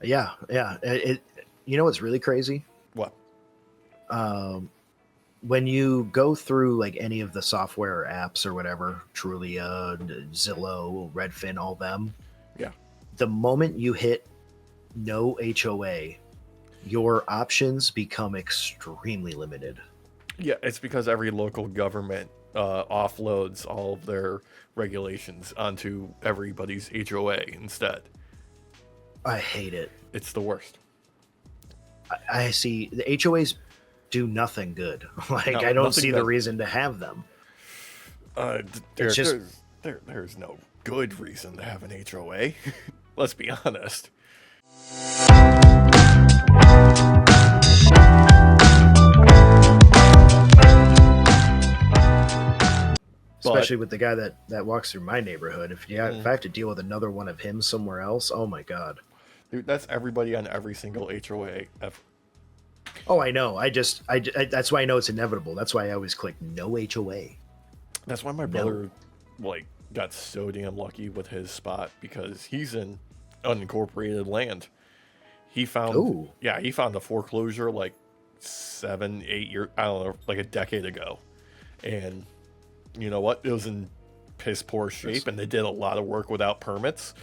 Yeah, yeah. You know what's really crazy? What? Um, when you go through like any of the software apps or whatever, Trulia, Zillow, Redfin, all them, Yeah. the moment you hit no HOA, your options become extremely limited. Yeah, it's because every local government offloads all of their regulations onto everybody's HOA instead. I hate it. It's the worst. I see the HOAs do nothing good. Like No, I don't nothing see the that reason to have them. It's there, just there's no good reason to have an HOA. Let's be honest. But especially with the guy that walks through my neighborhood. If mm, I have to deal with another one of him somewhere else, oh my god. dude, that's everybody on every single HOA ever. Oh, I know. That's why I know it's inevitable. That's why I always click no HOA. That's why my No. brother like got so damn lucky with his spot because he's in unincorporated land. Oh, He found a foreclosure like 7, 8 years, I don't know, like a decade ago. And you know what? It was in piss poor shape and they did a lot of work without permits.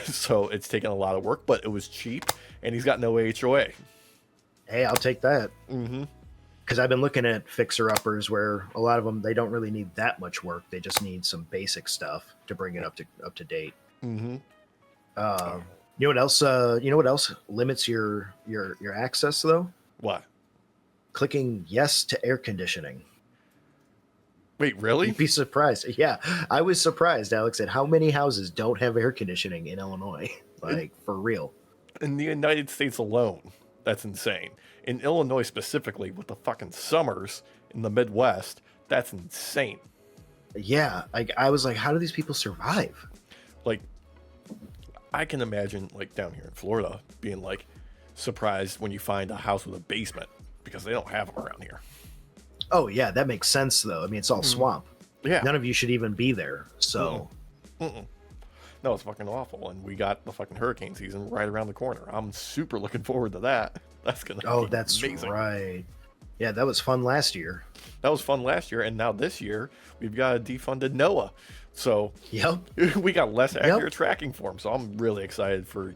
So it's taken a lot of work, but it was cheap and he's got no HOA. hey, I'll take that. Mm-hmm. Because I've been looking at fixer uppers where a lot of them they don't really need that much work. They just need some basic stuff to bring it up to date. Mm-hmm. Uh, you know what else? You know what else limits your access though? What? Clicking yes to air conditioning. Wait, really? You'd be surprised. Yeah, I was surprised, Alex, at how many houses don't have air conditioning in Illinois. In, Like for real. in the United States alone, that's insane. In Illinois specifically, with the fucking summers in the Midwest, that's insane. Yeah, I was like, how do these people survive? Like, I can imagine, like, down here in Florida, being, like, surprised when you find a house with a basement because they don't have them around here. Oh yeah, that makes sense though. I mean, it's all swamp. Yeah. None of you should even be there. So Mm-mm. No, it's fucking awful. And we got the fucking hurricane season right around the corner. I'm super looking forward to that. That's going to be that's amazing. right. Yeah, that was fun last year. That was fun last year. And now this year, we've got a defunded NOAA. So Yep. we got less accurate Yep. tracking for them. So I'm really excited for,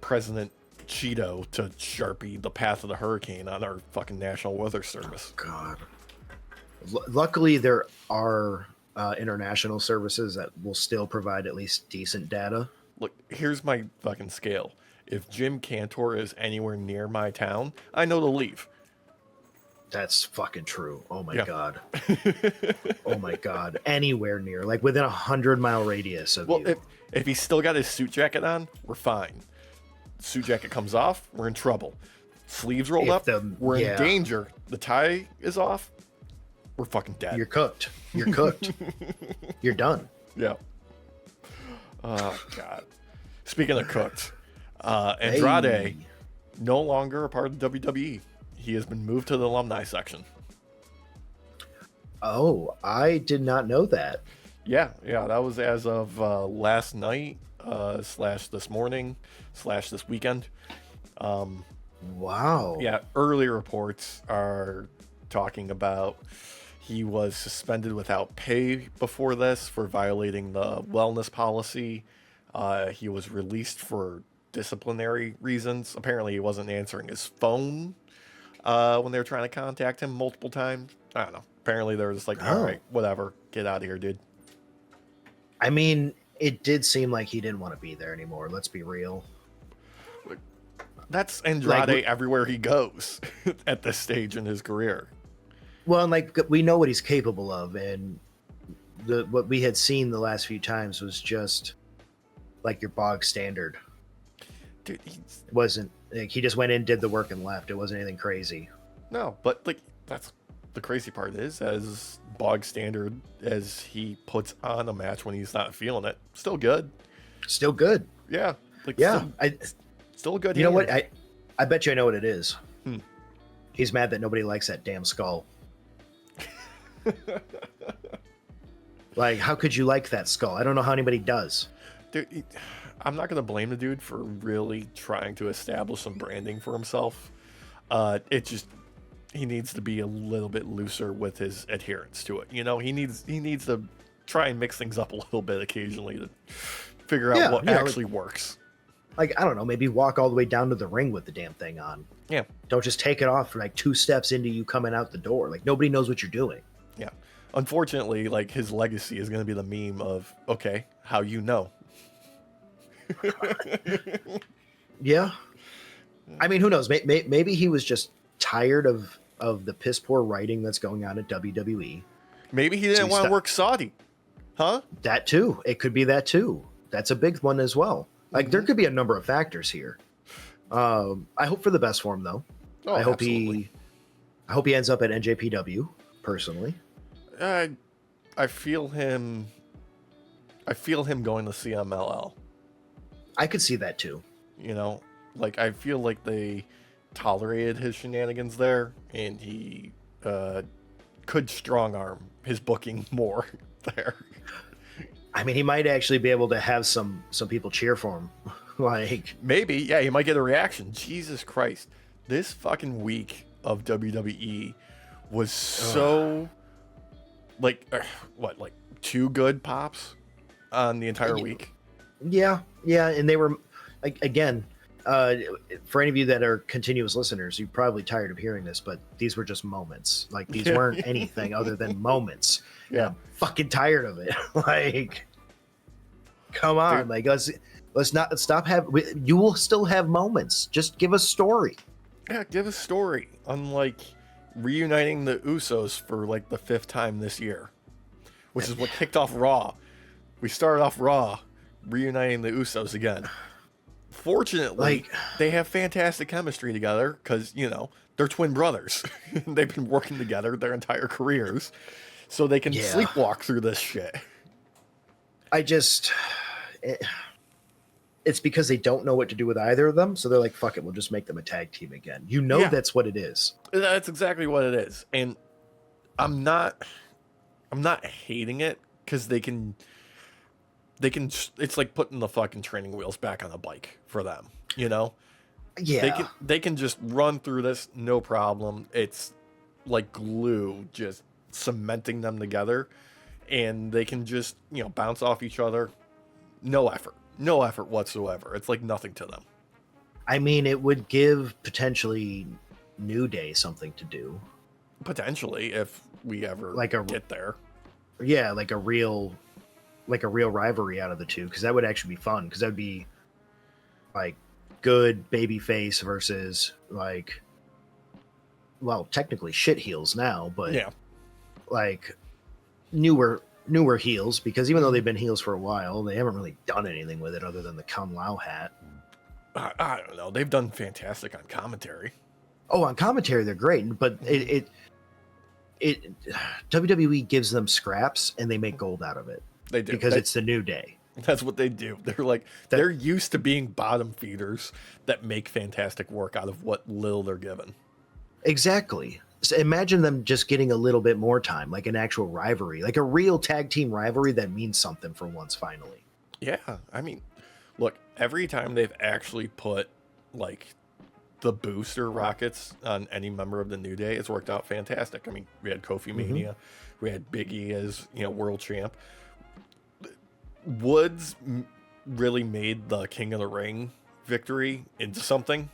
President Cheeto to Sharpie the path of the hurricane on our fucking National Weather Service. God. Luckily, there are international services that will still provide at least decent data. Look, here's my fucking scale. If Jim Cantor is anywhere near my town, I know to leave. That's fucking true. Oh my Yeah. god. Oh my god. Anywhere near, like within 100-mile radius of Well, you. if he's still got his suit jacket on, we're fine. Suit jacket comes off, we're in trouble. Sleeves rolled If up, we're in danger. The tie is off, we're fucking dead. You're cooked. You're cooked. You're done. Yeah. Oh god. Speaking of cooked, Andrade Hey. no longer a part of the WWE. He has been moved to the alumni section. Oh, I did not know that. Yeah, that was as of last night, slash this morning, slash this weekend. Wow. Yeah, early reports are talking about he was suspended without pay before this for violating the wellness policy. He was released for disciplinary reasons. Apparently, he wasn't answering his phone when they were trying to contact him multiple times. I don't know. Apparently, they were just like, all right, whatever, get out of here, dude. I mean, it did seem like he didn't want to be there anymore. Let's be real. That's Andrade everywhere he goes at this stage in his career. Well, and like we know what he's capable of, and what we had seen the last few times was just like your bog standard. Dude, It wasn't like he just went in, did the work, and left. It wasn't anything crazy. no, but like that's the crazy part is as bog standard as he puts on a match when he's not feeling it, still good. Still good. Yeah, like Yeah, still a good. you know what? hand. I bet you I know what it is. Hmm. He's mad that nobody likes that damn skull. Like, how could you like that skull? I don't know how anybody does. Dude, I'm not gonna blame the dude for really trying to establish some branding for himself. It just he needs to be a little bit looser with his adherence to it. You know, he needs to try and mix things up a little bit occasionally to figure out Yeah, what yeah. actually works. Like, I don't know, maybe walk all the way down to the ring with the damn thing on. Yeah, Don't just take it off for like 2 steps into you coming out the door. Like, nobody knows what you're doing. yeah. Unfortunately, like his legacy is going to be the meme of, okay, how you know? Yeah. I mean, who knows? Maybe he was just tired of the piss poor writing that's going on at WWE. Maybe he So didn't he want to sto- work Saudi, huh? That too. It could be that too. That's a big one as well. Like, there could be a number of factors here. I hope for the best for him, though. Oh, I hope absolutely. I hope he ends up at NJPW. Personally, I feel him. I feel him going to CMLL. I could see that too. You know, like I feel like they tolerated his shenanigans there, and he could strong arm his booking more there. I mean, he might actually be able to have some people cheer for him. Like, Maybe, yeah, he might get a reaction. Jesus Christ, this fucking week of WWE was so like like 2 good pops on the entire week. yeah, and they were like, again. For any of you that are continuous listeners, you're probably tired of hearing this, but these were just moments. Like, these weren't anything other than moments. Yeah. And I'm fucking tired of it. Like, come on, Dude. like let's not stop you will still have moments. Just give a story. Yeah, give a story. Unlike reuniting the Usos for like the 5th time this year, which is what kicked off Raw. We started off Raw reuniting the Usos again. Fortunately, they have fantastic chemistry together because, you know, they're twin brothers. They've been working together their entire careers, so they can sleepwalk through this shit. It's because they don't know what to do with either of them, so they're like, fuck it, we'll just make them a tag team again. You know, that's what it is. That's exactly what it is. And I'm not hating it because they can it's like putting the fucking training wheels back on a bike for them, you know? Yeah. They can just run through this, no problem. It's like glue, just cementing them together, and they can just, you know, bounce off each other. No effort whatsoever. It's like nothing to them. I mean, it would give potentially New Day something to do. Potentially, if we ever get there. Yeah, like a real rivalry out of the two, because that would actually be fun, because that would be like good baby face versus like, well, technically shit heels now, but like newer heels, because even though they've been heels for a while, they haven't really done anything with it other than the Kung Lao hat. I don't know. They've done fantastic on commentary. Oh, on commentary they're great, but it WWE gives them scraps and they make gold out of it. They do, because it's the New Day. That's what they do. They're like, they're used to being bottom feeders that make fantastic work out of what little they're given. Exactly. So imagine them just getting a little bit more time, like an actual rivalry, like a real tag team rivalry that means something for once, finally. Yeah, I mean, look, every time they've actually put like the booster rockets on any member of the New Day, it's worked out fantastic. I mean, we had Kofi Mania, we had Big E as, you know, world champ. Woods really made the King of the Ring victory into something.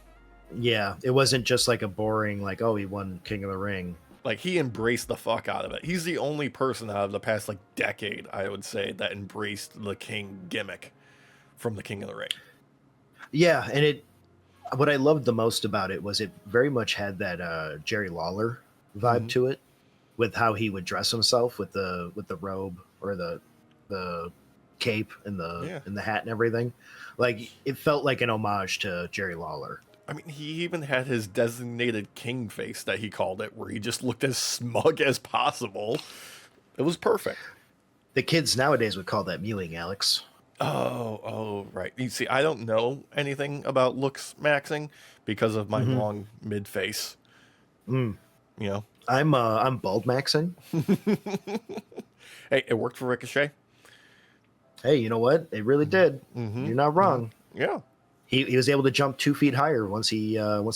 Yeah, it wasn't just like a boring, like, oh, he won King of the Ring. Like, he embraced the fuck out of it. He's the only person out of the past, like, decade, I would say, that embraced the King gimmick from the King of the Ring. Yeah, and what I loved the most about it was it very much had that Jerry Lawler vibe to it, with how he would dress himself with the robe or the cape and the hat and everything. Like, it felt like an homage to Jerry Lawler. I mean, he even had his designated king face that he called it, where he just looked as smug as possible. It was perfect. The kids nowadays would call that mewing, Alex. Oh, right. You see, I don't know anything about looks maxing because of my long mid face. You know, I'm bald maxing. Hey, it worked for Ricochet. Hey, you know what? It really did. Mm-hmm. You're not wrong. Mm-hmm. Yeah. He was able to jump 2 feet higher once he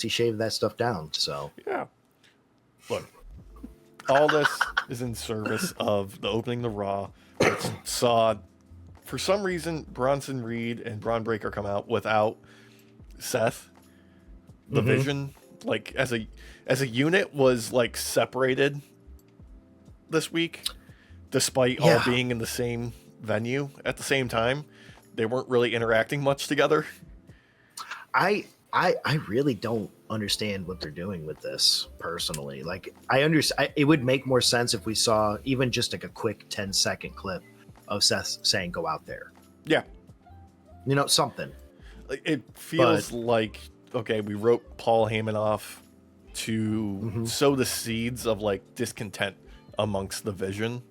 shaved that stuff down. So Yeah. Look, all this is in service of the opening the Raw, which saw, for some reason, Bronson Reed and Braun Breaker come out without Seth. The Vision, like as a unit, was like separated this week, despite all being in the same venue at the same time. They weren't really interacting much together. I really don't understand what they're doing with this personally. Like I understand it would make more sense if we saw even just like a quick 10-second clip of Seth saying go out there. Yeah. You know, something. It feels like, okay, we wrote Paul Heyman off to sow the seeds of like discontent amongst the Vision,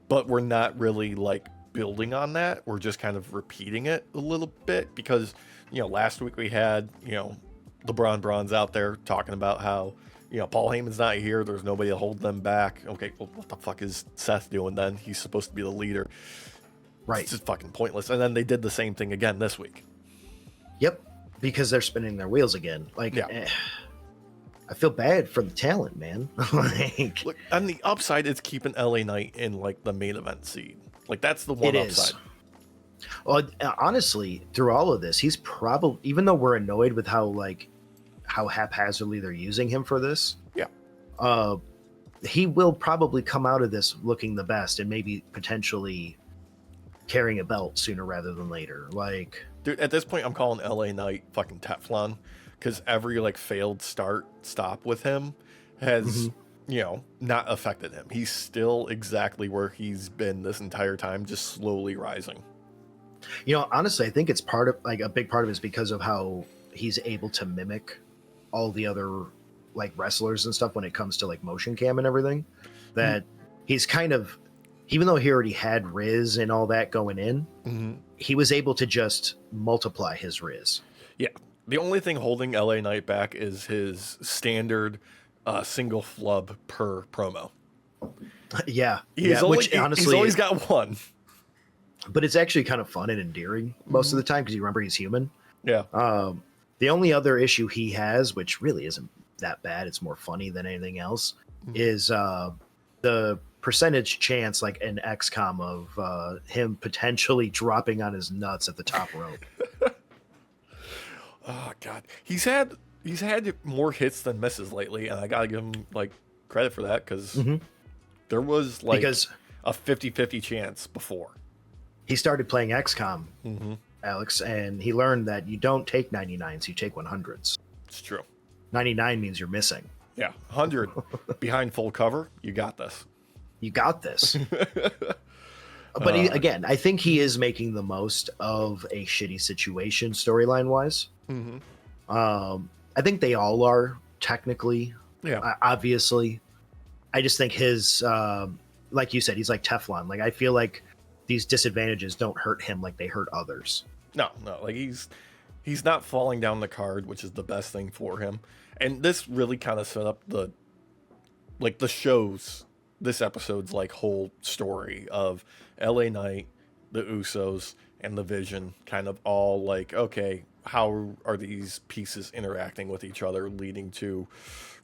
but we're not really like building on that. We're just kind of repeating it a little bit because, you know, last week we had, you know, the Brons out there talking about how, you know, Paul Heyman's not here. There's nobody to hold them back. Okay, well, what the fuck is Seth doing then? He's supposed to be the leader. Right. It's just fucking pointless. And then they did the same thing again this week. Yep. Because they're spinning their wheels again. Like, I feel bad for the talent, man. Like, look, on the upside, it's keeping LA Knight in like the main event seed. Like that's the one upside. Well, honestly, through all of this, he's probably, even though we're annoyed with how haphazardly they're using him for this. Yeah. He will probably come out of this looking the best and maybe potentially carrying a belt sooner rather than later. Like, dude, at this point, I'm calling LA Knight fucking Teflon because every like failed stop with him has, you know, not affected him. He's still exactly where he's been this entire time, just slowly rising. You know, honestly, I think it's part of like a big part of it is because of how he's able to mimic all the other like wrestlers and stuff when it comes to like motion cam and everything. That he's kind of, even though he already had Riz and all that going in, he was able to just multiply his Riz. Yeah. The only thing holding LA Knight back is his standard single flub per promo. Yeah. He's always got one. But it's actually kind of fun and endearing most of the time because you remember he's human. Yeah. The only other issue he has, which really isn't that bad, it's more funny than anything else, is the percentage chance, like an XCOM, of him potentially dropping on his nuts at the top rope. Oh God, he's had more hits than misses lately, and I gotta give him like credit for that because there was like a 50-50 chance before. He started playing XCOM, Alex, and he learned that you don't take 99s, you take 100s. It's true. 99 means you're missing. Yeah, 100 behind full cover. You got this. You got this. But again, I think he is making the most of a shitty situation storyline wise. I think they all are technically. Yeah. Obviously, I just think his, like you said, he's like Teflon. Like I feel like these disadvantages don't hurt him like they hurt others. No, like he's not falling down the card, which is the best thing for him. And this really kind of set up the show's, this episode's like whole story of LA Knight, the Usos, and the Vision kind of all like, okay, how are these pieces interacting with each other leading to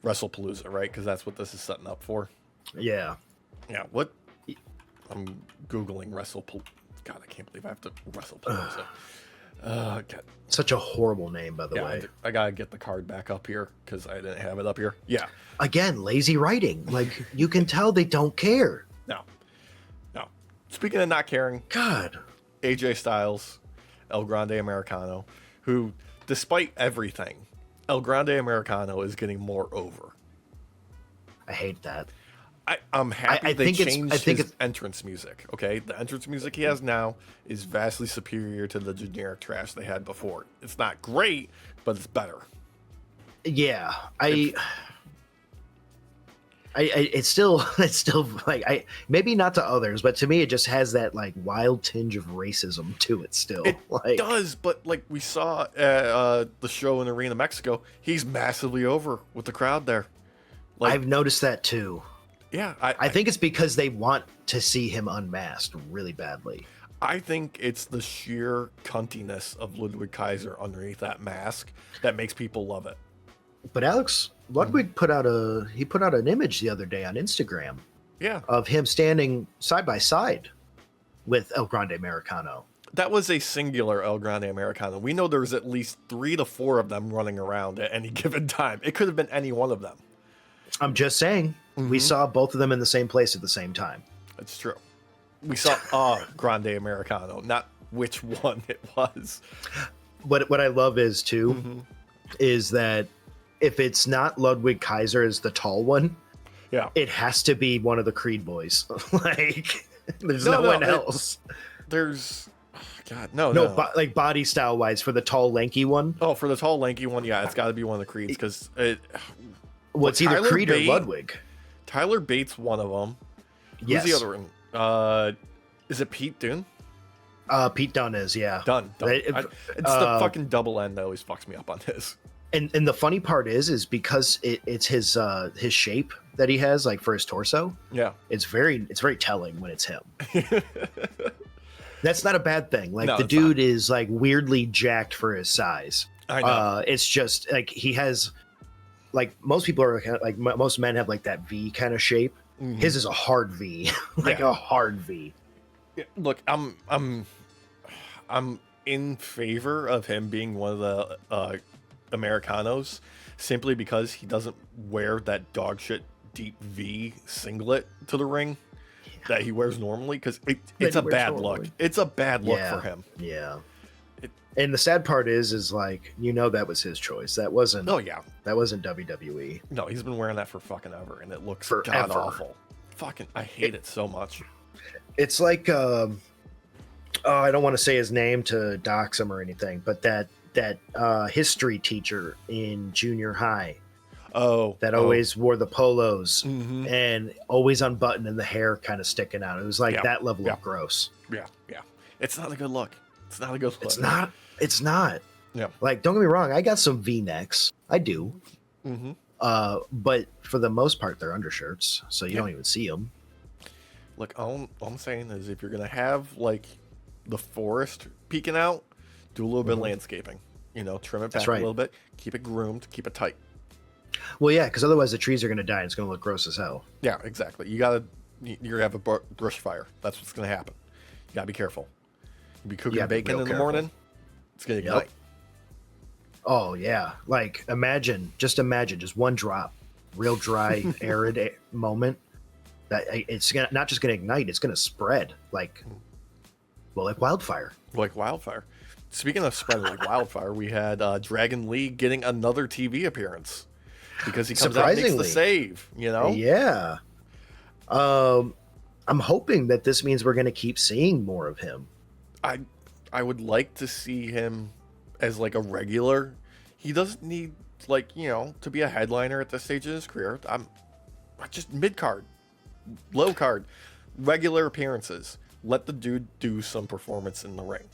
WrestlePalooza, right? Because that's what this is setting up for. Yeah. Yeah, what? I'm Googling WrestlePalooza. God, I can't believe I have to WrestlePalooza. God. Such a horrible name, by the way. I gotta get the card back up here because I didn't have it up here. Yeah. Again, lazy writing. Like, you can tell they don't care. No. Speaking of not caring, God. AJ Styles, El Grande Americano, who, despite everything, El Grande Americano is getting more over. I hate that. I'm happy they changed his entrance music, okay? The entrance music he has now is vastly superior to the generic trash they had before. It's not great, but it's better. Yeah. It's still like, maybe not to others, but to me it just has that like wild tinge of racism to it still. It does, but like we saw at the show in Arena, Mexico, he's massively over with the crowd there. Like, I've noticed that too. Yeah, I think it's because they want to see him unmasked really badly. I think it's the sheer cuntiness of Ludwig Kaiser underneath that mask that makes people love it. But Alex Ludwig put out an image the other day on Instagram Yeah. of him standing side by side with El Grande Americano. That was a singular El Grande Americano. We know there's at least 3 to 4 of them running around at any given time. It could have been any one of them. I'm just saying, we saw both of them in the same place at the same time. That's true. We saw a Grande Americano, not which one it was. What I love is too, is that if it's not Ludwig Kaiser as the tall one, Yeah. it has to be one of the Creed boys. Like, there's no one else. There's, God, No, like body style wise, for the tall, lanky one. Oh, for the tall, lanky one, yeah, it's got to be one of the Creeds because it. Well, it's either Creed or Ludwig. Tyler Bates, one of them. Yes. Who's the other one? Is it Pete Dunne? Pete Dunne is, yeah. Dunne. It's the fucking double N that always fucks me up on this. And the funny part is because it's his shape that he has, like for his torso. Yeah. It's very telling when it's him. That's not a bad thing. Like, the dude not. is like weirdly jacked for his size. I know. It's just like he has, like, most people are like, most men have like that V kind of shape. His is a hard V, like a hard V. Look, I'm in favor of him being one of the Americanos simply because he doesn't wear that dog shit deep V singlet to the ring that he wears normally, because it's a bad look. It's a bad look for him. Yeah. And the sad part is like, that was his choice. That wasn't. Oh yeah. That wasn't WWE. No, he's been wearing that for fucking ever, and it looks god awful. Fucking, I hate it so much. It's like, I don't want to say his name to dox him or anything, but that history teacher in junior high. That always wore the polos and always unbuttoned and the hair kind of sticking out. It was like that level of gross. Yeah. It's not a good look. It's not a good look. It's not. Yeah. Like, don't get me wrong. I got some V-necks. I do. But for the most part, they're undershirts, so you don't even see them. Look, all I'm saying is if you're going to have, like, the forest peeking out, do a little bit of landscaping. Trim it back a little bit. Keep it groomed. Keep it tight. Well, yeah, because otherwise the trees are going to die and it's going to look gross as hell. Yeah, exactly. You're going to have a brush fire. That's what's going to happen. You got to be careful. You'll be cooking bacon in the morning. It's going to ignite. Oh, yeah. Like, imagine just one drop, real dry, arid moment. That it's not just going to ignite, it's going to spread like wildfire. Like wildfire. Speaking of spreading like wildfire, we had Dragon Lee getting another TV appearance because he comes out and makes the save, Yeah. I'm hoping that this means we're going to keep seeing more of him. I would like to see him as like a regular. He doesn't need to be a headliner at this stage of his career. I'm just mid-card, low-card, regular appearances. Let the dude do some performance in the ring.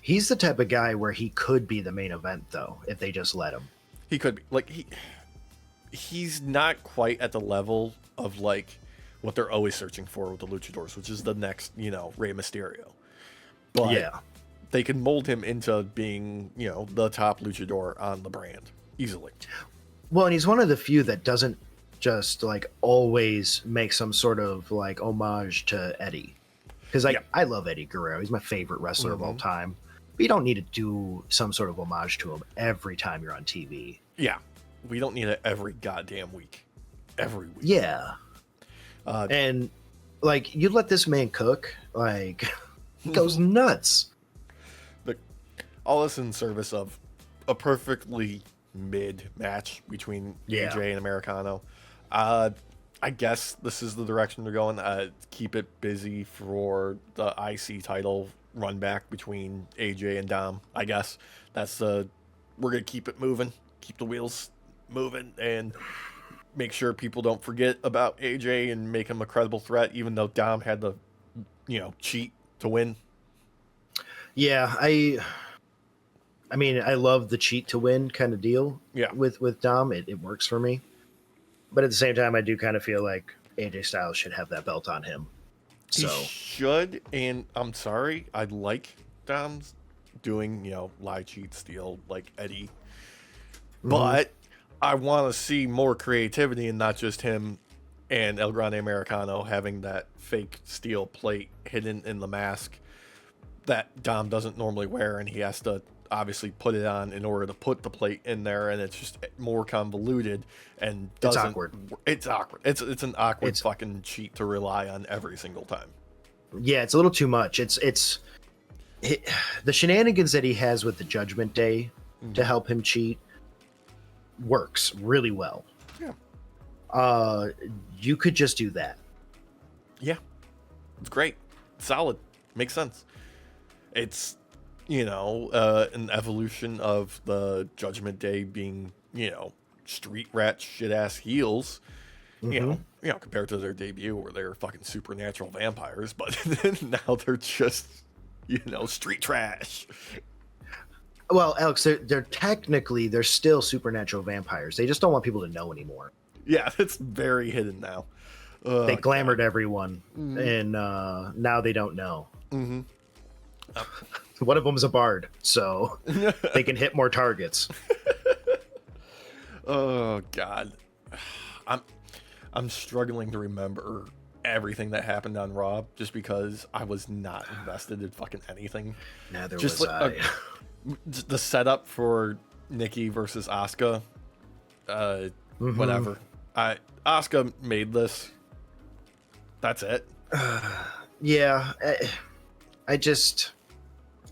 He's the type of guy where he could be the main event, though, if they just let him. He could be. He's not quite at the level of like what they're always searching for with the luchadors, which is the next, Rey Mysterio. But they can mold him into being, the top luchador on the brand easily. Well, and he's one of the few that doesn't just like always make some sort of like homage to Eddie. Because I love Eddie Guerrero. He's my favorite wrestler of all time. But you don't need to do some sort of homage to him every time you're on TV. Yeah. We don't need it every goddamn week. Every week. Yeah. And like, you let this man cook, like, he goes nuts. But all this in service of a perfectly mid match between AJ and Americano. I guess this is the direction they're going. Keep it busy for the IC title run back between AJ and Dom. I guess that's we're gonna keep it moving, keep the wheels moving, and make sure people don't forget about AJ and make him a credible threat, even though Dom had to, cheat to win. Yeah, I mean, I love the cheat to win kind of deal. Yeah. With Dom, it works for me. But at the same time, I do kind of feel like AJ Styles should have that belt on him. So he should, and I'm sorry, I like Dom's doing, lie, cheat, steal, like Eddie. But I want to see more creativity and not just him and El Grande Americano having that fake steel plate hidden in the mask that Dom doesn't normally wear, and he has to obviously put it on in order to put the plate in there, and it's just more convoluted and doesn't. It's awkward. It's awkward. It's an awkward fucking cheat to rely on every single time. Yeah, it's a little too much. It's the shenanigans that he has with the Judgment Day to help him cheat works really well. Yeah. You could just do that. Yeah. It's great. Solid. Makes sense. It's, an evolution of the Judgment Day being, street rat shit ass heels. Compared to their debut where they were fucking supernatural vampires, but now they're just, street trash. Well, Alex, they're still supernatural vampires. They just don't want people to know anymore. Yeah, it's very hidden now. They glamored everyone, and now they don't know. Mm-hmm. One of them's a bard, so they can hit more targets. Oh God, I'm struggling to remember everything that happened on Raw just because I was not invested in fucking anything. Neither just was I. The setup for Nikki versus Asuka, whatever. Asuka made this. That's it. Yeah,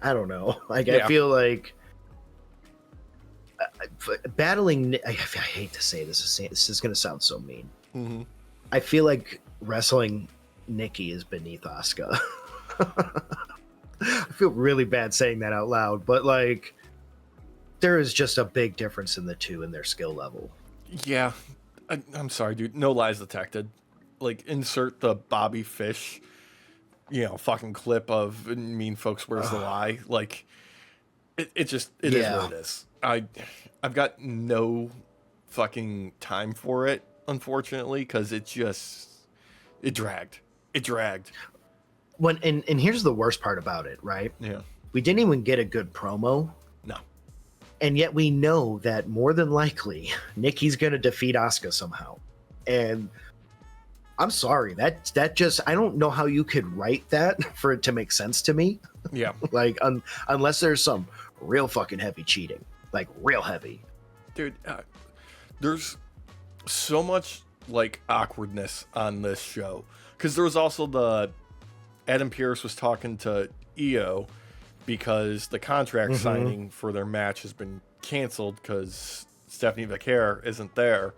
I don't know. I feel like battling. I hate to say this. This is going to sound so mean. Mm-hmm. I feel like wrestling Nikki is beneath Asuka. I feel really bad saying that out loud, but like, there is just a big difference in the two in their skill level. Yeah, I'm sorry, dude. No lies detected. Like, insert the Bobby Fish, fucking clip of Mean Folks Where's the Lie. Like, it is what it is. I've got no fucking time for it, unfortunately, because it dragged. It dragged. And here's the worst part about it, right? Yeah. We didn't even get a good promo. No. And yet we know that more than likely Nikki's going to defeat Asuka somehow. And I'm sorry, that just, I don't know how you could write that for it to make sense to me. Yeah. Like, unless there's some real fucking heavy cheating, like real heavy. Dude, there's so much like awkwardness on this show. Because there was also Adam Pearce was talking to Io because the contract signing for their match has been canceled because Stephanie Vaquer isn't there.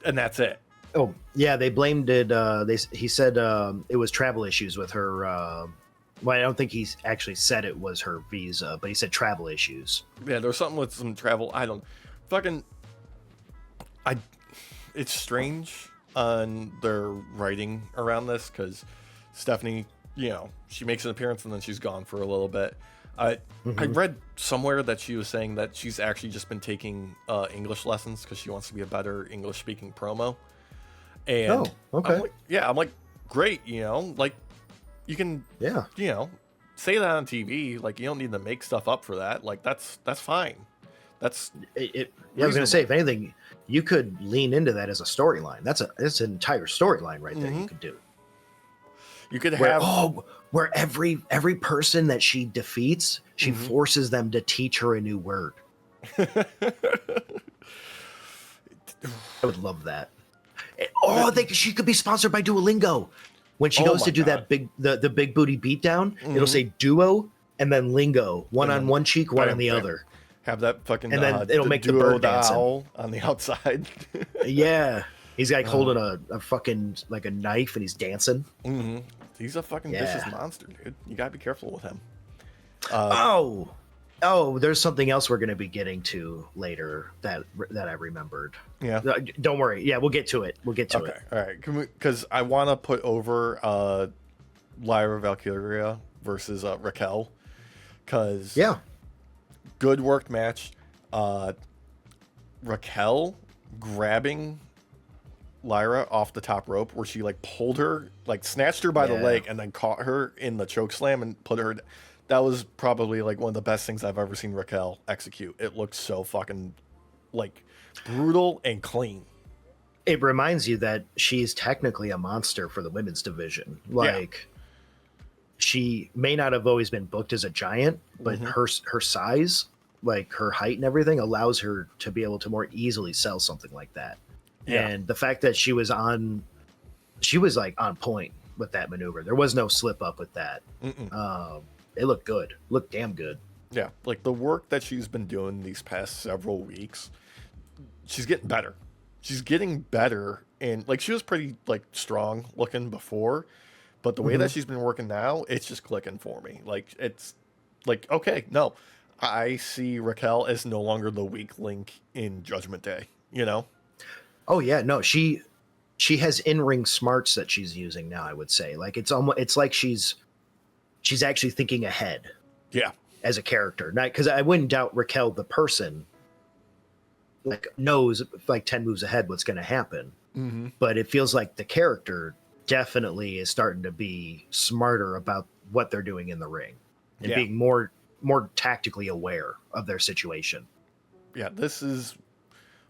And that's it. Oh, yeah, they blamed it. He said it was travel issues with her. Well, I don't think he actually said it was her visa, but he said travel issues. Yeah, there was something with some travel. It's strange on their writing around this because Stephanie, she makes an appearance and then she's gone for a little bit. I read somewhere that she was saying that she's actually just been taking English lessons because she wants to be a better English speaking promo. And okay. I'm like, great, like you can, say that on TV. Like, you don't need to make stuff up for that. Like, that's fine. That's it. Yeah, I was gonna say, if anything, you could lean into that as a storyline. That's an entire storyline right there. You could do. You could have where every person that she defeats, she forces them to teach her a new word. I would love that. I think she could be sponsored by Duolingo. When she goes to do that the big booty beatdown, it'll say duo and then lingo, one on one cheek, one on the other. Have that fucking and then it'll make the bird dancing on the outside. Yeah, he's like holding a fucking like a knife and he's dancing. He's a fucking vicious monster, dude. You gotta be careful with him. There's something else we're gonna be getting to later that I remembered. Yeah, don't worry. Yeah, we'll get to it. It. All right. Because I want to put over Lyra Valkyria versus Raquel. Because good worked match. Raquel grabbing Lyra off the top rope, where she like pulled her, like snatched her by the Yeah. leg, and then caught her in the choke slam and put her. That was probably like one of the best things I've ever seen Raquel execute. It looked so fucking like brutal and clean. It reminds you that she's technically a monster for the women's division. Like, she may not have always been booked as a giant, but her size, like her height and everything, allows her to be able to more easily sell something like that. Yeah. And the fact that she was like on point with that maneuver. There was no slip up with that. It looked good. Looked damn good. Yeah, like the work that she's been doing these past several weeks, she's getting better. She's getting better, and like she was pretty like strong looking before, but the way that she's been working now, it's just clicking for me. Like it's like, okay, no, I see Raquel as no longer the weak link in Judgment Day. You know? Oh yeah, no, she has in-ring smarts that she's using now, I would say. Like it's like she's actually thinking ahead. Yeah. As a character. Not because I wouldn't doubt Raquel the person like knows like 10 moves ahead what's going to happen. But it feels like the character definitely is starting to be smarter about what they're doing in the ring and being more tactically aware of their situation. Yeah, this is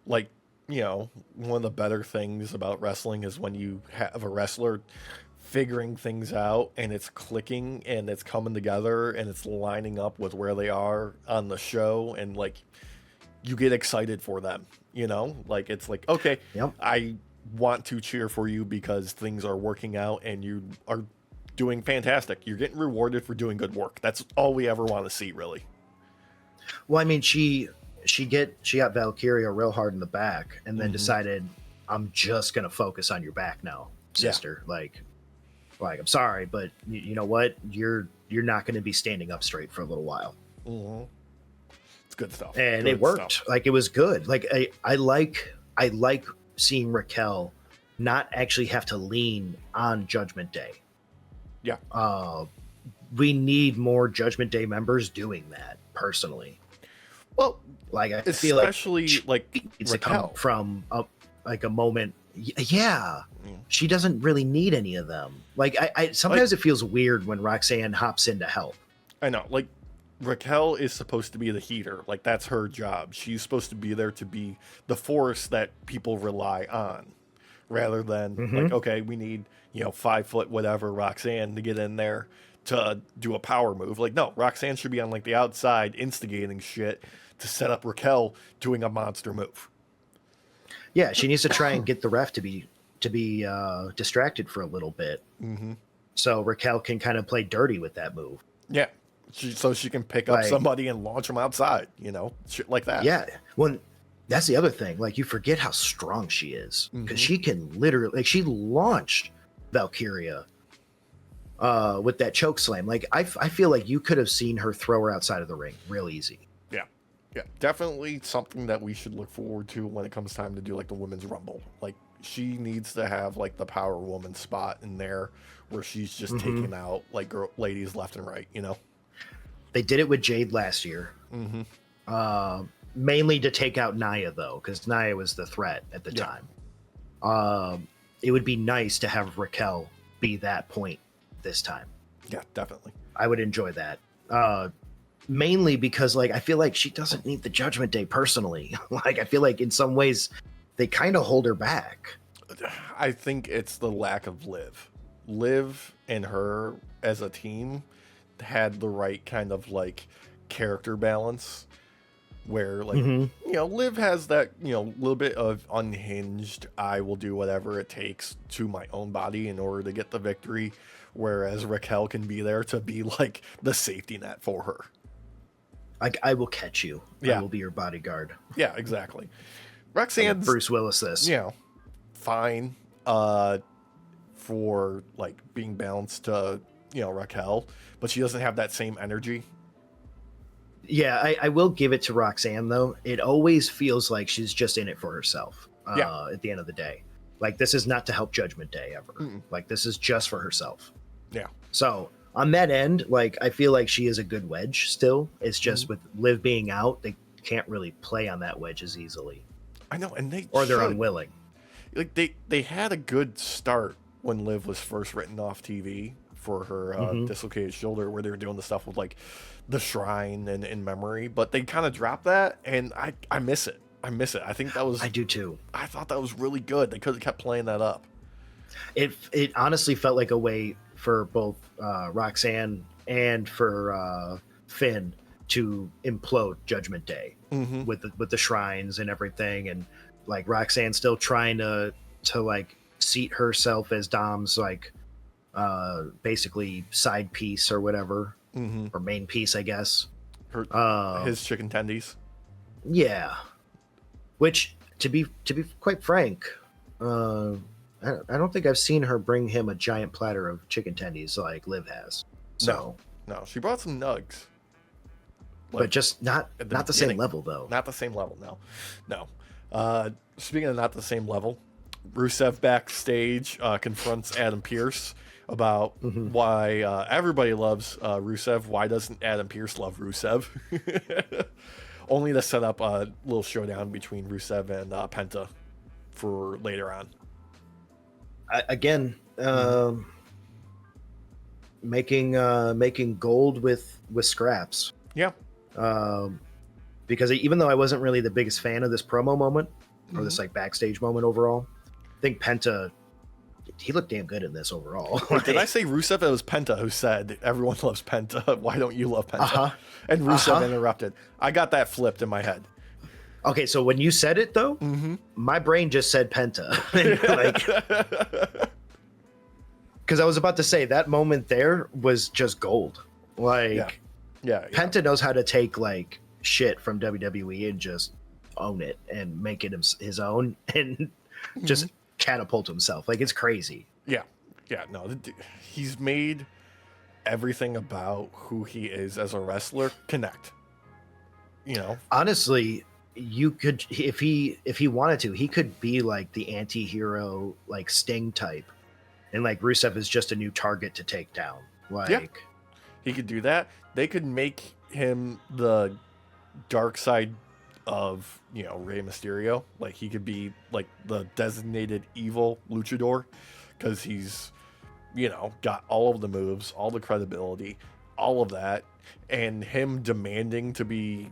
like, you know, one of the better things about wrestling is when you have a wrestler figuring things out and it's clicking and it's coming together and it's lining up with where they are on the show, and like you get excited for them, you know? Like it's like, okay, I want to cheer for you because things are working out and you are doing fantastic. You're getting rewarded for doing good work. That's all we ever want to see, really. Well, I mean, she got Valkyria real hard in the back and then decided, I'm just going to focus on your back now, sister. Like I'm sorry, but you know what? You're not going to be standing up straight for a little while. It's good stuff, and good it worked. Stuff. Like it was good. Like I like seeing Raquel not actually have to lean on Judgment Day. Yeah. We need more Judgment Day members doing that. Personally, well, like I feel especially like it's to come from a moment. Yeah. She doesn't really need any of them. Like I sometimes it feels weird when Roxanne hops in to help. I know, like Raquel is supposed to be the heater. Like that's her job. She's supposed to be there to be the force that people rely on, rather than like, okay, we need 5 foot whatever Roxanne to get in there to do a power move. Like no, Roxanne should be on like the outside instigating shit to set up Raquel doing a monster move. Yeah, she needs to try and get the ref to be distracted for a little bit, so Raquel can kind of play dirty with that move. Yeah, so she can pick up somebody and launch them outside, shit like that. Yeah, well, that's the other thing. Like you forget how strong she is because she can literally, like, she launched Valkyria with that choke slam. Like I feel like you could have seen her throw her outside of the ring real easy. Yeah, definitely something that we should look forward to when it comes time to do like the women's rumble. Like she needs to have like the power woman spot in there where she's just taking out like ladies left and right, They did it with Jade last year. Mainly to take out Nia though, because Nia was the threat at the time. It would be nice to have Raquel be that point this time. Yeah, definitely. I would enjoy that. Mainly because like I feel like she doesn't need the Judgment Day personally. Like I feel like in some ways they kind of hold her back. I think it's the lack of Liv. Liv and her as a team had the right kind of like character balance where like Liv has that little bit of unhinged, I will do whatever it takes to my own body in order to get the victory, whereas Raquel can be there to be like the safety net for her. Like I will catch you. I will be your bodyguard. Yeah, exactly. Roxanne's Bruce Willis this. Fine for like being balanced to Raquel, but she doesn't have that same energy. Yeah, I will give it to Roxanne though. It always feels like she's just in it for herself. At the end of the day, like this is not to help Judgment Day ever. Like this is just for herself. Yeah. So on that end, like I feel like she is a good wedge still. It's just with Liv being out, they can't really play on that wedge as easily. I know, and they're unwilling. like they had a good start when Liv was first written off TV for her dislocated shoulder, where they were doing the stuff with like the shrine and in memory, but they kind of dropped that, and I miss it. I miss it. I think that was. I do too. I thought that was really good. They could have kept playing that up. It honestly felt like a way for both Roxanne and for Finn to implode Judgment Day with the shrines and everything, and like Roxanne still trying to like seat herself as Dom's like basically side piece or whatever, or main piece, I guess. His chicken tendies. Yeah, which to be quite frank, I don't think I've seen her bring him a giant platter of chicken tendies like Liv has. So no, she brought some nugs, but just not the same level though. Not the same level. No. Speaking of not the same level, Rusev backstage confronts Adam Pearce about why everybody loves Rusev. Why doesn't Adam Pearce love Rusev? Only to set up a little showdown between Rusev and Penta for later on. Again, making gold with scraps. Yeah. Because even though I wasn't really the biggest fan of this promo moment or this like backstage moment overall, I think Penta, he looked damn good in this overall. Wait, did I say Rusev? It was Penta who said, everyone loves Penta. Why don't you love Penta? And Rusev interrupted. I got that flipped in my head. Okay, so when you said it though, my brain just said Penta. Like, because I was about to say that moment there was just gold. Like, yeah. Penta knows how to take like shit from WWE and just own it and make it his own and just catapult himself. Like, it's crazy. Yeah. No, he's made everything about who he is as a wrestler connect. You know, honestly, you could, if he wanted to, he could be like the anti-hero, like Sting type, and like Rusev is just a new target to take down. Like, he could do that. They could make him the dark side of, Rey Mysterio. Like, he could be like the designated evil luchador, because he's, got all of the moves, all the credibility, all of that. And him demanding to be,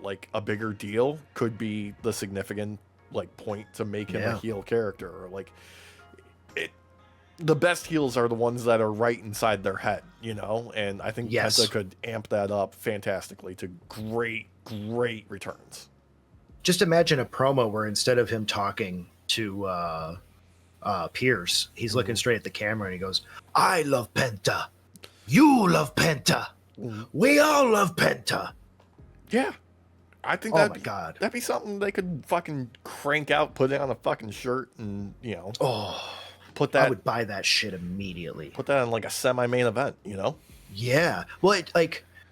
like a bigger deal could be the significant like point to make him a heel character. Or like, the best heels are the ones that are right inside their head, and I think Penta could amp that up fantastically to great returns. Just imagine a promo where instead of him talking to Pierce, he's looking straight at the camera and he goes, "I love Penta. You love Penta. We all love Penta." Yeah. I think that'd be something they could fucking crank out, put it on a fucking shirt, and, put that. I would buy that shit immediately. Put that on like a semi-main event, Yeah. Well,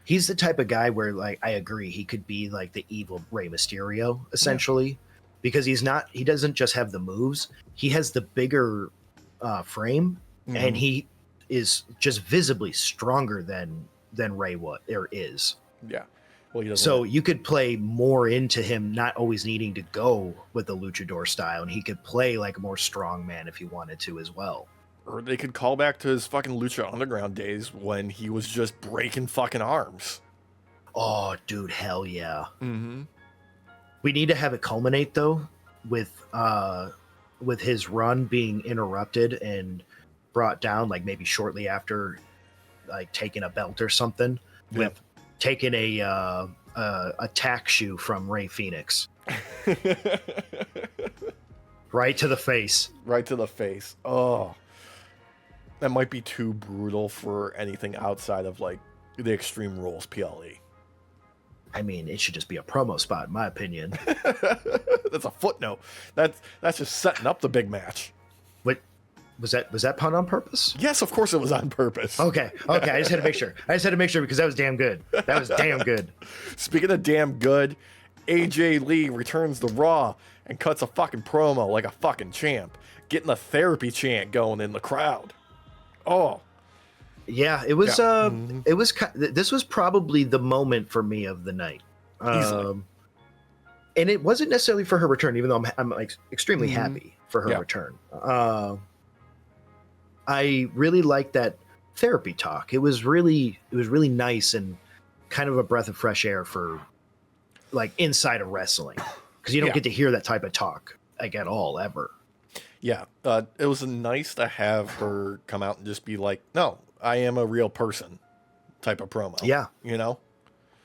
he's the type of guy where, like, I agree, he could be like the evil Rey Mysterio, essentially, because he doesn't just have the moves, he has the bigger frame, and he is just visibly stronger than Rey is. Yeah. Well, he doesn't. So you could play more into him not always needing to go with the luchador style, and he could play like a more strong man if he wanted to as well. Or they could call back to his fucking Lucha Underground days when he was just breaking fucking arms. Oh, dude, hell yeah. We need to have it culminate though with his run being interrupted and brought down, like maybe shortly after, like taking a belt or something, with taking a tack shoe from Rey Fenix. Right to the face. Right to the face. Oh, that might be too brutal for anything outside of like the Extreme Rules PLE. I mean, it should just be a promo spot, in my opinion. That's a footnote. That's just setting up the big match. What was that pun on purpose? Yes, of course it was on purpose. Okay. I just had to make sure. Because that was damn good. That was damn good. Speaking of damn good, AJ Lee returns to Raw and cuts a fucking promo like a fucking champ, getting a therapy chant going in the crowd. Oh. Yeah, it was. It was. This was probably the moment for me of the night. And it wasn't necessarily for her return, even though I'm like extremely happy for her Yeah. return. I really liked that therapy talk. It was really nice and kind of a breath of fresh air for like inside of wrestling, because you don't Yeah. get to hear that type of talk like at all ever. Yeah, it was nice to have her come out and just be like, "No, I am a real person," type of promo. Yeah, you know.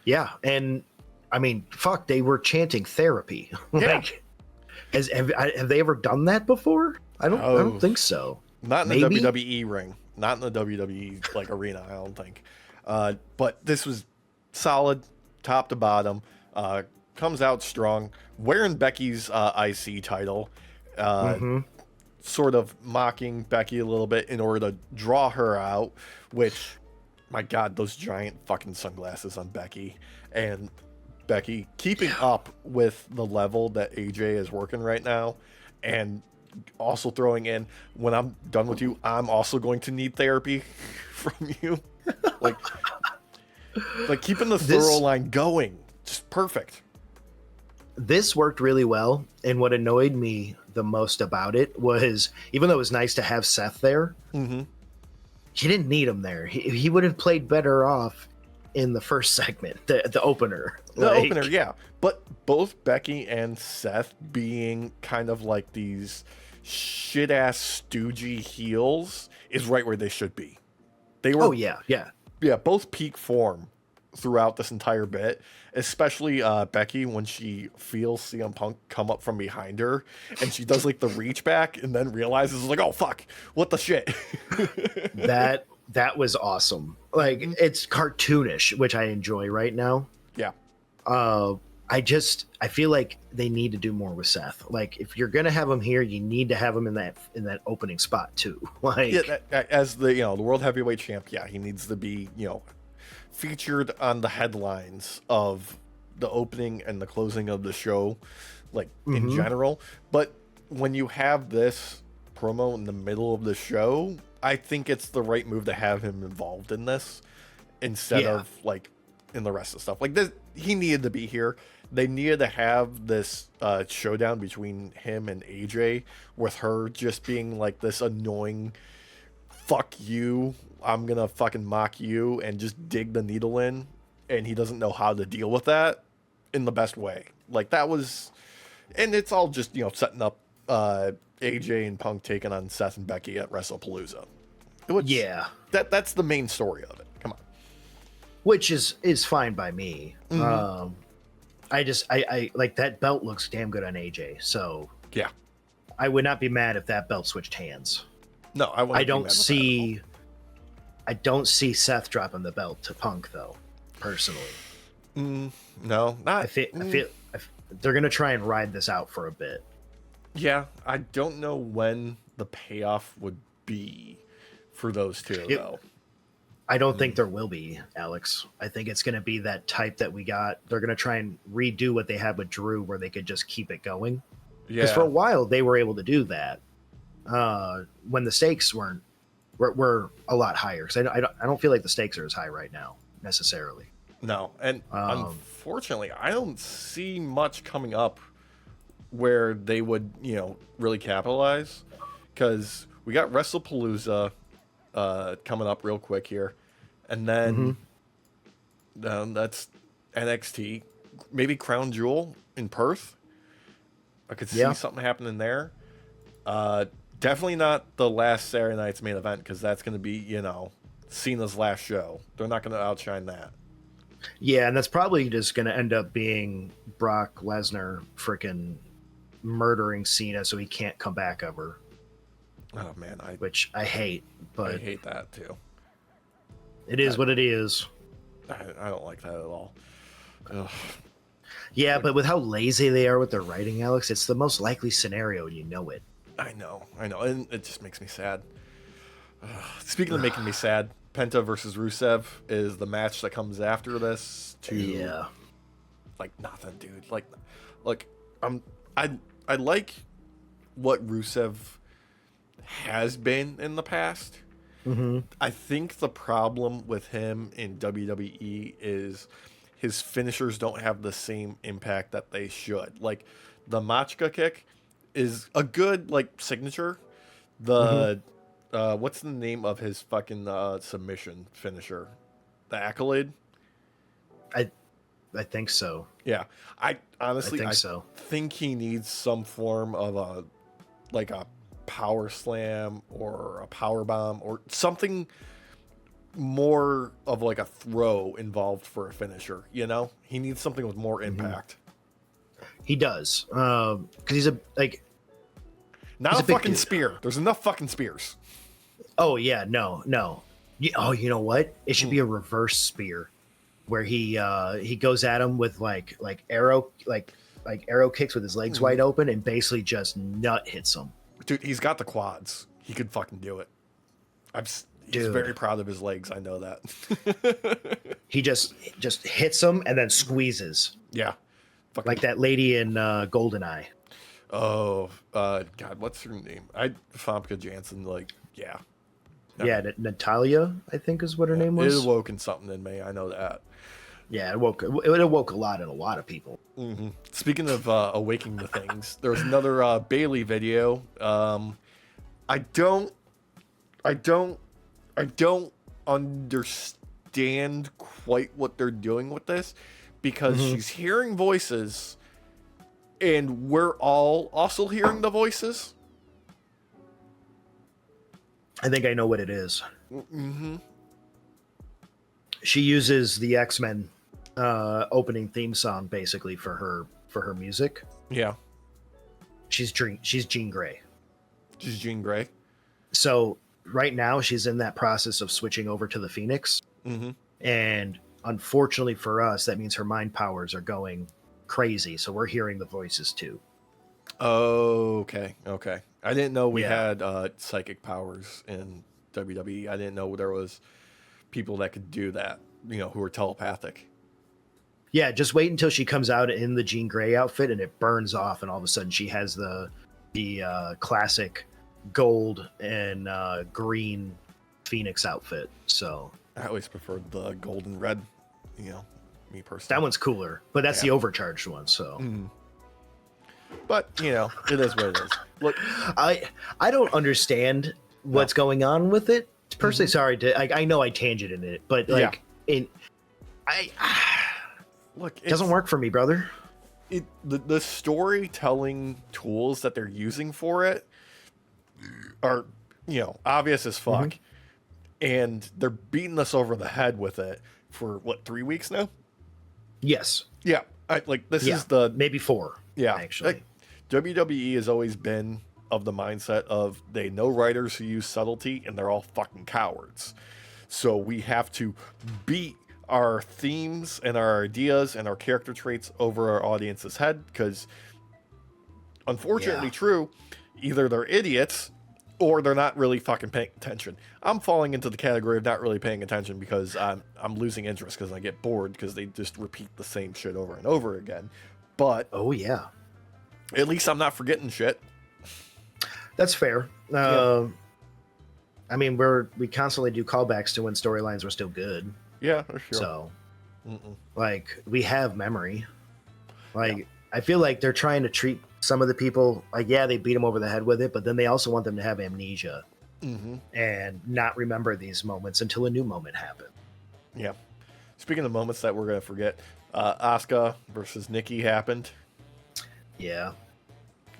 yeah, and I mean, fuck, they were chanting therapy. Yeah. Like, have they ever done that before? I don't think so. Not in Maybe? the WWE ring, not in the WWE like arena. I don't think. But this was solid, top to bottom. Comes out strong, wearing Becky's IC title. Mm-hmm. Sort of mocking Becky a little bit in order to draw her out, which, my God, those giant fucking sunglasses on Becky. And Becky keeping up with the level that AJ is working right now, and also throwing in, when I'm done with you, I'm also going to need therapy from you. like, like keeping the thorough line going. Just perfect. This worked really well, and what annoyed me the most about it was, even though it was nice to have Seth there, Mm-hmm. he didn't need him there. He would have played better off in the first segment, the opener. The opener, yeah. But both Becky and Seth being kind of like these shit-ass stoogey heels is right where they should be. They were, Oh, yeah. both peak form throughout this entire bit, especially Becky when she feels CM Punk come up from behind her and she does like the reach back and then realizes like, oh fuck, what the shit. That was awesome. Like, it's cartoonish, which I enjoy right now. Yeah. I feel like they need to do more with Seth. Like, if you're gonna have him here, you need to have him in that opening spot too. Like, Yeah, as the the world heavyweight champ, yeah, he needs to be featured on the headlines of the opening and the closing of the show, like in general. But when you have this promo in the middle of the show, I think it's the right move to have him involved in this instead of like in the rest of the stuff. Like this, he needed to be here. They needed to have this showdown between him and AJ, with her just being like this annoying, fuck you, I'm gonna fucking mock you and just dig the needle in, and he doesn't know how to deal with that in the best way. Like that was, and it's all just setting up AJ and Punk taking on Seth and Becky at WrestlePalooza. That's the main story of it. Come on, which is fine by me. I like that belt looks damn good on AJ, so yeah, I would not be mad if that belt switched hands. No, I don't see. I don't see Seth dropping the belt to Punk though, personally. No, not. I feel they're gonna try and ride this out for a bit. Yeah, I don't know when the payoff would be for those two though. I don't think there will be, Alex. I think it's going to be that type that we got. They're going to try and redo what they had with Drew, where they could just keep it going. Because for a while they were able to do that when the stakes were a lot higher. Because I don't feel like the stakes are as high right now necessarily. No, and unfortunately, I don't see much coming up where they would really capitalize. Because we got WrestlePalooza coming up real quick here, and then that's NXT, maybe Crown Jewel in Perth. I could see something happening there. Definitely not the last Saturday night's main event, because that's going to be Cena's last show. They're not going to outshine that. Yeah, and that's probably just going to end up being Brock Lesnar freaking murdering Cena so he can't come back ever. Oh man, which I hate, but I hate that too. It is what it is. I don't like that at all. Ugh. Yeah, but with how lazy they are with their writing, Alex, it's the most likely scenario, and you know it. I know, and it just makes me sad. Speaking of making me sad, Penta versus Rusev is the match that comes after this. Like nothing, dude. Like I like what Rusev has been in the past. I think the problem with him in WWE is his finishers don't have the same impact that they should. Like the Machka kick, is a good like signature. The what's the name of his fucking submission finisher? The Accolade. I I think so. Yeah, I honestly think so. think he needs some form of a like a power slam or a power bomb or something more of like a throw involved for a finisher. You know, he needs something with more impact. He does, because he's a like. Not He's a a big fucking dude. spear. There's enough fucking spears. Oh yeah, no. Oh, you know what? It should be a reverse spear, where he goes at him with like arrow kicks with his legs wide open and basically just nut hits him. Dude, he's got the quads. He could fucking do it. He's Dude. very proud of his legs. I know that. He just hits him and then squeezes Yeah. Fucking, like that lady in Goldeneye. oh, God, what's her name? Famke Janssen, like, yeah. Yeah, Natalia, I think is what her name It was. awoken something in me. I know that. Yeah, it awoke a lot in a lot of people. Speaking of awakening the things, there was another Bailey video. I don't understand quite what they're doing with this, because she's hearing voices, and we're all also hearing the voices. I think I know what it is. She uses the X-Men opening theme song basically for her music. Yeah, She's Jean Grey. she's Jean Grey. So right now she's in that process of switching over to the Phoenix. And unfortunately for us, that means her mind powers are going crazy. So we're hearing the voices too. Okay. I didn't know we Yeah. had psychic powers in WWE. I didn't know there was people that could do that, you know, who are telepathic. Yeah, just wait until she comes out in the Jean Grey outfit and it burns off, and all of a sudden she has the classic gold and green Phoenix outfit. So I always preferred the gold and red, you know, me personally. that one's cooler, but that's the overcharged one. So But, you know, it is what it is. Look, I don't understand what's going on with it. Personally, sorry to I know I tangented it, but like look, it doesn't work for me, brother. The storytelling tools that they're using for it are, you know, obvious as fuck. And they're beating us over the head with it for what, 3 weeks now? Yes. Yeah. This is the maybe 4. Yeah, actually. like, WWE has always been of the mindset of they know writers who use subtlety and they're all fucking cowards. So we have to beat our themes and our ideas and our character traits over our audience's head, because unfortunately true, either they're idiots or they're not really fucking paying attention. I'm falling into the category of not really paying attention because I'm losing interest because I get bored because they just repeat the same shit over and over again. But oh yeah, at least I'm not forgetting shit. That's fair. I mean, we constantly do callbacks to when storylines were still good. Yeah, for sure. So, like, we have memory. Like, I feel like they're trying to treat some of the people like, yeah, they beat them over the head with it, but then they also want them to have amnesia and not remember these moments until a new moment happened. Yeah. Speaking of moments that we're gonna forget, Asuka versus Nikki happened. Yeah,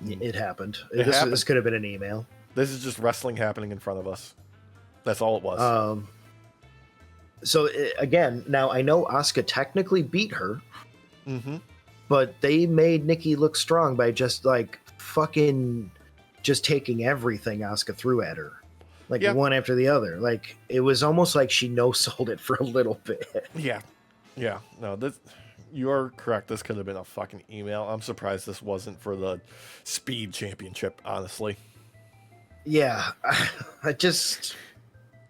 it happened. It happened. This could have been an email. This is just wrestling happening in front of us. That's all it was. So again, now I know Asuka technically beat her, but they made Nikki look strong by just like fucking just taking everything Asuka threw at her, like one after the other. Like it was almost like she no-sold it for a little bit. Yeah. No, you are correct. This could have been a fucking email. I'm surprised this wasn't for the Speed Championship, honestly. Yeah,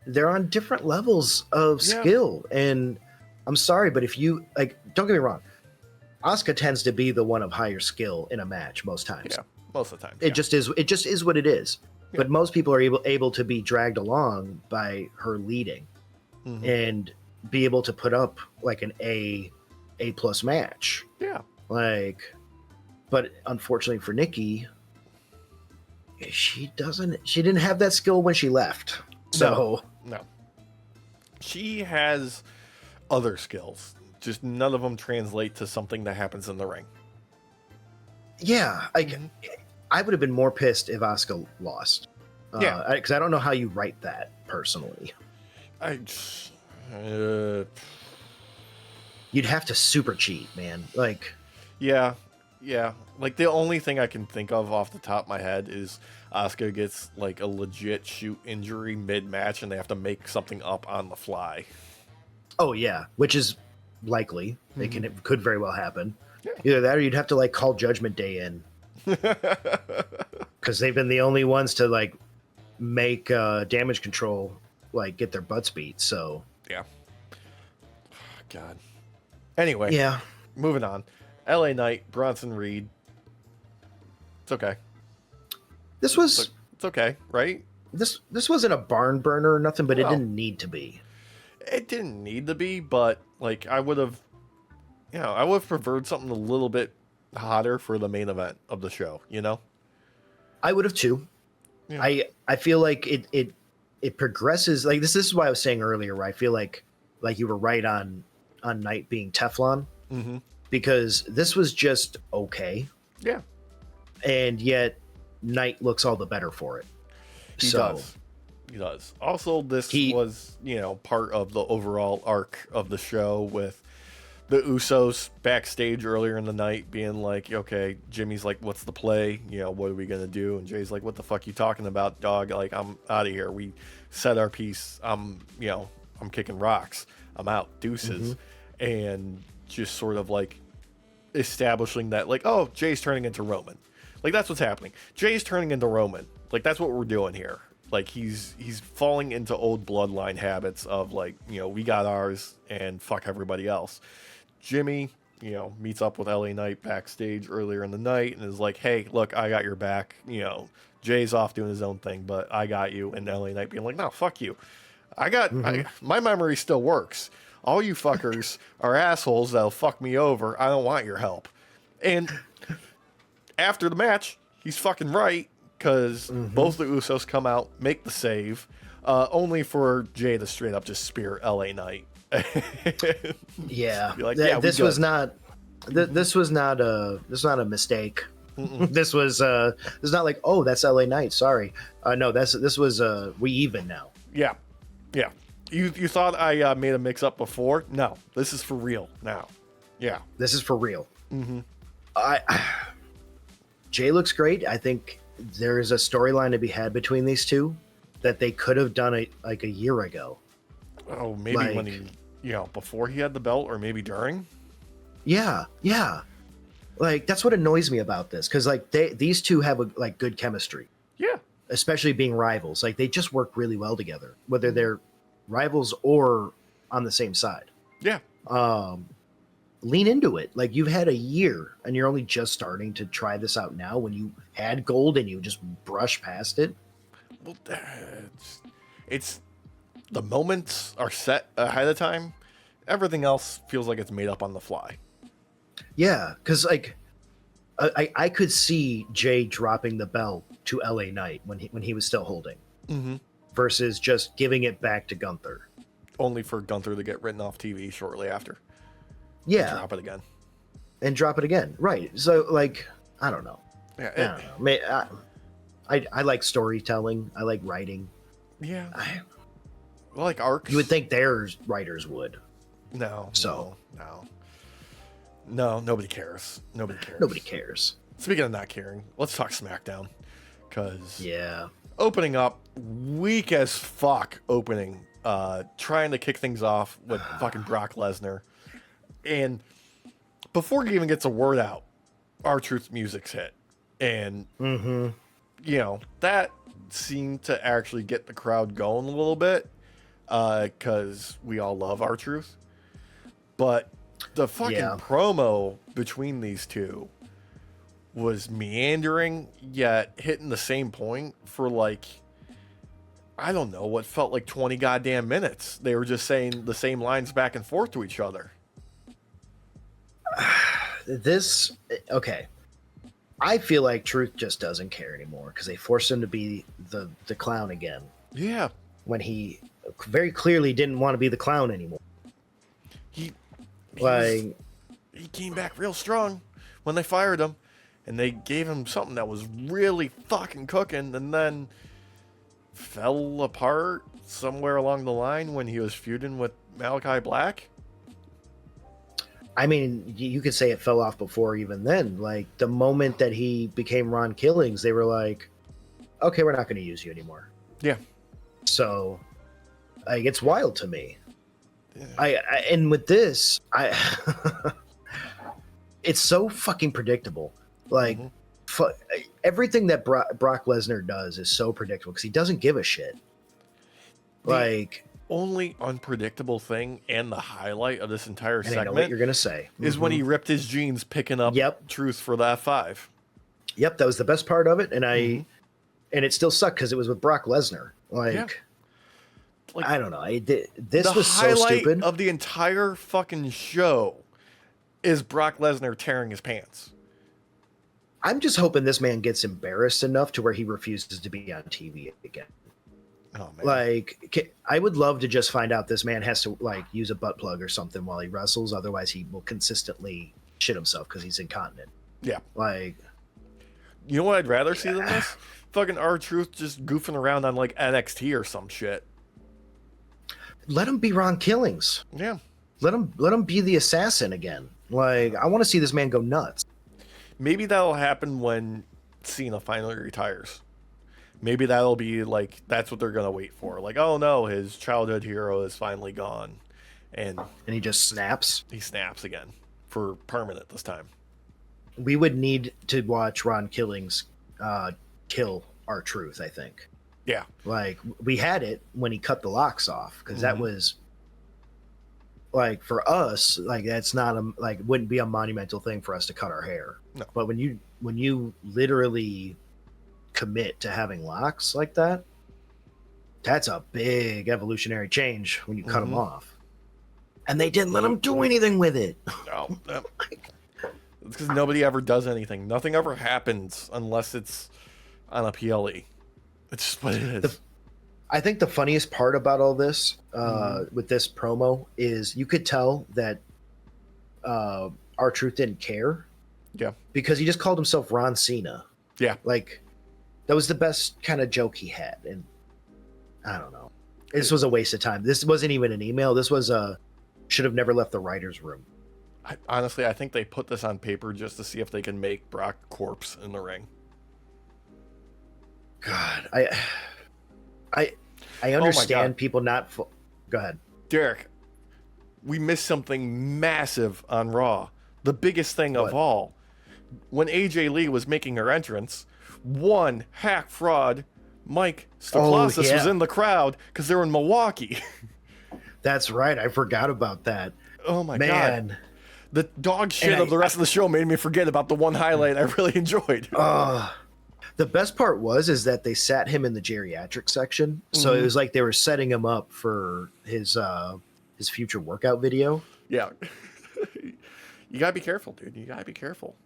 they're on different levels of skill, and I'm sorry, but if you like, don't get me wrong, Asuka tends to be the one of higher skill in a match most times. Yeah, most of the time. It just is what it is. Yeah. But most people are able to be dragged along by her leading and be able to put up like an A+ match. Yeah. Like, but unfortunately for Nikki, She doesn't. She didn't have that skill when she left. So No. She has other skills. Just none of them translate to something that happens in the ring. yeah, I would have been more pissed if Asuka lost. Yeah. Because I don't know how you write that personally. You'd have to super cheat, man. Like, yeah. Like the only thing I can think of off the top of my head is Asuka gets like a legit shoot injury mid-match, and they have to make something up on the fly. oh yeah, which is likely. It could very well happen. Yeah. Either that, or you'd have to like call Judgment Day in, because they've been the only ones to like make Damage Control like get their butts beat. So Yeah. God. Anyway. yeah, Moving on. LA Knight, Bronson Reed. It's okay. this was It's okay, right? this wasn't a barn burner or nothing, but it No. didn't need to be. It didn't need to be, but like I would have preferred something a little bit hotter for the main event of the show, you know? I would have too. Yeah. I feel like it progresses. Like this is why I was saying earlier, where I feel like you were right on Knight being Teflon, because this was just okay, Yeah. and yet Knight looks all the better for it. He does. He does. Also, this was, part of the overall arc of the show with the Usos backstage earlier in the night being like, okay, Jimmy's like, what's the play? What are we going to do? And Jay's like, what the fuck you talking about, dog? Like, I'm out of here. We said our piece. I'm kicking rocks. I'm out. Deuces. And just sort of like establishing that, like, oh, Jay's turning into Roman. Like, that's what's happening. Jay's turning into Roman. Like, that's what we're doing here. Like, he's falling into old bloodline habits of, like, we got ours and fuck everybody else. Jimmy, meets up with LA Knight backstage earlier in the night and is like, hey, look, I got your back. Jay's off doing his own thing, but I got you. And LA Knight being like, no, fuck you. My memory still works. All you fuckers are assholes that'll fuck me over. I don't want your help. And after the match, he's fucking right, because both the Usos come out, make the save, only for Jay to straight up just spear LA Knight. Yeah, like, this was not a mistake. This was not like, oh, that's LA Knight. Sorry, no, this was we even now. Yeah. You thought I made a mix up before? No, this is for real now. Yeah, this is for real. Jay looks great. I think there is a storyline to be had between these two that they could have done like a year ago. Oh, maybe like, when he, before he had the belt, or maybe during. Yeah. Like, that's what annoys me about this, because like these two have like good chemistry. Yeah. Especially being rivals, like they just work really well together, whether they're rivals or on the same side. Yeah. Lean into it. Like, you've had a year and you're only just starting to try this out now when you had gold and you just brush past it. Well, it's the moments are set ahead of time. Everything else feels like it's made up on the fly. Yeah, because like I could see Jay dropping the belt to LA Knight when he was still holding, versus just giving it back to Gunther. Only for Gunther to get written off TV shortly after. Yeah, and drop it again. Right. So like, I don't know. Yeah, I don't know. I like storytelling. I like writing. Yeah. I like arcs. You would think their writers would. No. No, nobody cares. Nobody cares. Speaking of not caring, let's talk SmackDown. Because opening up, weak as fuck opening, trying to kick things off with fucking Brock Lesnar. And before he even gets a word out, R-Truth's music's hit. And, that seemed to actually get the crowd going a little bit, because we all love R-Truth. But the fucking promo between these two was meandering, yet hitting the same point for like, I don't know, what felt like 20 goddamn minutes. They were just saying the same lines back and forth to each other. Okay. I feel like Truth just doesn't care anymore because they forced him to be the clown again. Yeah. When he very clearly didn't want to be the clown anymore. He came back real strong when they fired him, and they gave him something that was really fucking cooking, and then fell apart somewhere along the line when he was feuding with Malachi Black. I mean, you could say it fell off before even then. Like, the moment that he became Ron Killings, they were like, okay, we're not going to use you anymore. Yeah. So, like, it's wild to me. Yeah. And with this, it's so fucking predictable. Like, everything that Brock Lesnar does is so predictable because he doesn't give a shit. Like, only unpredictable thing and the highlight of this entire segment, I know what you're gonna say, is when he ripped his jeans picking up Truth for the F5. Yep, that was the best part of it, and and it still sucked because it was with Brock Lesnar. Like I don't know, this was so stupid. Of the entire fucking show is Brock Lesnar tearing his pants. I'm just hoping this man gets embarrassed enough to where he refuses to be on TV again. Oh, man. Like, I would love to just find out this man has to like use a butt plug or something while he wrestles. Otherwise, he will consistently shit himself because he's incontinent. Yeah. Like, you know what I'd rather see than this? Fucking R-Truth just goofing around on like NXT or some shit. Let him be Ron Killings. Yeah. Let him be the assassin again. Like, I want to see this man go nuts. Maybe that'll happen when Cena finally retires. Maybe that'll be like, that's what they're going to wait for. Like, oh no, his childhood hero is finally gone. And he just snaps. He snaps again for permanent this time. We would need to watch Ron Killings kill R-Truth, I think. Yeah. Like, we had it when he cut the locks off because that was like, for us, like, that's not wouldn't be a monumental thing for us to cut our hair. No. But when you literally commit to having locks like that, that's a big evolutionary change when you cut them off. And they didn't let him do anything with it. No. It's because nobody ever does anything. Nothing ever happens unless it's on a PLE. It's just what it is. I think the funniest part about all this with this promo is you could tell that R-Truth didn't care. Yeah. Because he just called himself Ron Cena. Yeah. Like, that was the best kind of joke he had. And I don't know. This was a waste of time. This wasn't even an email. This was should have never left the writer's room. Honestly, I think they put this on paper just to see if they can make Brock corpse in the ring. God, I understand people not... Go ahead. Derek, we missed something massive on Raw. The biggest thing of all. When AJ Lee was making her entrance, one hack fraud, Mike Stoklosis, was in the crowd because they were in Milwaukee. That's right. I forgot about that. Oh, my God. The dog shit of the rest of the show made me forget about the one highlight I really enjoyed. The best part is that they sat him in the geriatric section. So it was like they were setting him up for his future workout video. Yeah. You got to be careful, dude. You got to be careful.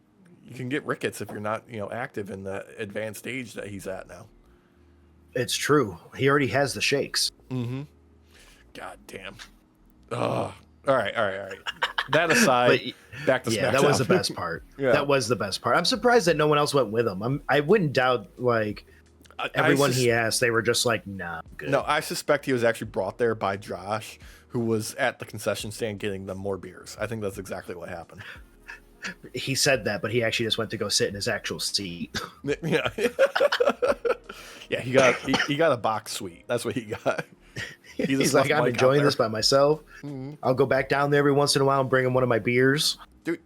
You can get rickets if you're not, active in the advanced stage that he's at now. It's true. He already has the shakes. Mm-hmm. God damn. All right. That aside, back to Smackdown. Yeah, that was the best part. That was the best part. I'm surprised that no one else went with him. I wouldn't doubt, like, everyone he asked, they were just like, nah, I'm good. No, I suspect he was actually brought there by Josh, who was at the concession stand getting them more beers. I think that's exactly what happened. He said that, but he actually just went to go sit in his actual seat. Yeah. Yeah, he got a box suite. That's what he got. He's like, I'm enjoying this by myself. Mm-hmm. I'll go back down there every once in a while and bring him one of my beers. Dude,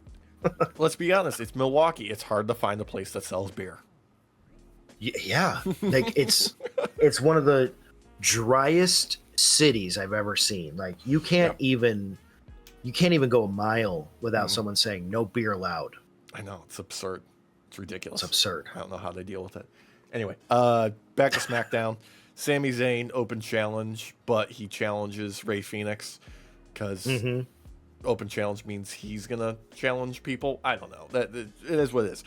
let's be honest. It's Milwaukee. It's hard to find a place that sells beer. Yeah. Like, it's one of the driest cities I've ever seen. Like, you can't even go a mile without someone saying no beer allowed. I know. It's absurd. It's ridiculous. It's absurd. I don't know how they deal with it. Anyway, back to SmackDown. Sami Zayn open challenge, but he challenges Rey Fenix because open challenge means he's gonna challenge people. I don't know. It is what it is.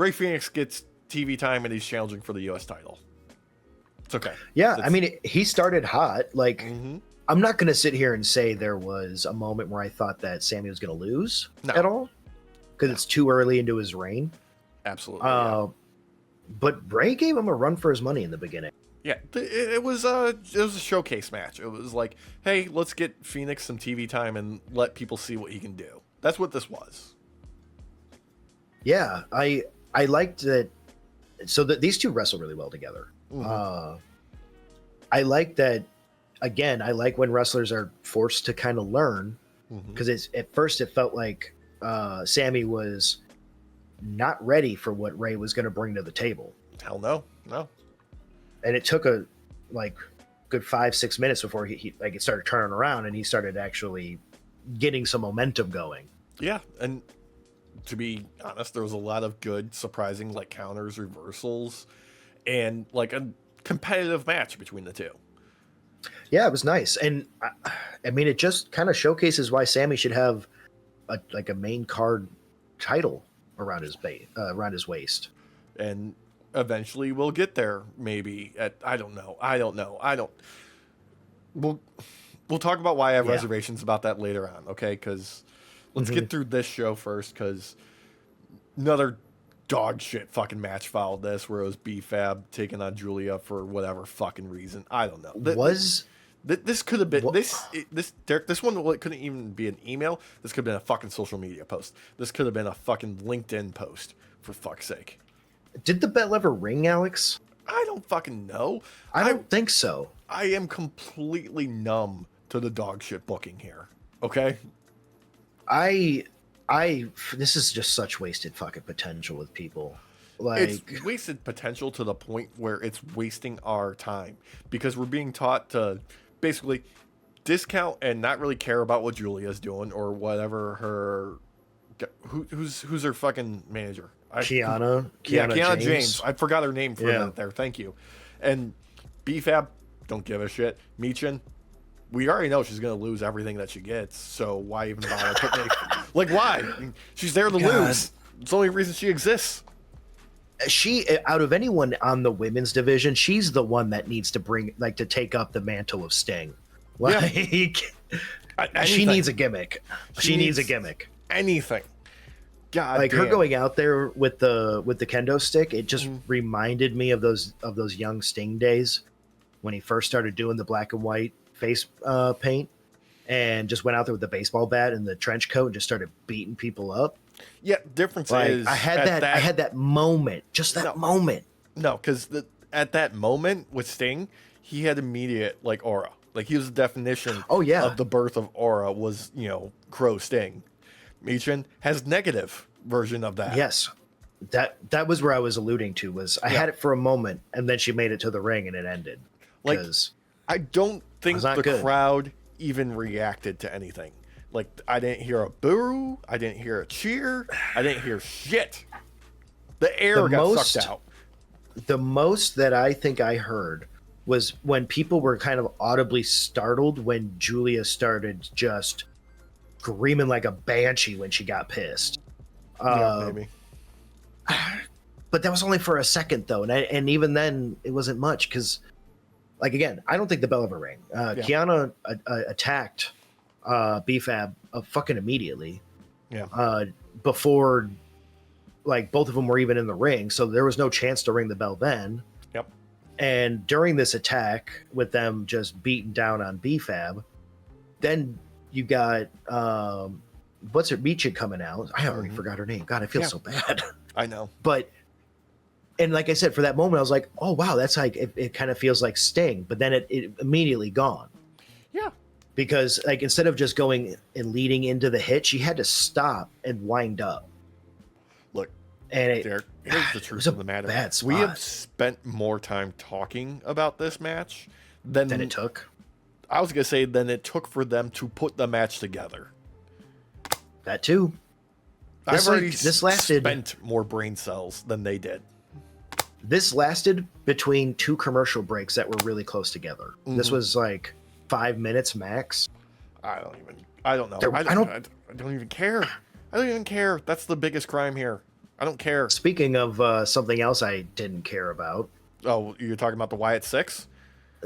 Rey Fenix gets TV time and he's challenging for the U.S. title. It's okay. Yeah, I mean, he started hot. Like, Mm-hmm. I'm not going to sit here and say there was a moment where I thought that Sammy was going to lose at all, because it's too early into his reign. Absolutely. Yeah. But Bray gave him a run for his money in the beginning. Yeah, it was a showcase match. It was like, hey, let's get Phoenix some TV time and let people see what he can do. That's what this was. Yeah, I liked that. So that these two wrestle really well together. Mm-hmm. I like that. Again, I like when wrestlers are forced to kind of learn, because at first it felt like Sammy was not ready for what Ray was going to bring to the table. Hell no. And it took a good 5-6 minutes before he it started turning around and he started actually getting some momentum going. Yeah, and to be honest, there was a lot of good, surprising counters, reversals, and a competitive match between the two. Yeah, it was nice, and I mean, it just kind of showcases why Sammy should have a main card title around his waist. And eventually we'll get there, maybe. I don't know. We'll talk about why I have reservations about that later on, okay? Because let's get through this show first, because another dog shit fucking match followed this, where it was B-Fab taking on Julia for whatever fucking reason. I don't know. This could have been Derek. This one couldn't even be an email. This could have been a fucking social media post. This could have been a fucking LinkedIn post, for fuck's sake. Did the bell ever ring, Alex? I don't fucking know. I don't think so. I am completely numb to the dog shit booking here. Okay. This is just such wasted fucking potential with people. It's wasted potential to the point where it's wasting our time, because we're being taught to basically discount and not really care about what Julia's doing or whatever her who's her fucking manager. Kiana James. I forgot her name for a minute there. Thank you. And B-Fab, don't give a shit. Michin, we already know she's gonna lose everything that she gets, so why even bother putting why? She's there to lose. It's the only reason she exists. She, out of anyone on the women's division, she's the one that needs to to take up the mantle of Sting. She needs a gimmick. She needs a gimmick. Anything. God, her going out there with the kendo stick, it just reminded me of those young Sting days when he first started doing the black and white face paint, and just went out there with the baseball bat and the trench coat and just started beating people up. Yeah, difference is I had that moment, just that moment. No, because at that moment with Sting, he had immediate aura. He was the definition. Oh yeah, of the birth of aura was Crow Sting. Michin has negative version of that. Yes, that was where I was alluding to. Was I had it for a moment, and then she made it to the ring, and it ended. I don't think the crowd even reacted to anything. I didn't hear a boo. I didn't hear a cheer. I didn't hear shit. The air got sucked out. The most that I think I heard was when people were kind of audibly startled when Julia started just screaming like a banshee when she got pissed. Maybe. But that was only for a second, though. And even then, it wasn't much because, again, I don't think the bell ever rang. Kiana attacked B-Fab fucking immediately. Yeah. Before, both of them were even in the ring, so there was no chance to ring the bell then. Yep. And during this attack, with them just beating down on B-Fab, then you got what's her Micha coming out. I already forgot her name. God, I feel so bad. I know. And like I said, for that moment, I was like, oh wow, that's it kind of feels like Sting, but then it immediately gone. Yeah. Because instead of just going and leading into the hit, she had to stop and wind up. Look, and Derek, here's the truth of the matter. We have spent more time talking about this match than it took. I was gonna say than it took for them to put the match together. That too. I've already spent more brain cells than they did. This lasted between two commercial breaks that were really close together. This was 5 minutes max. I don't know. I don't even care. I don't even care. That's the biggest crime here. I don't care. Speaking of something else I didn't care about. Oh, you're talking about the Wyatt Six?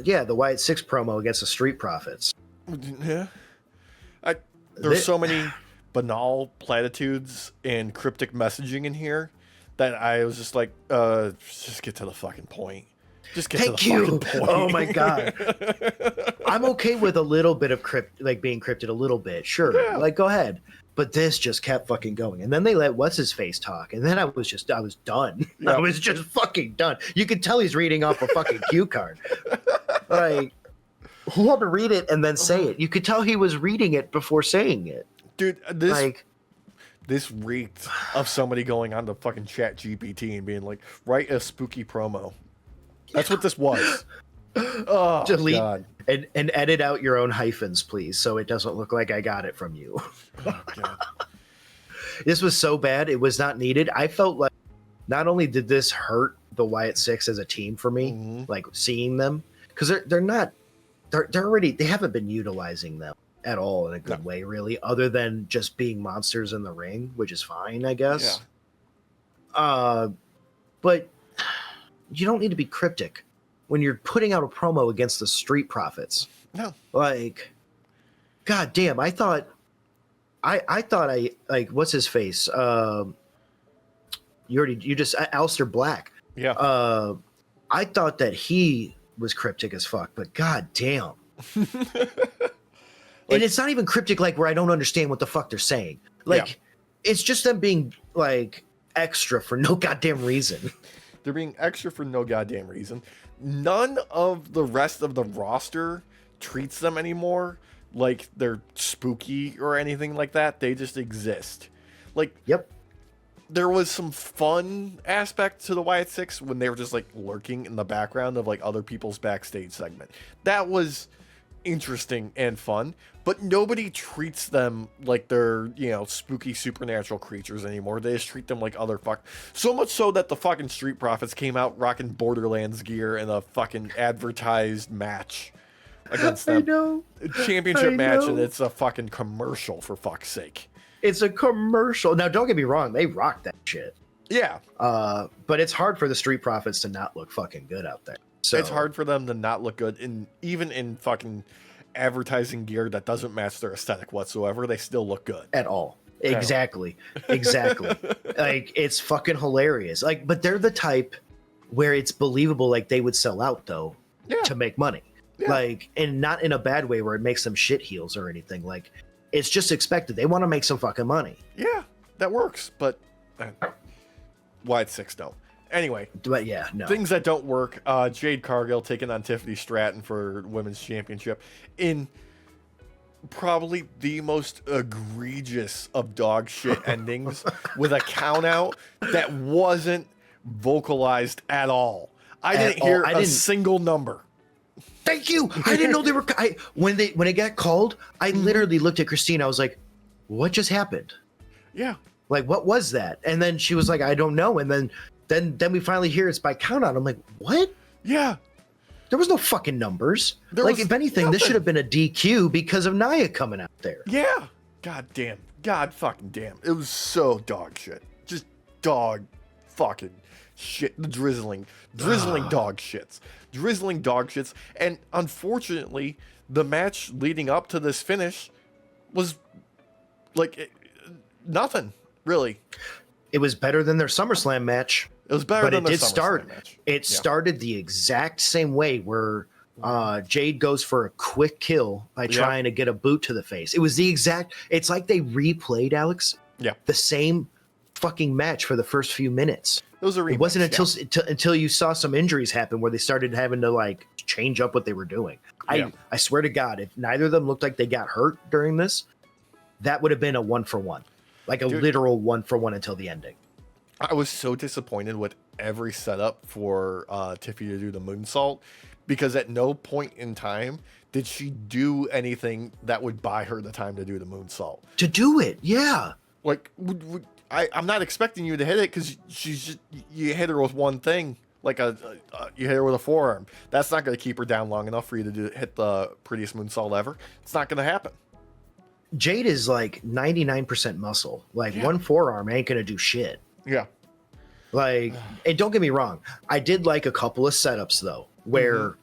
Yeah, the Wyatt Six promo against the Street Profits. Yeah. There's so many banal platitudes and cryptic messaging in here that I was just like, just get to the fucking point. Just get Thank to the you. fucking point. Oh my god. I'm okay with a little bit of being cryptid a little bit. Sure. Yeah. Like, go ahead. But this just kept fucking going. And then they let what's his face talk. And then I was done. Yeah. I was just fucking done. You could tell he's reading off a fucking cue card. Like, he had to read it and then say it. You could tell he was reading it before saying it. Dude, this reeked of somebody going on to fucking Chat GPT and being like, write a spooky promo. That's what this was. Oh, delete God. And edit out your own hyphens, please, so it doesn't look like I got it from you. Oh, God. This was so bad, it was not needed. I felt like not only did this hurt the Wyatt Six as a team for me, like seeing them, because they haven't been utilizing them at all in a good way, really, other than just being monsters in the ring, which is fine, I guess. Yeah. But you don't need to be cryptic when you're putting out a promo against the Street Profits. No. Like, god damn, I thought what's his face? Aleister Black. Yeah. I thought that he was cryptic as fuck, but god damn. And it's not even cryptic like where I don't understand what the fuck they're saying. Like, it's just them being like extra for no goddamn reason. They're being extra for no goddamn reason. None of the rest of the roster treats them anymore like they're spooky or anything like that. They just exist. Like, yep. There was some fun aspect to the Wyatt Six when they were just like lurking in the background of like other people's backstage segment. That was interesting and fun, but nobody treats them like they're, spooky supernatural creatures anymore. They just treat them like other so much so that the fucking Street Profits came out rocking Borderlands gear in a fucking advertised match against them. I know. Championship match, and it's a fucking commercial, for fuck's sake. It's a commercial. Now, don't get me wrong, they rock that shit. Yeah. But it's hard for the Street Profits to not look fucking good out there. So it's hard for them to not look good, even in fucking advertising gear that doesn't match their aesthetic whatsoever. They still look good at all. Exactly. Like, it's fucking hilarious. Like, but they're the type where it's believable. Like, they would sell out though to make money. Yeah. Like, and not in a bad way where it makes them shit heels or anything. Like, it's just expected. They want to make some fucking money. Yeah, that works. But Wyatt Six don't. Anyway, but yeah, no. Things that don't work. Jade Cargill taking on Tiffany Stratton for Women's Championship in probably the most egregious of dog shit endings with a count out that wasn't vocalized at all. I didn't hear a single number. Thank you. I didn't know they were. When it got called, I literally looked at Christine. I was like, "What just happened?" Yeah. Like, what was that? And then she was like, "I don't know." And then we finally hear it's by count out. I'm like, what? Yeah. There was no fucking numbers. If anything, this should have been a DQ because of Nia coming out there. Yeah. God damn. God fucking damn. It was so dog shit. Just dog fucking shit. The drizzling dog shits. Drizzling dog shits. And unfortunately, the match leading up to this finish was like nothing, really. It was better than their SummerSlam match. It was better than their SummerSlam match. It started the exact same way where Jade goes for a quick kill by trying to get a boot to the face. It was it's like they replayed, Alex, the same fucking match for the first few minutes. It was a rematch. It wasn't until you saw some injuries happen where they started having to like change up what they were doing. I swear to God, if neither of them looked like they got hurt during this, that would have been a 1-for-1. Like a literal 1-for-1 until the ending. I was so disappointed with every setup for Tiffy to do the moonsault, because at no point in time did she do anything that would buy her the time to do the moonsault. To do it, yeah. Like, I'm not expecting you to hit it because you hit her with one thing, like you hit her with a forearm. That's not going to keep her down long enough for you to hit the prettiest moonsault ever. It's not going to happen. Jade is like 99% muscle. Like one forearm ain't going to do shit. Yeah. Like, and don't get me wrong, I did like a couple of setups though, where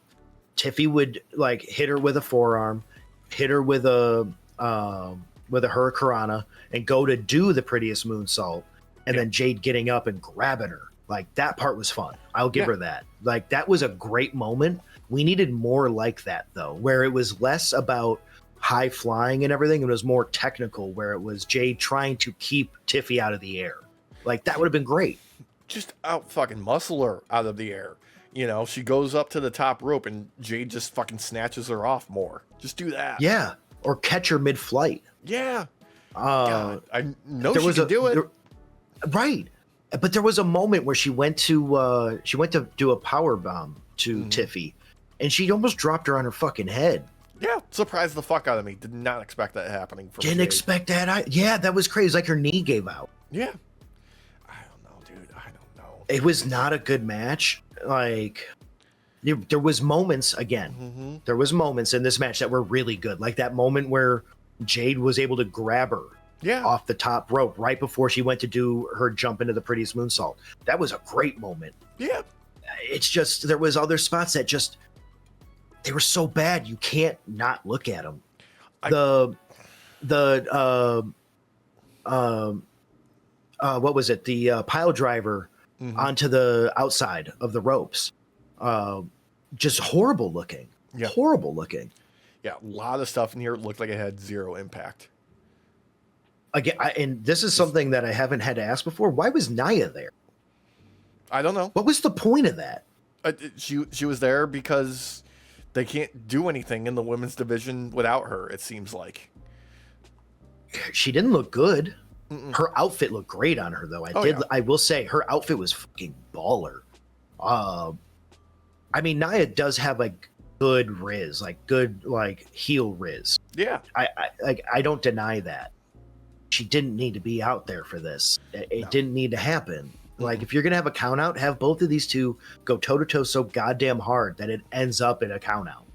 Tiffy would like hit her with a forearm, hit her with a Hurricanrana, and go to do the prettiest moonsault, and then Jade getting up and grabbing her. Like, that part was fun. I'll give her that. Like, that was a great moment. We needed more like that though, where it was less about high flying and everything. It was more technical, where it was Jade trying to keep Tiffy out of the air. Like, that would have been great. Just out fucking muscle her out of the air. You know, she goes up to the top rope and Jade just fucking snatches her off more. Just do that. Yeah. Or catch her mid-flight. Yeah. God, I know she can do it. Right. But there was a moment where she went to do a power bomb to Tiffy, and she almost dropped her on her fucking head. Yeah, surprised the fuck out of me. Did not expect that happening. Didn't expect that. Yeah, that was crazy. Like her knee gave out. Yeah. I don't know, dude. I don't know. It was not a good match. Like, there was moments again. There was moments in this match that were really good. Like that moment where Jade was able to grab her off the top rope right before she went to do her jump into the prettiest moonsault. That was a great moment. Yeah. It's just, there was other spots that just, they were so bad you can't not look at them. What was it? The pile driver onto the outside of the ropes. Just horrible looking. Yeah. Horrible looking. Yeah, a lot of stuff in here looked like it had zero impact. Again, and this is something that I haven't had to ask before. Why was Nia there? I don't know. What was the point of that? She was there because they can't do anything in the women's division without her, it seems like. She didn't look good. Her outfit looked great on her, though. I will say her outfit was fucking baller. I mean, Nia does have like good riz, like good like heel riz. Yeah. I don't deny that. She didn't need to be out there for this. It didn't need to happen. Like, if you're gonna have a count out, have both of these two go toe to toe so goddamn hard that it ends up in a count out.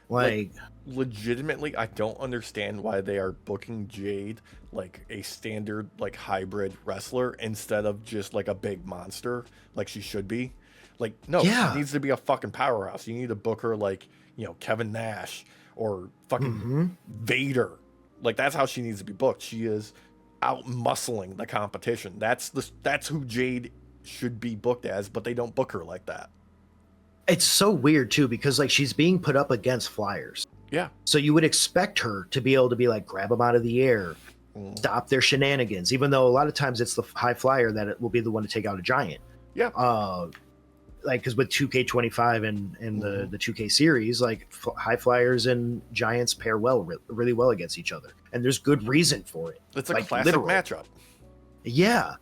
Like legitimately, I don't understand why they are booking Jade like a standard like hybrid wrestler instead of just like a big monster like she should be. Like, no, she needs to be a fucking powerhouse. You need to book her like, you know, Kevin Nash or fucking Vader. Like, that's how she needs to be booked. She is out muscling the competition. That's who Jade should be booked as, but they don't book her like that. It's so weird too, because like she's being put up against flyers. Yeah. So you would expect her to be able to be like, grab them out of the air, stop their shenanigans, even though a lot of times it's the high flyer that it will be the one to take out a giant. Yeah. Like, because with 2K25 and the 2K series, like high flyers and giants pair really well against each other, and there's good reason for it. It's a like, classic matchup. Yeah,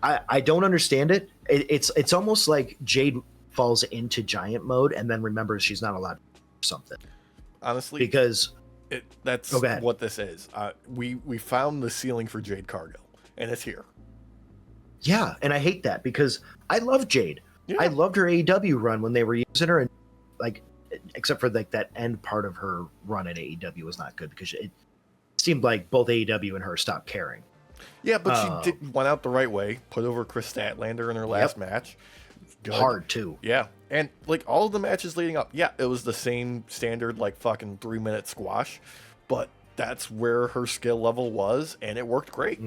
I don't understand it. It's almost like Jade falls into giant mode and then remembers she's not allowed to do something. Honestly, because that's what this is. We found the ceiling for Jade Cargill, and it's here. Yeah, and I hate that because I love Jade. Yeah. I loved her AEW run when they were using her, and like, except for like that end part of her run at AEW was not good because it seemed like both AEW and her stopped caring. Yeah, but she went out the right way, put over Chris Statlander in her last match. Good. Hard too. Yeah, and like all of the matches leading up, it was the same standard like fucking 3-minute squash, but that's where her skill level was, and it worked great.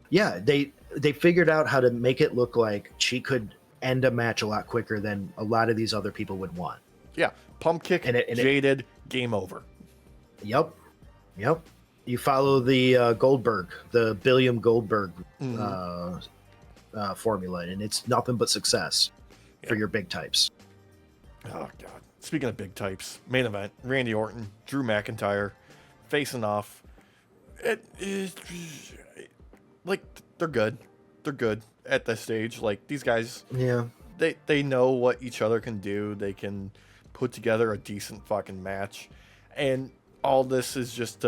Yeah, they figured out how to make it look like she could end a match a lot quicker than a lot of these other people would want. Yeah, pump kick, jaded, game over. Yep. You follow the Goldberg, the Billiam Goldberg formula, and it's nothing but success for your big types. Oh god! Speaking of big types, main event: Randy Orton, Drew McIntyre, facing off. It is like they're good. They're good at this stage. Like, these guys, they know what each other can do. They can put together a decent fucking match, and all this is just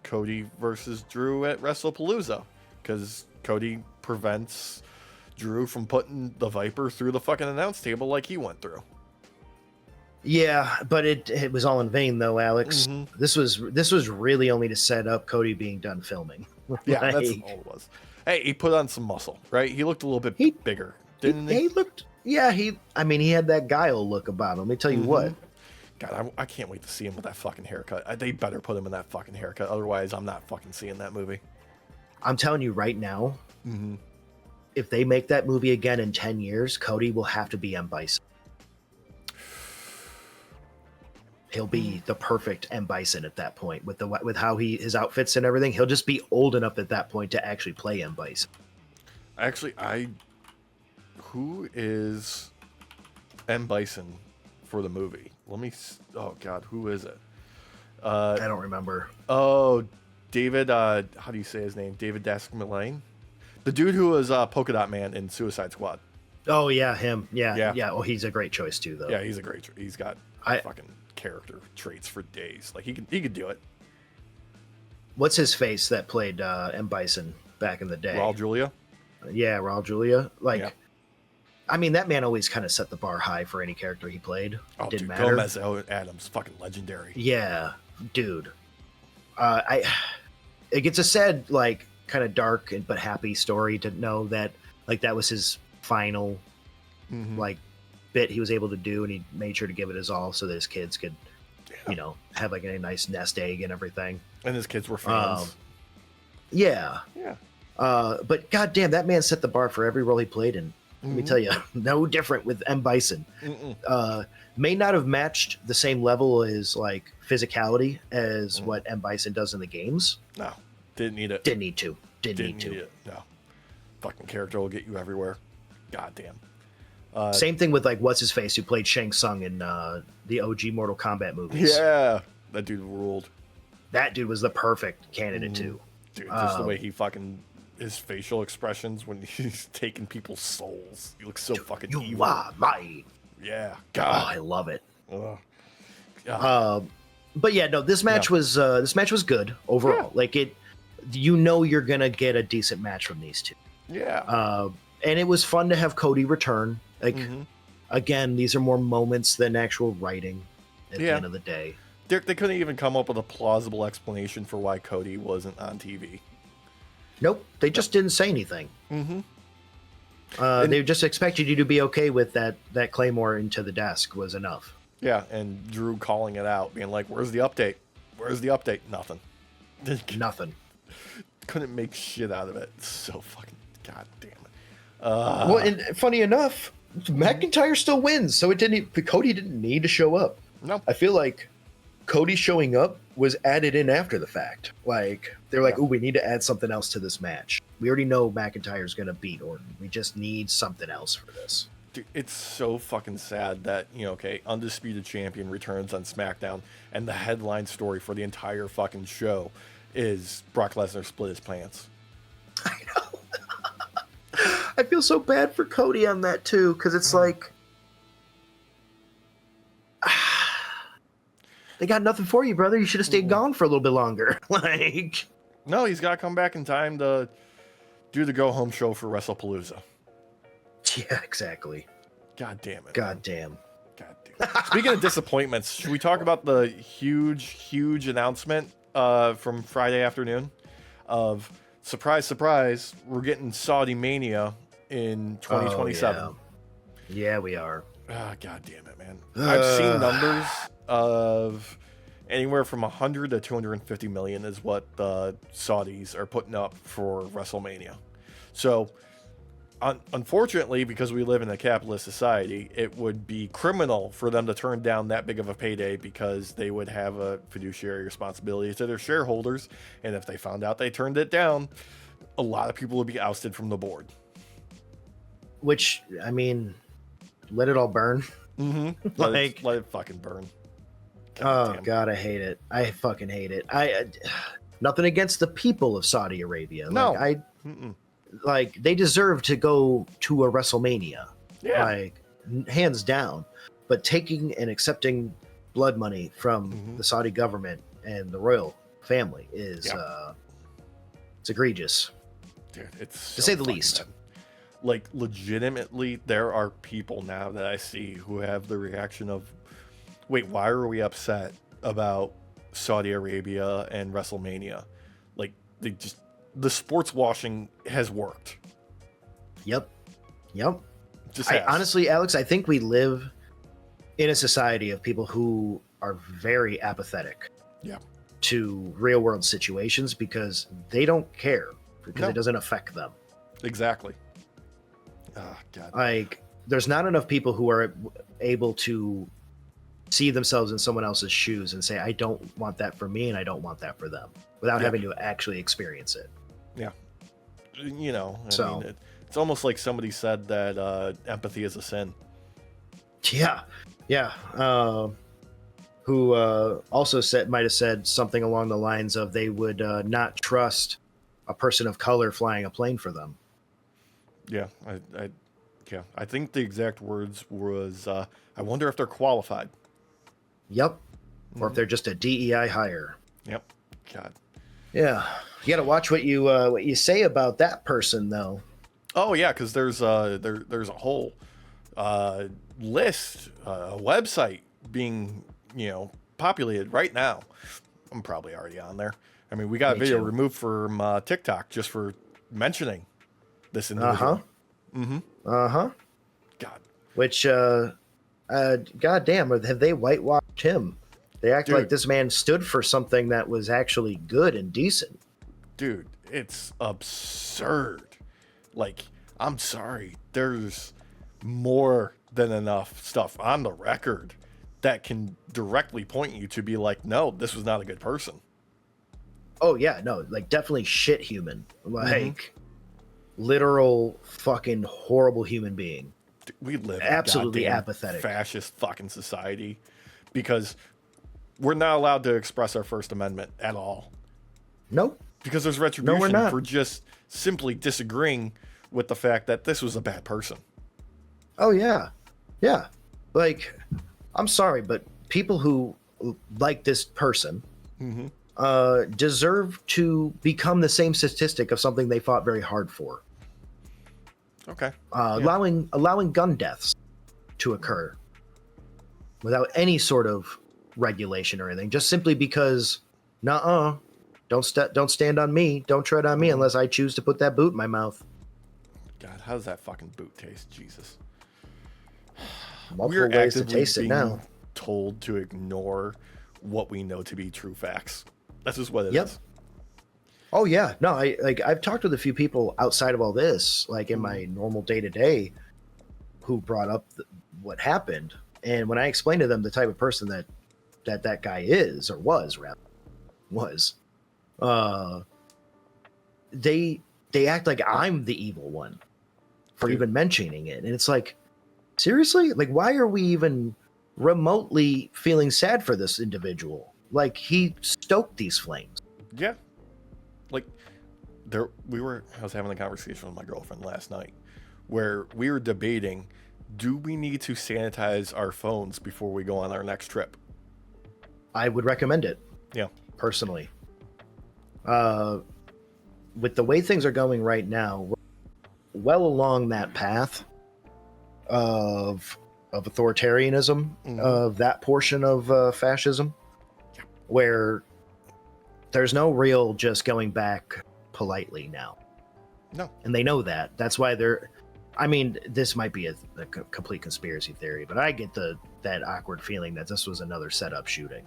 Cody versus Drew at WrestlePalooza, because Cody prevents Drew from putting the Viper through the fucking announce table like he went through. Yeah, but it was all in vain though, Alex. This was really only to set up Cody being done filming. Yeah, that's all it was. Hey, he put on some muscle, right? He looked a little bit bigger, didn't he? He looked, yeah. I mean, he had that guile look about him. Let me tell you what. God, I can't wait to see him with that fucking haircut. They better put him in that fucking haircut. Otherwise, I'm not fucking seeing that movie. I'm telling you right now, if they make that movie again in 10 years, Cody will have to be M. Bison. He'll be the perfect M. Bison at that point with how his outfits and everything. He'll just be old enough at that point to actually play M. Bison. Actually, who is M. Bison for the movie? Oh God, who is it? I don't remember. Oh, David, how do you say his name? David Dasmalane? The dude who was Polka Dot Man in Suicide Squad. Oh, yeah, him. Yeah. Oh, he's a great choice, too, though. Yeah, he's got fucking character traits for days. Like, he could do it. What's his face that played M. Bison back in the day? Raul Julia? Yeah, Raul Julia. I mean, that man always kind of set the bar high for any character he played. Oh, Didn't dude, matter. Gomez Adams, fucking legendary. Yeah, dude. It gets a sad, like, kind of dark but happy story to know that, like, that was his final, like, bit he was able to do, and he made sure to give it his all so that his kids could, have, like, a nice nest egg and everything. And his kids were fans. Yeah. But goddamn, that man set the bar for every role he played in. Let me tell you, no different with M. Bison. May not have matched the same level as like physicality as what M. Bison does in the games. No, didn't need it. Didn't need to. No, fucking character will get you everywhere. Goddamn. Same thing with like what's his face who played Shang Tsung in the OG Mortal Kombat movies. Yeah, that dude ruled. That dude was the perfect candidate too. Dude, just the way he fucking his facial expressions when he's taking people's souls. He looks so fucking evil. You are mine. Yeah. God. Oh, I love it. God. But yeah, no, this match was good overall. Yeah. Like you're gonna get a decent match from these two. Yeah. And it was fun to have Cody return. Like again, these are more moments than actual writing at the end of the day. They couldn't even come up with a plausible explanation for why Cody wasn't on TV. Nope, they just didn't say anything. They just expected you to be okay with that Claymore into the desk was enough. Yeah, and Drew calling it out, being like, "Where's the update? Where's the update?" Nothing. Nothing. Couldn't make shit out of it. So fucking goddamn it. Well, and funny enough, McIntyre still wins, so Cody didn't need to show up. No, I feel like Cody showing up was added in after the fact. Like they're like, "Oh, we need to add something else to this match. We already know McIntyre's gonna beat Orton. We just need something else for this." Dude, it's so fucking sad that Undisputed Champion returns on SmackDown, and the headline story for the entire fucking show is Brock Lesnar split his pants. I know. I feel so bad for Cody on that too, because it's like they got nothing for you, brother. You should have stayed gone for a little bit longer. Like, no, he's got to come back in time to do the go-home show for WrestlePalooza. Yeah, exactly. God damn it. God damn. Speaking of disappointments, should we talk about the huge announcement from Friday afternoon of surprise, surprise, we're getting SaudiMania in 2027. Oh, yeah, we are. God damn it, man. I've seen numbers of anywhere from 100 to 250 million is what the Saudis are putting up for WrestleMania. So, unfortunately, because we live in a capitalist society, it would be criminal for them to turn down that big of a payday because they would have a fiduciary responsibility to their shareholders. And if they found out they turned it down, a lot of people would be ousted from the board. Which, I mean, let it all burn. Let it fucking burn. God, I hate it. I fucking hate it. Nothing against the people of Saudi Arabia. No. Like, they deserve to go to a WrestleMania. Yeah. Like, hands down. But taking and accepting blood money from the Saudi government and the royal family is it's egregious. Dude, it's to say the least. Bad. Like, legitimately, there are people now that I see who have the reaction of, wait, why are we upset about Saudi Arabia and WrestleMania? Like, they just the sports washing has worked. Yep. Yep. Just has. Honestly, Alex, I think we live in a society of people who are very apathetic Yeah. to real world situations because they don't care because it doesn't affect them. Exactly. Oh, God. Like, there's not enough people who are able to see themselves in someone else's shoes and say, I don't want that for me and I don't want that for them without having to actually experience it. Yeah. You know, I mean, it's almost like somebody said that empathy is a sin. Yeah. Yeah. Who also might have said something along the lines of they would not trust a person of color flying a plane for them. Yeah. I think the exact words was, I wonder if they're qualified. Yep. Or if they're just a DEI hire. Yep. God. Yeah. You got to watch what you say about that person, though. Oh yeah, because there's a whole list, a website being populated right now. I'm probably already on there. I mean, we got a video removed from TikTok just for mentioning this individual. God. Which, goddamn, have they whitewashed him? They act like this man stood for something that was actually good and decent. Dude, it's absurd. Like, I'm sorry, there's more than enough stuff on the record that can directly point you to be like, no, this was not a good person. Oh yeah, no, like definitely shit human. Like literal fucking horrible human being. We live absolutely in a apathetic fascist fucking society because we're not allowed to express our First Amendment at all. Nope. Because there's retribution for just simply disagreeing with the fact that this was a bad person. Oh yeah. Yeah. Like, I'm sorry, but people who like this person deserve to become the same statistic of something they fought very hard for. Okay. Allowing gun deaths to occur without any sort of regulation or anything, just simply because, don't stand on me, don't tread on me unless I choose to put that boot in my mouth. God, how does that fucking boot taste? Jesus. Multiple ways to taste it now. Told to ignore what we know to be true facts. That's just what it is. Oh yeah, no, I've talked with a few people outside of all this, like in my normal day to day, who brought up what happened, and when I explained to them the type of person that guy is or was, they act like I'm the evil one for even mentioning it, and it's like, seriously, like why are we even remotely feeling sad for this individual? Like, he stoked these flames. Yeah. Like, I was having a conversation with my girlfriend last night where we were debating, do we need to sanitize our phones before we go on our next trip? I would recommend it. Yeah. Personally. With the way things are going right now, we're well along that path of authoritarianism, of that portion of fascism, where there's no real just going back politely now. No. And they know that. That's why this might be a complete conspiracy theory, but I get that awkward feeling that this was another setup shooting.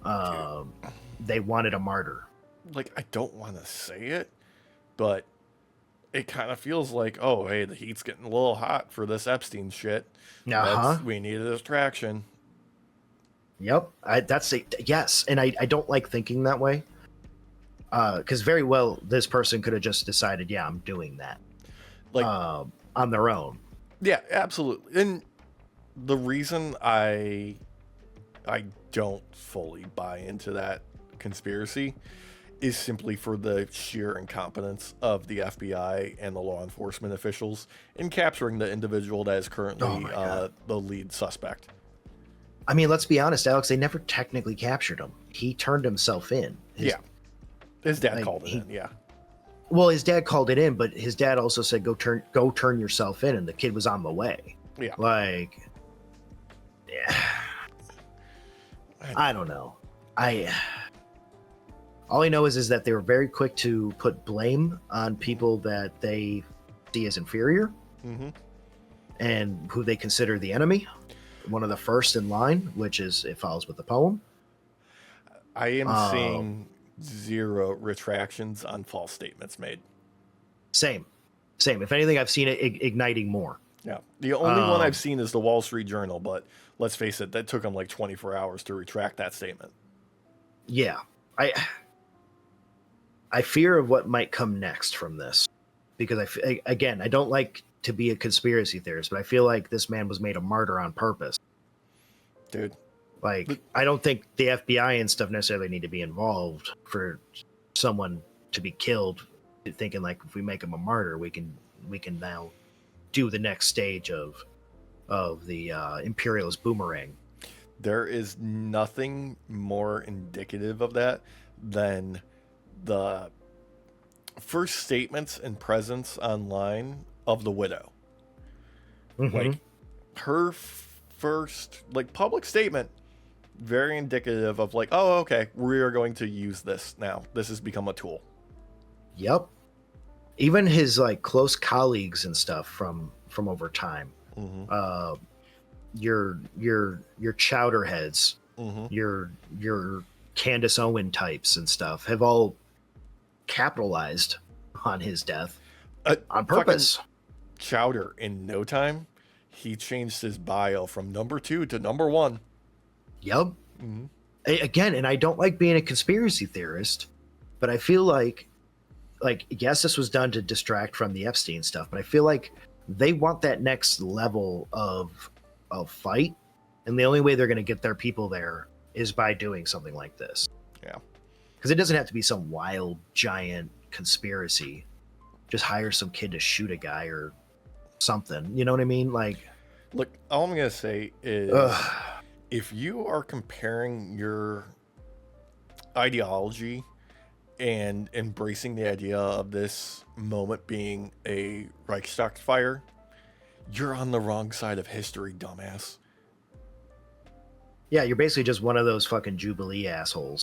They wanted a martyr. Like, I don't want to say it, but it kind of feels like, oh, hey, the heat's getting a little hot for this Epstein shit. We need a distraction. Yep. Yes. And I don't like thinking that way. Because very well, this person could have just decided, yeah, I'm doing that. Like, on their own. Yeah, absolutely. And the reason I don't fully buy into that conspiracy is simply for the sheer incompetence of the FBI and the law enforcement officials in capturing the individual that is currently the lead suspect. I mean, let's be honest, Alex, they never technically captured him. He turned himself in. His dad called it in, Well, his dad called it in, but his dad also said, go turn yourself in, and the kid was on the way. Yeah. Like, yeah. I don't know. All I know is that they were very quick to put blame on people that they see as inferior and who they consider the enemy. One of the first in line, which is it follows with the poem. I am seeing 0 retractions on false statements made. Same. If anything, I've seen it igniting more. Yeah. The only one I've seen is the Wall Street Journal, but let's face it, that took them like 24 hours to retract that statement. Yeah. I fear of what might come next from this because I don't like to be a conspiracy theorist, but I feel like this man was made a martyr on purpose. Dude. Like, I don't think the FBI and stuff necessarily need to be involved for someone to be killed, thinking like if we make him a martyr, we can now do the next stage of the imperialist boomerang. There is nothing more indicative of that than the first statements and presence online of the widow. Like her first like public statement, very indicative of like, oh, okay, we are going to use this now. This has become a tool. Yep. Even his like close colleagues and stuff from over time. Your chowderheads, your Candace Owen types and stuff have all capitalized on his death on purpose. Chowder, in no time, he changed his bio from number 2 to number 1. Yep. Again, and I don't like being a conspiracy theorist, but I feel like yes, this was done to distract from the Epstein stuff, but I feel like they want that next level of fight, and the only way they're going to get their people there is by doing something like this. Yeah. Because it doesn't have to be some wild, giant conspiracy. Just hire some kid to shoot a guy or something. You know what I mean? Like, look, all I'm going to say is if you are comparing your ideology and embracing the idea of this moment being a Reichstag fire, you're on the wrong side of history, dumbass. Yeah, you're basically just one of those fucking Jubilee assholes.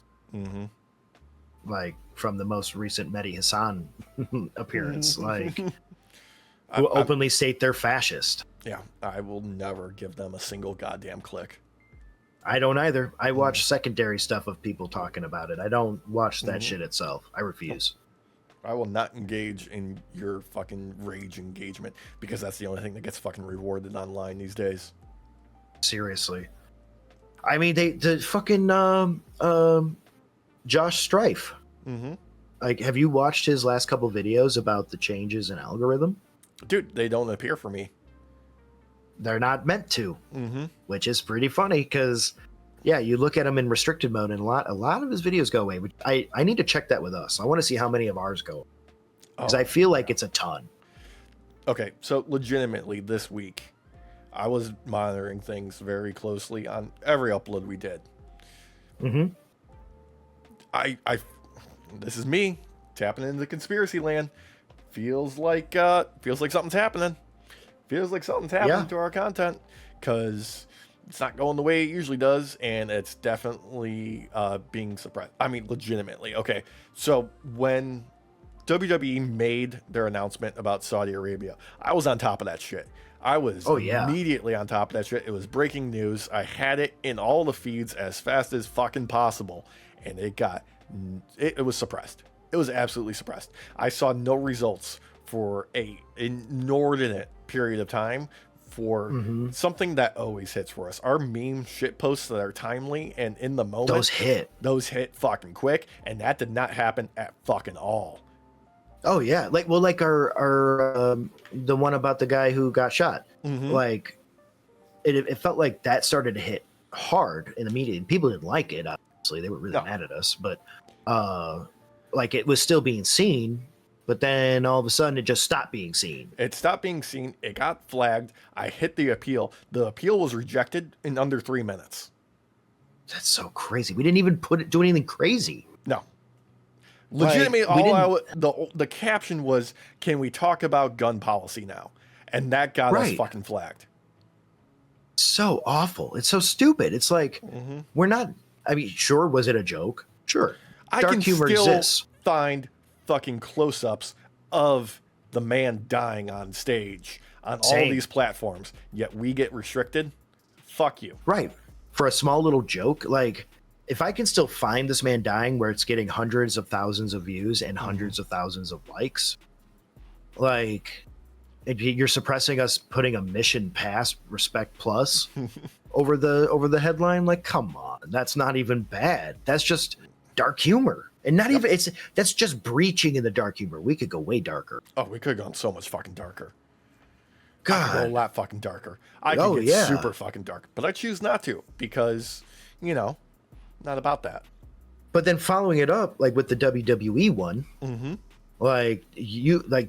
Like, from the most recent Mehdi Hassan appearance. Like, who openly state they're fascist. Yeah, I will never give them a single goddamn click. I don't either. I watch secondary stuff of people talking about it. I don't watch that shit itself. I refuse. I will not engage in your fucking rage engagement because that's the only thing that gets fucking rewarded online these days. Seriously. I mean, the fucking Josh Strife. Like, have you watched his last couple videos about the changes in algorithm? Dude, they don't appear for me. They're not meant to, which is pretty funny because, yeah, you look at him in restricted mode and a lot of his videos go away. But I need to check that with us. I want to see how many of ours go, because I feel like it's a ton. Okay, so legitimately this week, I was monitoring things very closely on every upload we did. This is me tapping into conspiracy land. Feels like something's happening. Feels like something's happening to our content because it's not going the way it usually does, and it's definitely being suppressed. I mean, legitimately. Okay, so when WWE made their announcement about Saudi Arabia, I was on top of that shit. I was immediately on top of that shit. It was breaking news. I had it in all the feeds as fast as fucking possible, and it was suppressed. It was absolutely suppressed. I saw no results for an inordinate period of time for something that always hits for us. Our meme shit posts that are timely and in the moment. Those hit fucking quick, and that did not happen at fucking all. Oh yeah, like our the one about the guy who got shot. Like it felt like that started to hit hard in the media. People didn't like it. Obviously, they were really mad at us, but like it was still being seen. But then all of a sudden, it just stopped being seen. It stopped being seen. It got flagged. I hit the appeal. The appeal was rejected in under 3 minutes. That's so crazy. We didn't even do anything crazy. No. Legitimately, the caption was, "Can we talk about gun policy now?" And that got us fucking flagged. So awful. It's so stupid. It's like we're not. I mean, sure, was it a joke? Sure. I dark can humor still exists. find fucking close-ups of the man dying on stage on all Same. these platforms, yet we get restricted. Fuck you. Right. For a small little joke, like if I can still find this man dying where it's getting hundreds of thousands of views and hundreds of thousands of likes, like you're suppressing us putting a mission pass respect plus over the headline. Like, come on, that's not even bad. That's just dark humor, and not even that's just breaching in the dark humor. We could go way darker. Oh, we could have gone so much fucking darker. I could go a God. lot fucking darker. I could get super fucking dark, but I choose not to because, not about that. But then following it up, like with the WWE one, like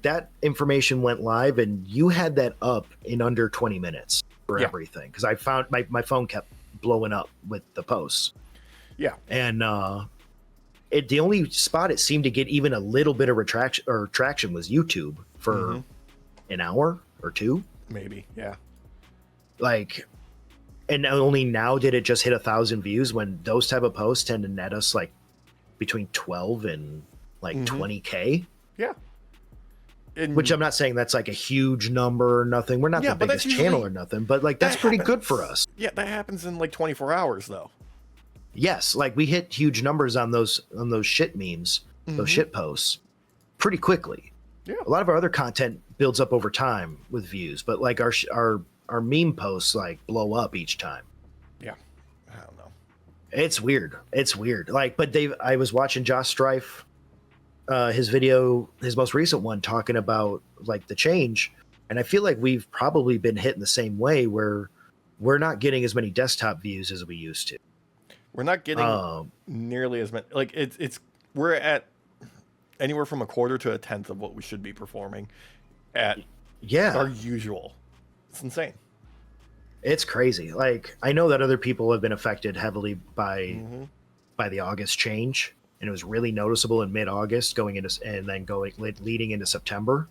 that information went live, and you had that up in under 20 minutes for everything. Because I found my phone kept blowing up with the posts. Yeah, and the only spot it seemed to get even a little bit of traction was YouTube for an hour or two, maybe. Yeah, like. And only now did it just hit 1,000 views, when those type of posts tend to net us like between 12 and like 20K. Yeah. Which I'm not saying that's like a huge number or nothing. We're not the biggest channel or nothing, but like that's pretty good for us. Yeah, that happens in like 24 hours though. Yes, like we hit huge numbers on those shit memes, those shit posts pretty quickly. Yeah. A lot of our other content builds up over time with views, but like our meme posts like blow up each time. Yeah. I don't know. It's weird. Like, but I was watching Josh Strife, his video, his most recent one, talking about like the change. And I feel like we've probably been hit in the same way, where we're not getting as many desktop views as we used to. We're not getting nearly as many. Like we're at anywhere from a quarter to a tenth of what we should be performing at our usual. It's insane. It's crazy. Like, I know that other people have been affected heavily by the August change, and it was really noticeable in mid-August leading into September.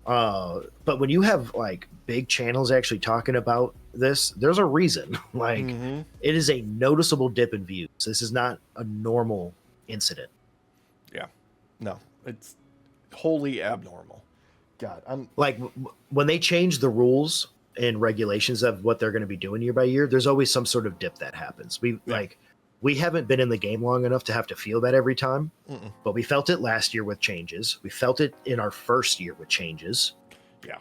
But when you have like big channels actually talking about this, there's a reason. Like, it is a noticeable dip in views. This is not a normal incident. Yeah, no, it's wholly abnormal. God, I'm like when they change the rules and regulations of what they're going to be doing year by year, there's always some sort of dip that happens. We haven't been in the game long enough to have to feel that every time, but we felt it last year with changes. We felt it in our first year with changes. Yeah.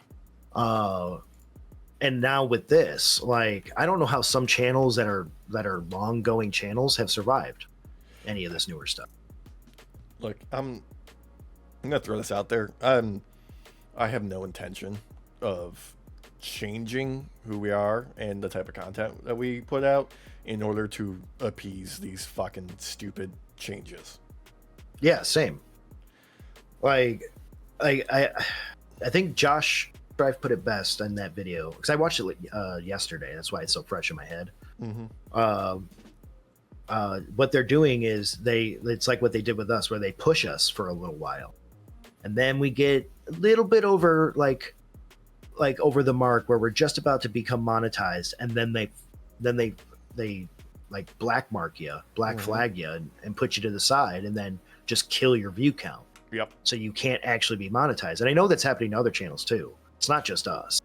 And now with this, like, I don't know how some channels that are long going channels have survived any of this newer stuff. Look, I'm gonna throw this out there. I have no intention of changing who we are and the type of content that we put out in order to appease these fucking stupid changes. Yeah, same. Like, I think Josh Strife put it best in that video, because I watched it yesterday. That's why it's so fresh in my head. What they're doing is it's like what they did with us, where they push us for a little while, and then we get a little bit over like over the mark where we're just about to become monetized, and then they like black flag you and put you to the side, and then just kill your view count. Yep. So you can't actually be monetized. And I know that's happening to other channels too. It's not just us.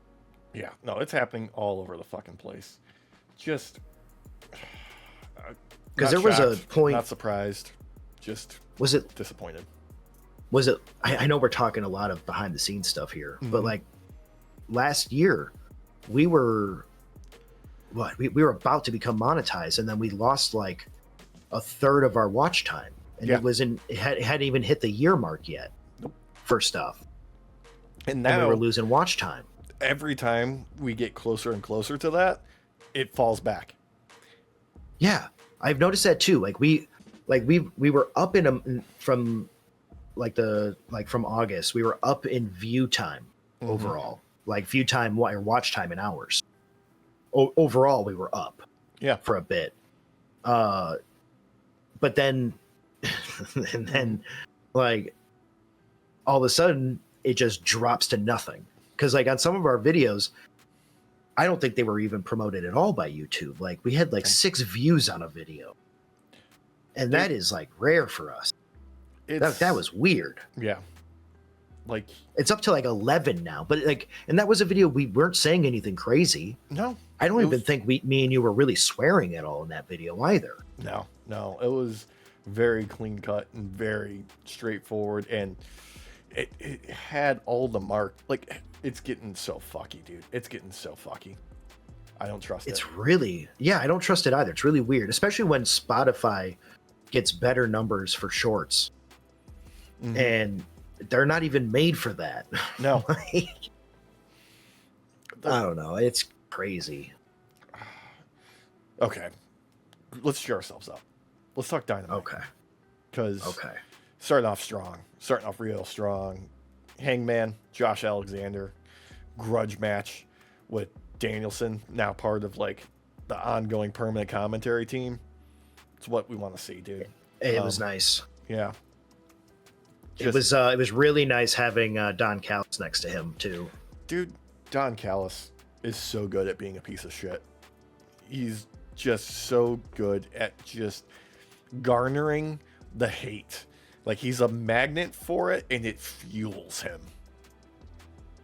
Yeah, no, it's happening all over the fucking place. Just because there was a point. Not surprised. Just disappointed. Was it? I know we're talking a lot of behind the scenes stuff here, but like last year, we were we were about to become monetized, and then we lost like a third of our watch time, and it hadn't even hit the year mark yet for stuff. And now we were losing watch time. Every time we get closer and closer to that, it falls back. Yeah, I've noticed that too. Like we were up from August, we were up in view time overall, like view time or watch time in hours. Overall, we were up for a bit. But then, and then like all of a sudden it just drops to nothing. Cause like on some of our videos, I don't think they were even promoted at all by YouTube. Like we had like 6 views on a video. And that is like rare for us. It's That was weird. yeah. Like It's up to like 11 now, but like, and that was a video we weren't saying anything crazy. no, I don't it even was- think me and you were really swearing at all in that video either. no, it was very clean cut and very straightforward, and it had all the mark. Like it's getting so fucky, dude. It's getting so fucky. I don't trust it. It's really, yeah, I don't trust it either. It's really weird, especially when Spotify gets better numbers for shorts, and they're not even made for that. No, Like, I don't know. It's crazy. okay. Let's cheer ourselves up. Let's talk Dynamite. Okay. Because Okay. starting off real strong. Hangman, Josh Alexander, grudge match with Danielson, now part of like the ongoing permanent commentary team. It's what we want to see, dude. It was nice. Yeah. It was really nice having Don Callis next to him too. Dude, Don Callis is so good at being a piece of shit. He's just so good at just garnering the hate. Like he's a magnet for it, and it fuels him.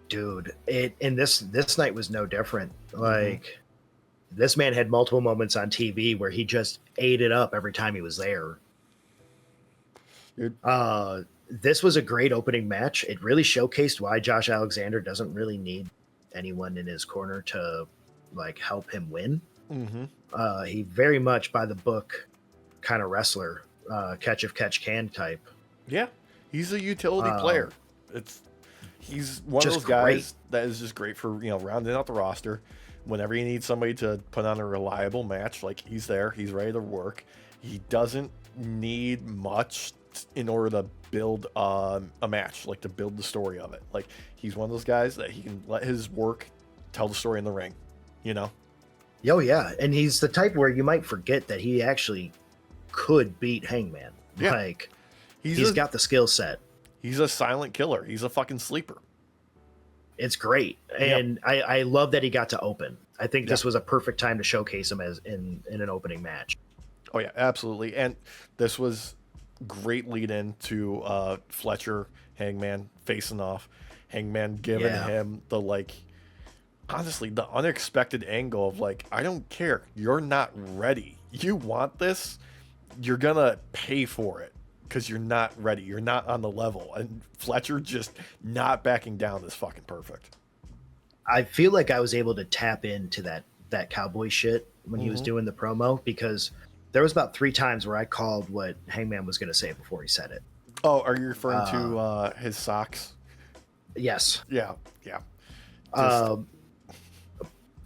Dude, this night was no different. Like this man had multiple moments on TV where he just ate it up every time he was there. Dude. This was a great opening match. It really showcased why Josh Alexander doesn't really need anyone in his corner to like help him win. He very much by the book kind of wrestler, catch if catch can type. Yeah, he's a utility player. He's one of those guys that is just great for rounding out the roster. Whenever you need somebody to put on a reliable match, like he's there, he's ready to work. He doesn't need much in order to build a match, like to build the story of it. Like he's one of those guys that he can let his work tell the story in the ring. Oh yeah, and he's the type where you might forget that he actually could beat Hangman. Yeah. Like he's got the skill set. He's a silent killer. He's a fucking sleeper. It's great, and I love that he got to open. I think this was a perfect time to showcase him as in an opening match. Oh yeah, absolutely. And this was great lead in to Fletcher Hangman facing off. Hangman giving him the honestly the unexpected angle of I don't care. You're not ready. You want this, you're gonna pay for it. Because you're not ready. You're not on the level. And Fletcher just not backing down is fucking perfect. I feel like I was able to tap into that cowboy shit when he was doing the promo, because there was about 3 times where I called what Hangman was going to say before he said it. Oh, are you referring to his socks? Yes. Yeah.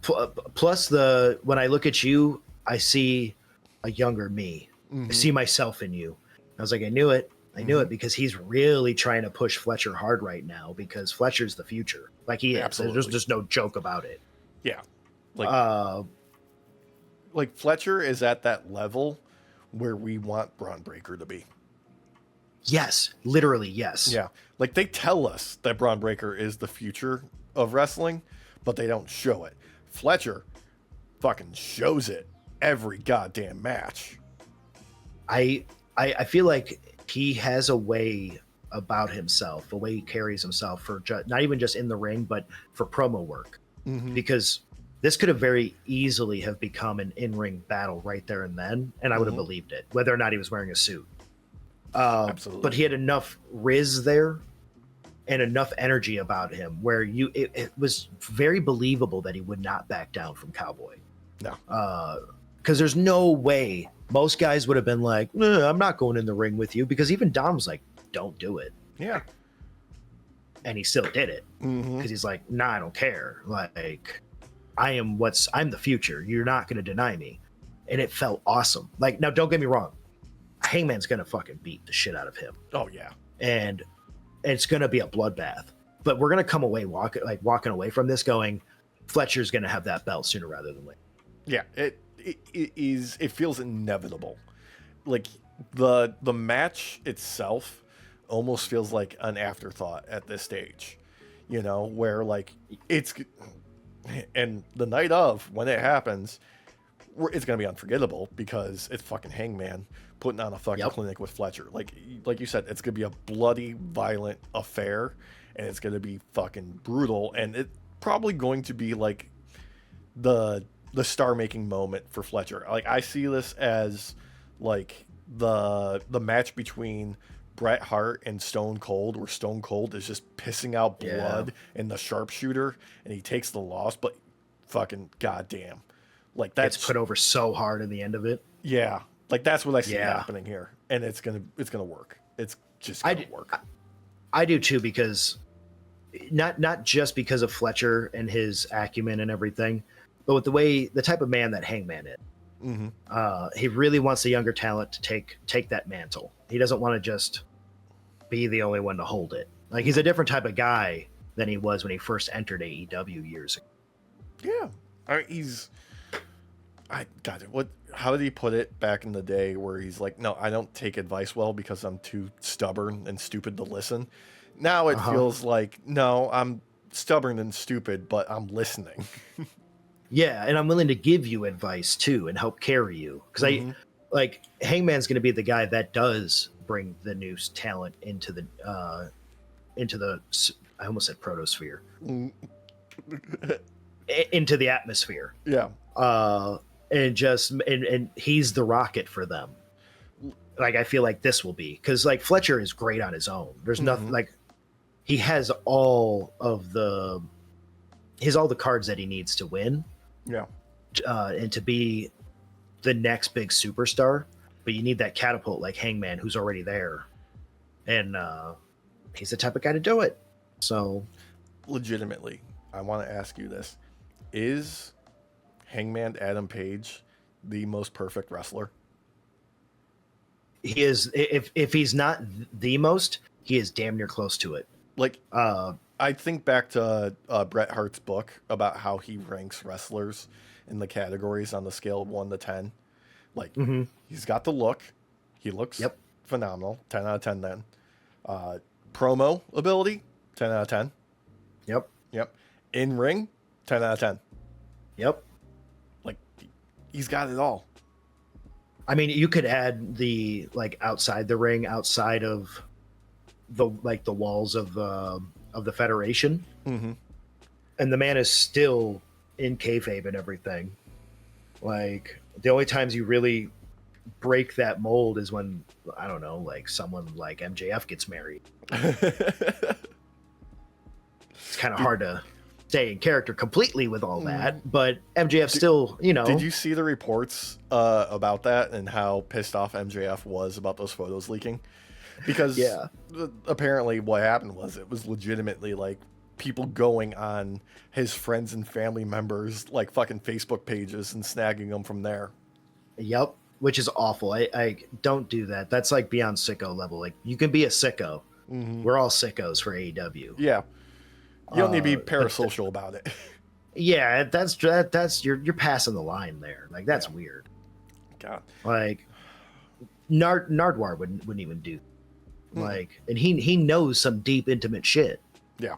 Plus, when I look at you, I see a younger me. I see myself in you. I was like, I knew it. I knew it, because he's really trying to push Fletcher hard right now, because Fletcher's the future. Like he is. Absolutely. There's just no joke about it. Yeah. Like Fletcher is at that level where we want Braun Breaker to be. Yes. Literally, yes. Yeah. Like they tell us that Braun Breaker is the future of wrestling, but they don't show it. Fletcher fucking shows it every goddamn match. I feel like he has a way about himself, a way he carries himself for not even just in the ring, but for promo work. Because this could have very easily have become an in-ring battle right there and then, and I would have believed it, whether or not he was wearing a suit. Absolutely. But he had enough riz there and enough energy about him where it was very believable that he would not back down from Cowboy. No. Because there's no way most guys would have been like, I'm not going in the ring with you, because even Dom's like, don't do it. Yeah. And he still did it because he's like, nah, I don't care. Like, I'm the future. You're not going to deny me. And it felt awesome. Like, now don't get me wrong. Hangman's going to fucking beat the shit out of him. Oh yeah. And it's going to be a bloodbath, but we're going to come away walking away from this going, Fletcher's going to have that belt sooner rather than later. Yeah. It feels inevitable. Like the match itself almost feels like an afterthought at this stage, where it's, and the night of when it happens, it's gonna be unforgettable because it's fucking Hangman putting on a fucking Yep. clinic with Fletcher. Like you said, it's gonna be a bloody, violent affair, and it's gonna be fucking brutal, and it's probably going to be like the star making moment for Fletcher. Like I see this as like the match between Bret Hart and Stone Cold, where Stone Cold is just pissing out blood in the sharpshooter, and he takes the loss, but fucking goddamn, like that's It's put over so hard in the end of it. yeah, like that's what I see happening here, and it's gonna work. It's just gonna work. I do too, because not just because of Fletcher and his acumen and everything, but with the type of man that Hangman is. He really wants the younger talent to take that mantle. He doesn't want to just be the only one to hold it. Like he's a different type of guy than he was when he first entered AEW years ago. Yeah, how did he put it back in the day where he's like, no, I don't take advice well because I'm too stubborn and stupid to listen. Now it feels like, no, I'm stubborn and stupid, but I'm listening. Yeah, and I'm willing to give you advice too and help carry you, because I like Hangman's going to be the guy that does bring the new talent into the I almost said protosphere, into the atmosphere. Yeah. And he's the rocket for them. Like I feel like this will be, because like Fletcher is great on his own. There's nothing like he has all the cards that he needs to win. Yeah. And to be the next big superstar, but you need that catapult like Hangman who's already there. And he's the type of guy to do it. So legitimately, I want to ask you this. Is Hangman Adam Page the most perfect wrestler? He is. If he's not the most, he is damn near close to it. Like, I think back to Bret Hart's book about how he ranks wrestlers in the categories on the scale of 1 to 10. Like, he's got the look. He looks phenomenal. 10 out of 10 then. Promo ability, 10 out of 10. Yep. In ring, 10 out of 10. Yep. Like, he's got it all. I mean, you could add the like outside the ring, outside of the walls of the Federation, and the man is still in kayfabe and everything. Like the only times you really break that mold is when, I don't know, like someone like MJF gets married. It's kind of hard to stay in character completely with all that, but MJF still, you know. Did you see the reports about that and how pissed off MJF was about those photos leaking? Because apparently what happened was it was legitimately like people going on his friends and family members like fucking Facebook pages and snagging them from there. Yep, which is awful. I don't do that. That's like beyond sicko level. Like you can be a sicko. We're all sickos for AEW. Yeah. You don't need to be parasocial about it. Yeah, that's you're passing the line there. Like that's weird. God. Like Nardwar wouldn't even do. Like, and he knows some deep intimate shit. Yeah.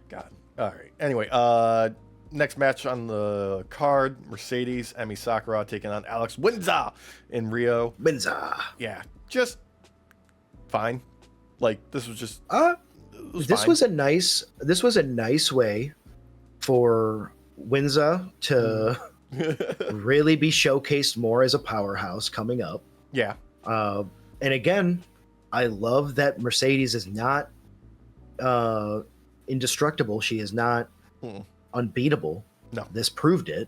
God. All right. Anyway, next match on the card: Mercedes Emi Sakura taking on Alex Windsor in Rio. Windsor. Yeah, just fine. Like this was just. This was a nice way for Windsor to really be showcased more as a powerhouse coming up. Yeah. And again, I love that Mercedes is not indestructible. She is not unbeatable. No. This proved it.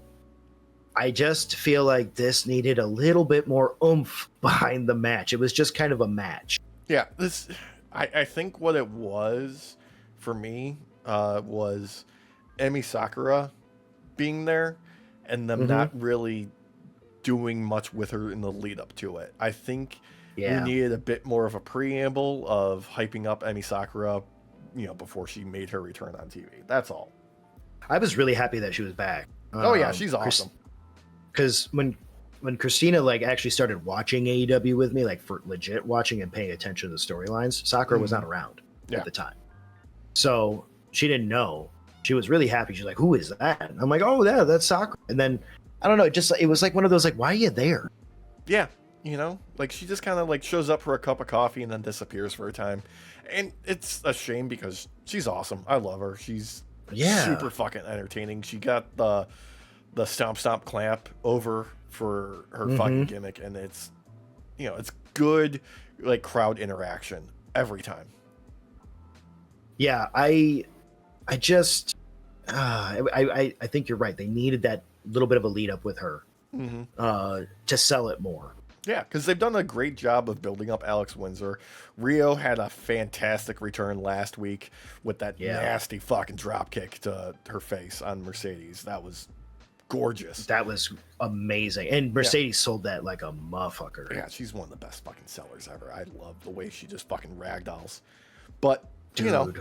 I just feel like this needed a little bit more oomph behind the match. It was just kind of a match. Yeah, I think what it was for me was Emi Sakura being there and them not really doing much with her in the lead up to it. I think we needed a bit more of a preamble of hyping up Emi Sakura, before she made her return on TV. That's all. I was really happy that she was back. Oh yeah, she's awesome. Because when Christina like actually started watching AEW with me, like for legit watching and paying attention to the storylines, Sakura was not around at the time. So she didn't know. She was really happy. She's like, who is that? And I'm like, oh yeah, that's Sakura. And then I don't know. It was like one of those like, why are you there? Yeah, you know, like she just kind of like shows up for a cup of coffee and then disappears for a time, and it's a shame because she's awesome. I love her. She's super fucking entertaining. She got the stomp stomp clamp over for her fucking gimmick, and it's, you know, it's good like crowd interaction every time. Yeah, I just I think you're right. They needed that little bit of a lead up with her to sell it more. Yeah, because they've done a great job of building up Alex Windsor. Rio had a fantastic return last week with that nasty fucking drop kick to her face on Mercedes. That was gorgeous. That was amazing. And Mercedes sold that like a motherfucker. Yeah, she's one of the best fucking sellers ever. I love the way she just fucking ragdolls. But, Dude. you know,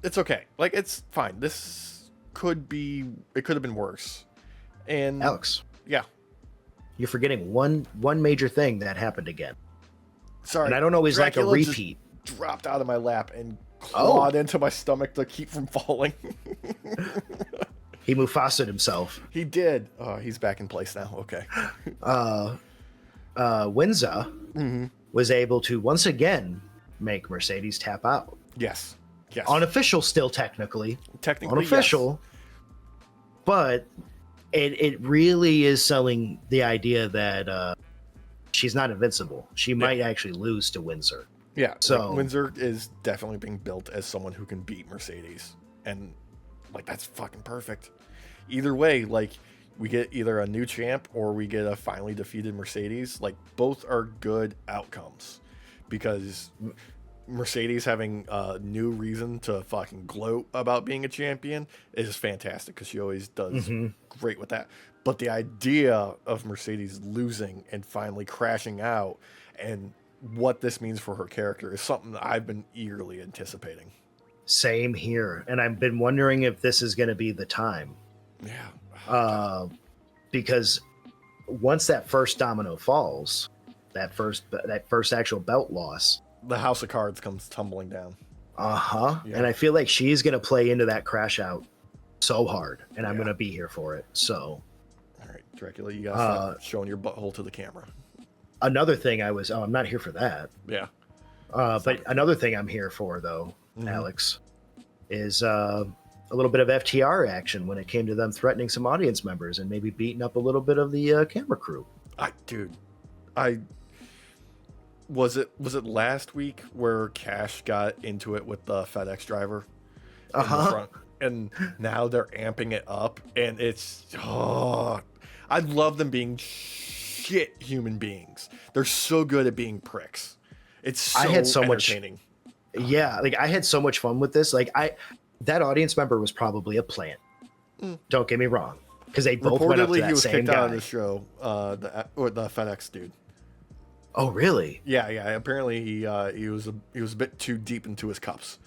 it's okay. Like, it's fine. It could have been worse. And Alex. Yeah. You're forgetting one major thing that happened again. Sorry. And I don't always like a repeat. Dropped out of my lap and clawed into my stomach to keep from falling. He Mufasa'd himself. He did. Oh, he's back in place now. Okay. Windsor was able to once again make Mercedes tap out. Yes. Yes. Unofficial still technically. Technically, unofficial. Yes. But it really is selling the idea that she's not invincible. She might actually lose to Windsor. Yeah, so like, Windsor is definitely being built as someone who can beat Mercedes. And, like, that's fucking perfect. Either way, like, we get either a new champ or we get a finally defeated Mercedes. Like, both are good outcomes. Because Mercedes having a new reason to fucking gloat about being a champion is fantastic, because she always does great with that. But the idea of Mercedes losing and finally crashing out and what this means for her character is something that I've been eagerly anticipating. Same here. And I've been wondering if this is going to be the time. Yeah. Because once that first domino falls, that first actual belt loss, the house of cards comes tumbling down. Yeah. And I feel like she's going to play into that crash out so hard, and I'm going to be here for it. So, all right, Dracula, you got to stop showing your butthole to the camera. Another thing I'm not here for that. Yeah. But another thing I'm here for, though, Alex, is a little bit of FTR action when it came to them threatening some audience members and maybe beating up a little bit of the camera crew. Was it last week where Cash got into it with the FedEx driver in the front? And now they're amping it up, and it's I love them being shit human beings. They're so good at being pricks. It's so entertaining. Yeah, like I had so much fun with this. Like that audience member was probably a plant. Don't get me wrong, because they both went up to that he was same kicked guy. out of the show. The FedEx dude. Oh, really? Yeah. Apparently, he was a bit too deep into his cups.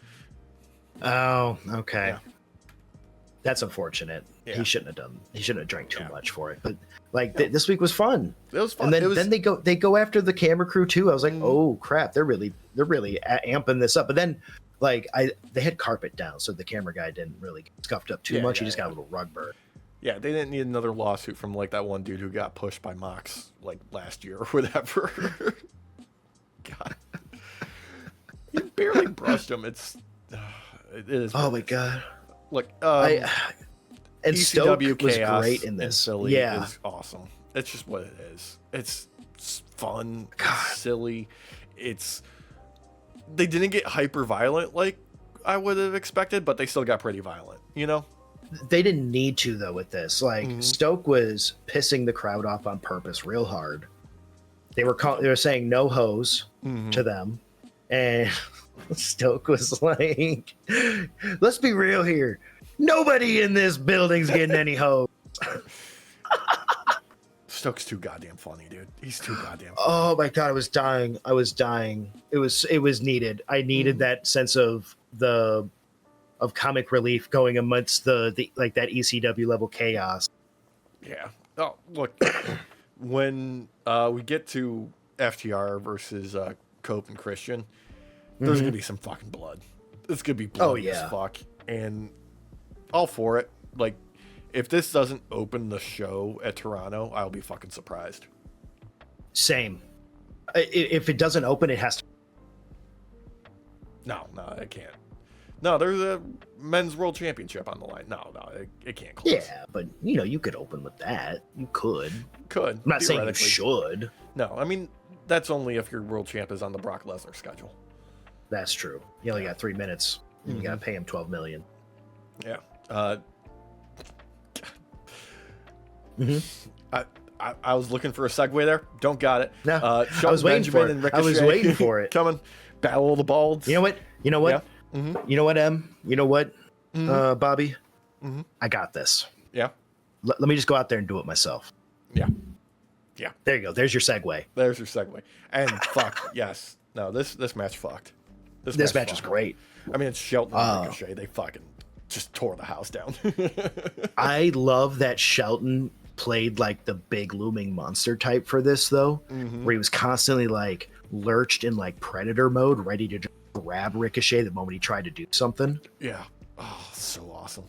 Oh, okay. Yeah. That's unfortunate. Yeah. He shouldn't have drank too much for it. But like this week was fun. It was fun. And then they go after the camera crew too. I was like, oh crap, they're really amping this up. But then like they had carpet down, so the camera guy didn't really get scuffed up too much. He just got a little rug burn. Yeah, they didn't need another lawsuit from like that one dude who got pushed by Mox like last year or whatever. God, you barely brushed him. It is. Oh my god. Look, and ECW Stoke was Chaos great in this. Philly is awesome. It's just what it is. It's fun. It's silly. They didn't get hyper violent like I would have expected, but they still got pretty violent. You know. They didn't need to though with this. Like Stoke was pissing the crowd off on purpose, real hard. They were saying no hose to them, and Stoke was like, "Let's be real here. Nobody in this building's getting any hose." Stoke's too goddamn funny, dude. He's too goddamn funny. Oh my god, I was dying. It was needed. I needed that sense of comic relief going amongst the like that ECW level chaos. Yeah. Oh, look, when we get to FTR versus Cope and Christian, there's gonna be some fucking blood. It's gonna be bloody as fuck, and all for it. Like, If this doesn't open the show at Toronto, I'll be fucking surprised. Same. If it doesn't open, it has to. No, it can't. No, there's a men's world championship on the line. No, it can't close. Yeah, but you could open with that. You could. Could. I'm not saying you should. No, I mean, that's only if your world champ is on the Brock Lesnar schedule. That's true. You only got 3 minutes, and you got to pay him $12 million. Yeah. I was looking for a segue there. Don't got it. No, I was waiting for it. I was waiting for it. Coming. Battle of the Balds. You know what? Yeah. You know what, Em? You know what, Bobby? I got this. Yeah. Let me just go out there and do it myself. Yeah. There you go. There's your segue. There's your segue. And fuck, yes. No, this match fucked. This match is great. I mean, it's Shelton and Ricochet. They fucking just tore the house down. I love that Shelton played like the big looming monster type for this, though, where he was constantly like lurched in like predator mode, ready to just grab Ricochet the moment he tried to do something. Yeah. Oh, so awesome.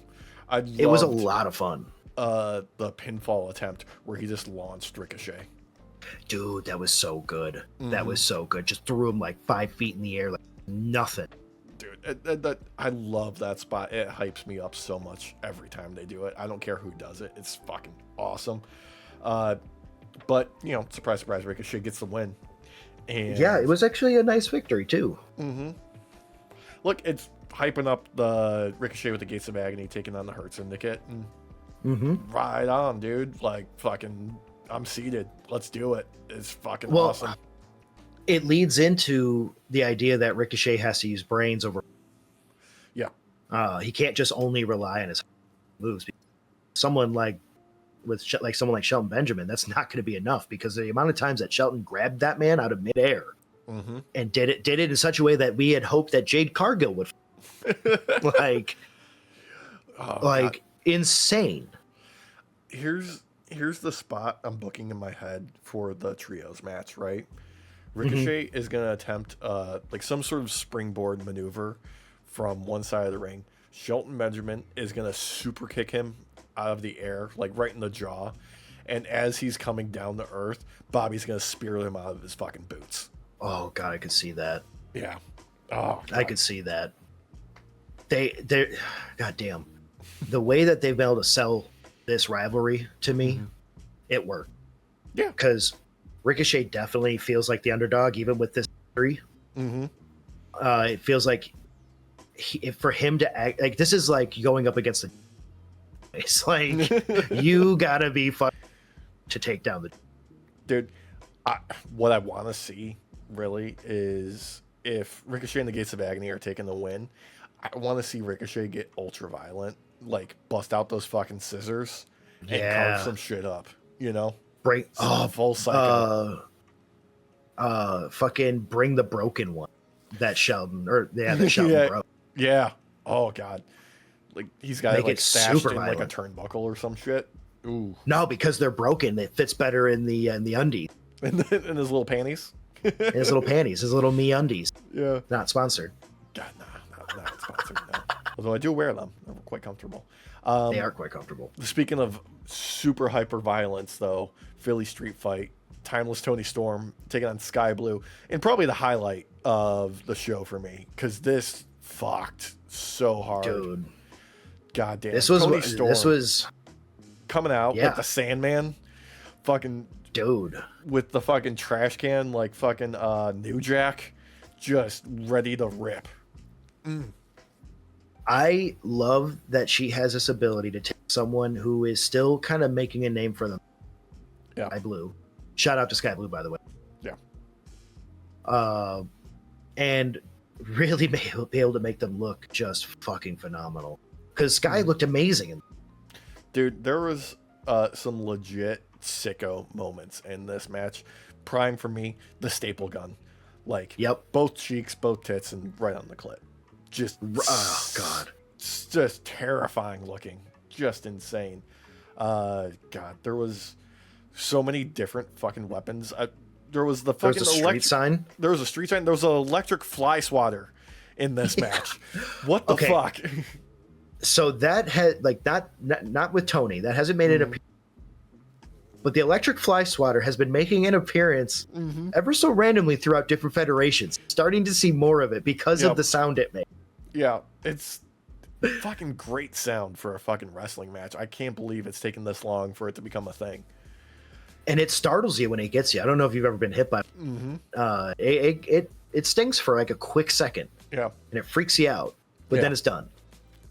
It was a lot of fun. The pinfall attempt where he just launched Ricochet. Dude, that was so good. That was so good. Just threw him like 5 feet in the air, like nothing. Dude, I love that spot. It hypes me up so much every time they do it. I don't care who does it. It's fucking awesome. But, surprise, surprise, Ricochet gets the win. And yeah, it was actually a nice victory, too. Look, it's hyping up the Ricochet with the Gates of Agony taking on the Hurt Syndicate. And right on, dude. Like, fucking, I'm seated. Let's do it. It's fucking awesome. It leads into the idea that Ricochet has to use brains over. Yeah. He can't just only rely on his moves. Someone like someone like Shelton Benjamin, that's not going to be enough, because the amount of times that Shelton grabbed that man out of midair and did it in such a way that we had hoped that Jade Cargill would God. Insane. Here's the spot I'm booking in my head for the trios match, right? Ricochet is going to attempt some sort of springboard maneuver from one side of the ring. Shelton Benjamin is going to super kick him out of the air, like right in the jaw. And as he's coming down to earth, Bobby's going to spear him out of his fucking boots. Oh, God, I could see that. Yeah. Oh, God. I could see that. They're goddamn. The way that they've been able to sell this rivalry to me, it worked. Yeah. Because Ricochet definitely feels like the underdog, even with this victory. It feels like for him to act like this is like going up against the. It's like you gotta be fun to take down the. Dude, what I want to see really is if Ricochet and the Gates of Agony are taking the win, I want to see Ricochet get ultra violent, like bust out those fucking scissors and carve some shit up, Break full cycle. Fucking bring the broken one. That Shelton broke. Yeah. Oh God. Like he's got it stashed in violent. like a turnbuckle or some shit. Ooh. No, because they're broken. It fits better in the undies. In his little panties. In his little panties, his little me undies. Yeah. Not sponsored. God, not sponsored. No. Although I do wear them. They're quite comfortable. They are quite comfortable. Speaking of super hyper violence, though, Philly Street Fight, Timeless Tony Storm taking on Sky Blue, and probably the highlight of the show for me, because this fucked so hard. Dude. God damn. This was coming out like the Sandman, fucking dude, with the fucking trash can like fucking New Jack, just ready to rip. I love that she has this ability to take someone who is still kind of making a name for them. Yeah. Sky Blue. Shout out to Sky Blue, by the way. Yeah. And really be able to make them look just fucking phenomenal. Because Sky looked amazing. Dude, there was some legit sicko moments in this match. Prime for me, the staple gun. Like, both cheeks, both tits, and right on the clit. Just, oh, God. Just terrifying looking. Just insane. God, there was so many different fucking weapons. There was the fucking street sign. There was a street sign. There was an electric fly swatter in this match. What the fuck? So that had like not with Tony. That hasn't made an appearance. But the electric fly swatter has been making an appearance ever so randomly throughout different federations. Starting to see more of it because of the sound it makes. Yeah, it's fucking great sound for a fucking wrestling match. I can't believe it's taken this long for it to become a thing. And it startles you when it gets you. I don't know if you've ever been hit by it. It stings for like a quick second. Yeah. And it freaks you out. But then it's done.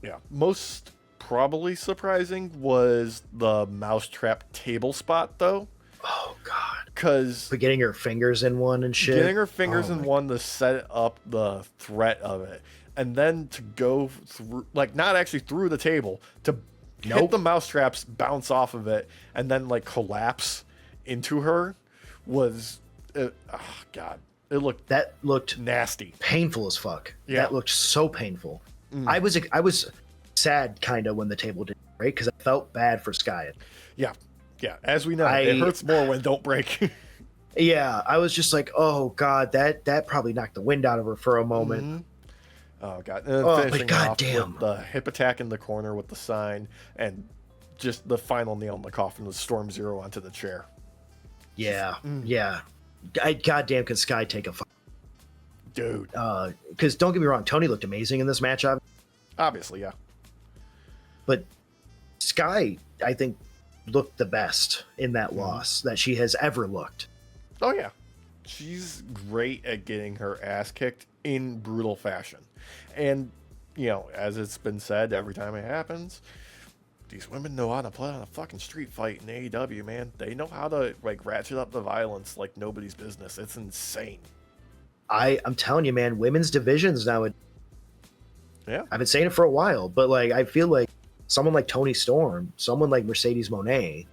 Yeah. Most probably surprising was the mousetrap table spot, though. Oh, God. Because getting her fingers in one and shit. Getting her fingers in one to set up the threat of it. And then to go through, like, not actually through the table, to hit the mousetraps, bounce off of it, and then, like, collapse into her was, oh, God. That looked nasty. Painful as fuck. Yeah. That looked so painful. I was sad, kind of, when the table didn't break, because I felt bad for Sky. Yeah. Yeah. As we know, it hurts more when it don't break. Yeah. I was just like, oh, God, that probably knocked the wind out of her for a moment. Oh, God. And then finishing God off damn. with the hip attack in the corner with the sign, and just the final nail in the coffin was Storm Zero onto the chair. Yeah. Yeah. Goddamn, can Sky take a dude? Because don't get me wrong, Tony looked amazing in this match. Obviously, yeah. But Sky, I think, looked the best in that loss that she has ever looked. Oh, yeah. She's great at getting her ass kicked in brutal fashion. And, you know, as it's been said every time it happens, these women know how to play on a fucking street fight in AEW, man. They know how to, like, ratchet up the violence like nobody's business. It's insane. I'm telling you, man, women's divisions now. Yeah. I've been saying it for a while, but, like, I feel like someone like Toni Storm, someone like Mercedes Moné,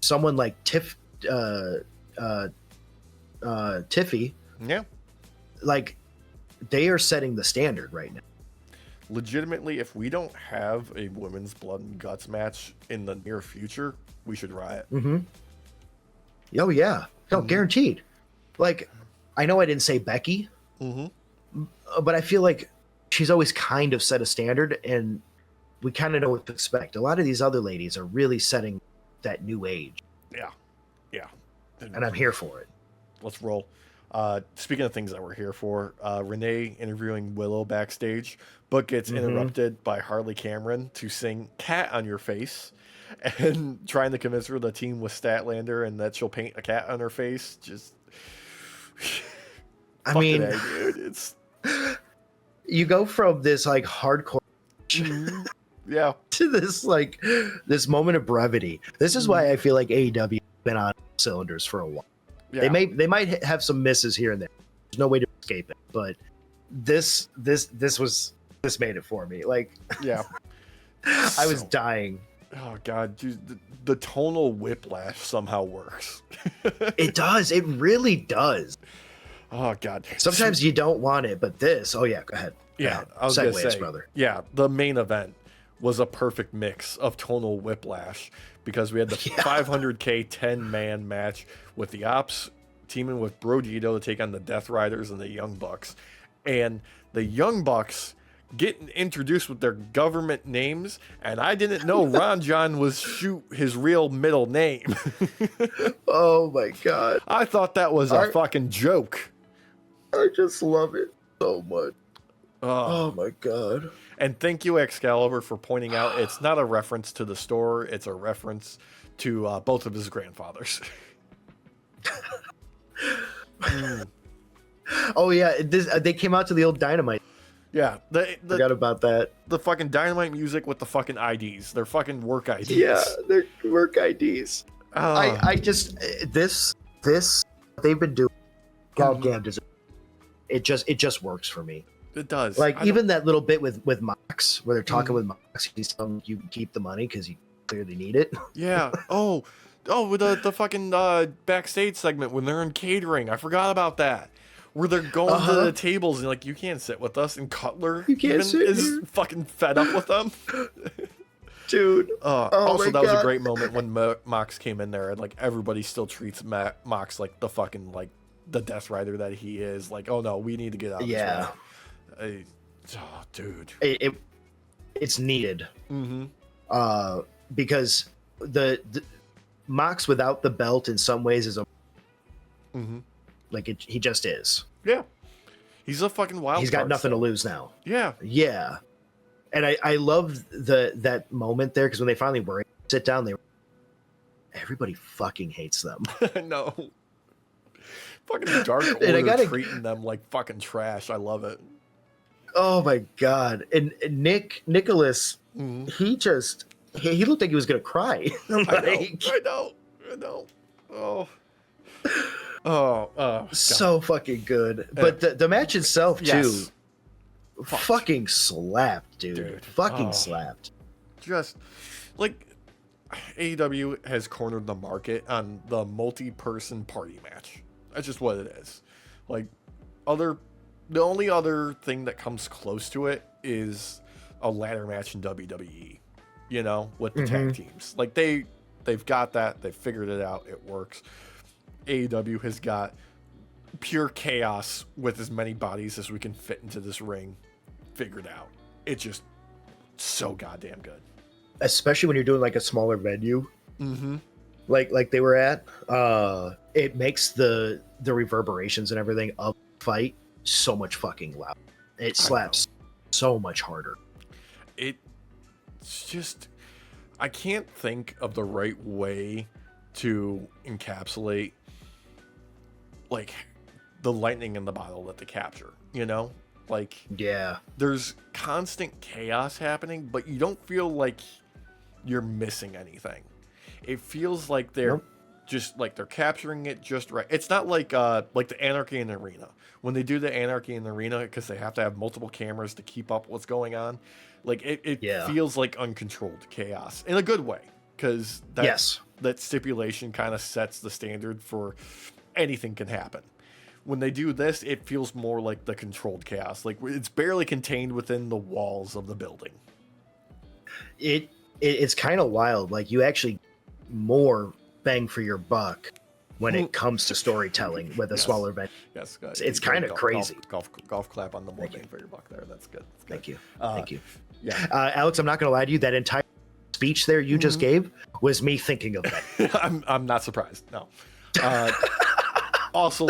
someone like Tiffy, yeah, like, they are setting the standard right now. Legitimately, if we don't have a women's blood and guts match in the near future, we should riot. Oh, yeah. No, guaranteed. Like, I know I didn't say Becky, but I feel like she's always kind of set a standard, and we kind of know what to expect. A lot of these other ladies are really setting that new age. Yeah. Yeah. And I'm here for it. Let's roll. Speaking of things that we're here for, Renee interviewing Willow backstage, but gets interrupted by Harley Cameron to sing Cat on Your Face, and trying to convince her the team was Statlander and that she'll paint a cat on her face. Just, I mean, dude, it's, you go from this like hardcore yeah, to this like this moment of brevity. This is why I feel like AEW has been on cylinders for a while. Yeah. They might have some misses here and there. There's no way to escape it, but this made it for me. Like, yeah, I was dying. Oh, God, dude, the tonal whiplash somehow works. It does. It really does. Oh, God. Sometimes you don't want it, but this. Oh, yeah. Go ahead. Yeah, I was going to say, brother. Yeah, the main event was a perfect mix of tonal whiplash because we had the 500K 10-man match with the Ops teaming with Brogito to take on the Death Riders and the Young Bucks. And the Young Bucks getting introduced with their government names, and I didn't know Ron John was his real middle name. Oh my God. I thought that was a fucking joke. I just love it so much. Oh my God. And thank you, Excalibur, for pointing out it's not a reference to the store, it's a reference to both of his grandfathers. Oh yeah, they came out to the old Dynamite. Yeah, forgot about that. The fucking Dynamite music with the fucking IDs. They're fucking work IDs. Yeah, they're work IDs. I just this they've been doing. Goddamn, it just works for me. It does. Like even that little bit with Mox, where they're talking with Mox, he's telling you keep the money because you clearly need it. Yeah. Oh, with the fucking backstage segment when they're in catering. I forgot about that. Where they're going to the tables and like, you can't sit with us, and Cutler is fucking fed up with them. Dude. Also, that was a great moment when Mox came in there and like everybody still treats Mox like the fucking like the Death Rider that he is. Like, oh no, we need to get out of this way. Oh, dude. It it's needed. Mm-hmm. Because the Mox without the belt in some ways is a Mm-hmm. like he just is. Yeah. He's a fucking wild He's got card nothing still. to lose now. Yeah. Yeah. And I love that moment there because when they finally were able to sit down, everybody fucking hates them. No. Fucking Dark Order treating them like fucking trash. I love it. Oh my god! And Nicholas, he looked like he was gonna cry. I know. Oh, so fucking good. But the match itself too, fucking slapped, dude. Fucking slapped. Just like AEW has cornered the market on the multi-person party match. That's just what it is. Like the only other thing that comes close to it is a ladder match in WWE, you know, with the tag teams. Like they've got that, they've figured it out, it works. AEW has got pure chaos with as many bodies as we can fit into this ring figured out. It's just so goddamn good. Especially when you're doing like a smaller venue. Like they were at, it makes the reverberations and everything of the fight so much fucking loud. It slaps so much harder. It's just, I can't think of the right way to encapsulate like the lightning in the bottle that they capture, you know? Like, yeah, there's constant chaos happening, but you don't feel like you're missing anything. It feels like they're just like they're capturing it just right. It's not like the Anarchy in the Arena. When they do the Anarchy in the Arena, because they have to have multiple cameras to keep up what's going on, like it feels like uncontrolled chaos in a good way, because that stipulation kind of sets the standard for anything can happen. When they do this, it feels more like the controlled chaos. Like it's barely contained within the walls of the building. It's kind of wild. Like you actually more bang for your buck when it comes to storytelling with a smaller venue. Yes, it's kind of crazy. Golf clap on the more bang for your buck there. That's good. Thank you. Yeah, Alex, I'm not going to lie to you. That entire speech there you just gave was me thinking of that. I'm not surprised. No. Also,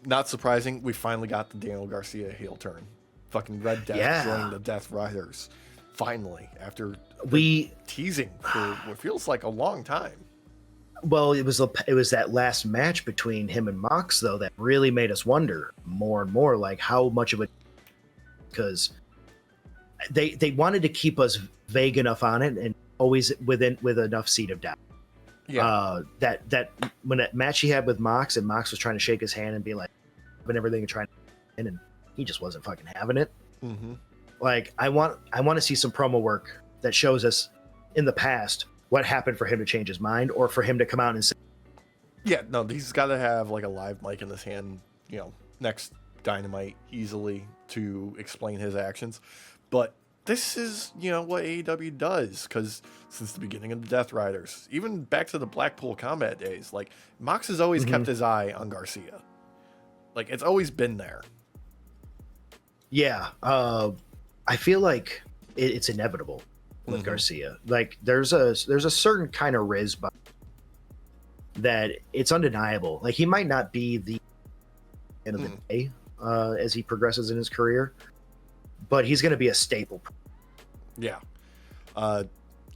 not surprising, we finally got the Daniel Garcia heel turn. Fucking Red Death joining the Death Riders. Finally, after teasing for what feels like a long time. Well, it was that last match between him and Mox though that really made us wonder more and more, like how much of it, because they wanted to keep us vague enough on it and always with enough seed of doubt. Yeah. That when that match he had with Mox and Mox was trying to shake his hand and be like, and everything and trying to, and he just wasn't fucking having it. Like I want to see some promo work that shows us in the past what happened for him to change his mind, or for him to come out and say, yeah, no, he's got to have like a live mic in his hand, you know, next Dynamite easily to explain his actions. But this is, you know, what AEW does, because since the beginning of the Death Riders, even back to the Blackpool Combat days, like Mox has always kept his eye on Garcia. Like it's always been there. Yeah, I feel like it's inevitable with Garcia. Like there's a certain kind of riz that it's undeniable. Like he might not be the end of the day as he progresses in his career, but he's going to be a staple. Yeah.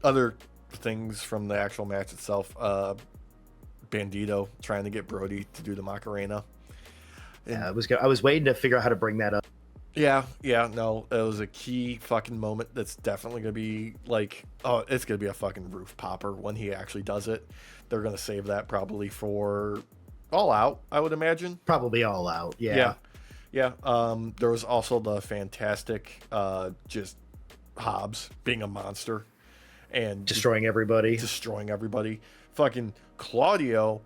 Other things from the actual match itself, Bandito trying to get Brody to do the Macarena. Yeah, I was waiting to figure out how to bring that up. Yeah, no, it was a key fucking moment that's definitely going to be like, oh, it's going to be a fucking roof popper when he actually does it. They're going to save that probably for All Out, I would imagine. Probably All Out, yeah. Yeah. There was also the fantastic just Hobbs being a monster and destroying everybody. Fucking Claudio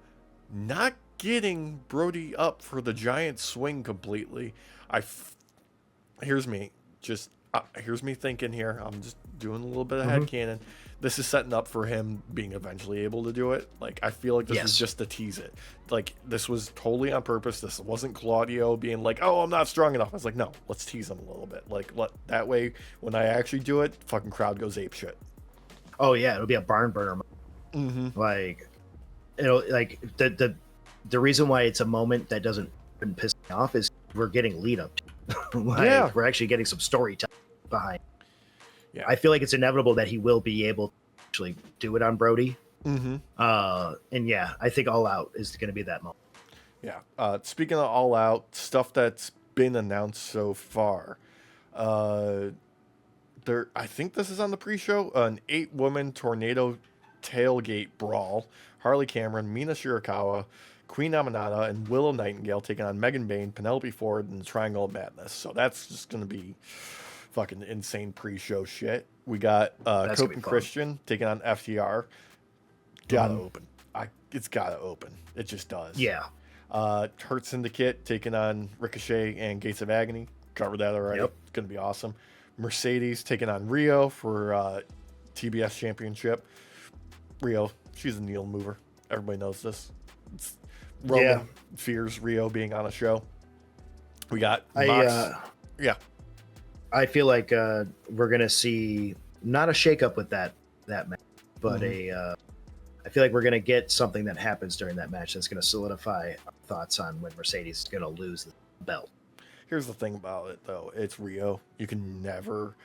not getting Brody up for the giant swing completely. Here's me. Just Here's me thinking here. I'm just doing a little bit of Mm-hmm. headcanon. This is setting up for him being eventually able to do it. Like, I feel like this was Yes. just to tease it. Like, this was totally on purpose. This wasn't Claudio being like, oh, I'm not strong enough. I was like, no, let's tease him a little bit. Like, that way, when I actually do it, fucking crowd goes ape shit. Oh yeah, it'll be a barn burner. Mm-hmm. Like, it'll like the reason why it's a moment that doesn't piss me off is we're getting lead up to. Like, we're actually getting some storytelling behind. Yeah. I feel like it's inevitable that he will be able to actually do it on Brody. Mm-hmm. And yeah, I think All Out is going to be that moment. Yeah. Speaking of All Out, stuff that's been announced so far. I think this is on the pre-show. An 8-woman tornado tailgate brawl. Harley Cameron, Mina Shirakawa, Queen Amanada, and Willow Nightingale taking on Megan Bayne, Penelope Ford, and the Triangle of Madness. So that's just going to be fucking insane pre-show shit. We got Cope and Christian taking on FTR. Gotta open. It's gotta open. It just does. Yeah. Hurt Syndicate taking on Ricochet and Gates of Agony. Covered that already. Yep. It's gonna be awesome. Mercedes taking on Rio for TBS Championship. Rio, she's a needle mover. Everybody knows this. Roman fears Rio being on a show. We got Mox. I feel like we're gonna see not a shakeup with that match, but I feel like we're gonna get something that happens during that match that's gonna solidify our thoughts on when Mercedes is gonna lose the belt. Here's the thing about it, though. It's Rio. You can never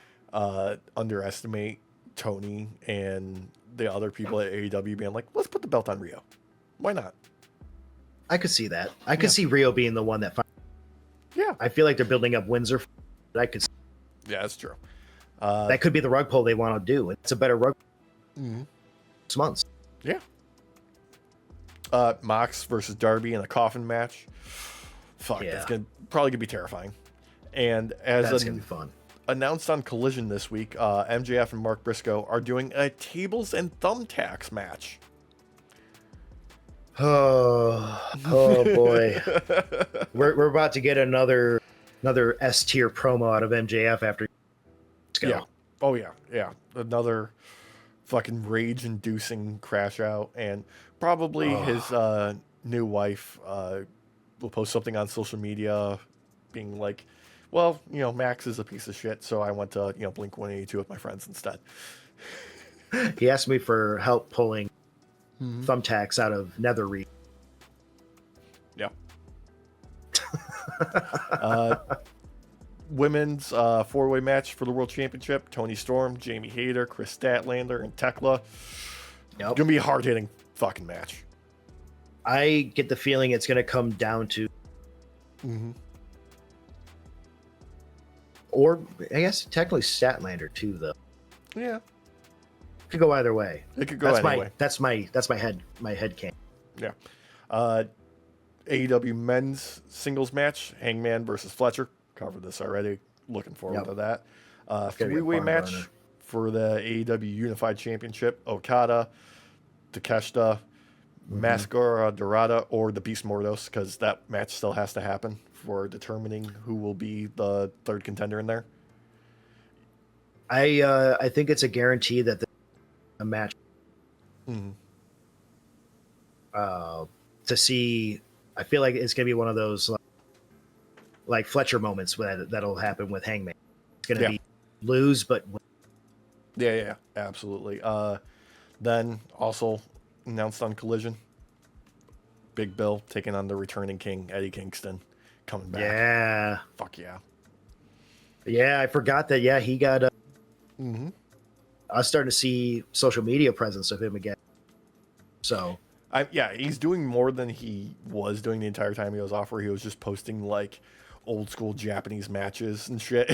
underestimate Tony and the other people at AEW being like, let's put the belt on Rio. Why not? I could see that. I could see Rio being the one that. Yeah. I feel like they're building up Windsor. I could. Yeah, that's true. That could be the rug pull they want to do. It's a better rug. 6 months. Yeah. Mox versus Darby in a coffin match. Fuck, that's probably gonna be terrifying. And as that's gonna be fun. Announced on Collision this week, MJF and Mark Briscoe are doing a tables and thumbtacks match. Oh boy, we're about to get another S tier promo out of MJF after. Yeah. Oh yeah. Another fucking rage-inducing crash out, and probably his new wife will post something on social media, being like, "Well, Max is a piece of shit, so I went to Blink 182 with my friends instead." He asked me for help pulling thumbtacks out of Netherreach. Yeah. Women's 4-way match for the World Championship. Toni Storm, Jamie Hayter, Chris Statlander, and Tekla. Yep. Gonna be a hard-hitting fucking match. I get the feeling it's gonna come down to or I guess technically Statlander too, though. Yeah. Could go either way. It could go either way. That's my head can. Yeah. AEW men's singles match, Hangman versus Fletcher. Covered this already. Looking forward to that. 3-way match for the AEW Unified Championship. Okada, Takeshita, Mascara Dorada, or the Beast Mordos, because that match still has to happen for determining who will be the third contender in there. I think it's a guarantee that a match to see. I feel like it's gonna be one of those like Fletcher moments that'll happen with Hangman. It's gonna be lose, but yeah, absolutely. Then also announced on Collision, Big Bill taking on the returning King Eddie Kingston, coming back. Yeah, fuck yeah. Yeah, I forgot that. Yeah, he got. I was starting to see social media presence of him again. So. He's doing more than he was doing the entire time he was off, where he was just posting like old school Japanese matches and shit.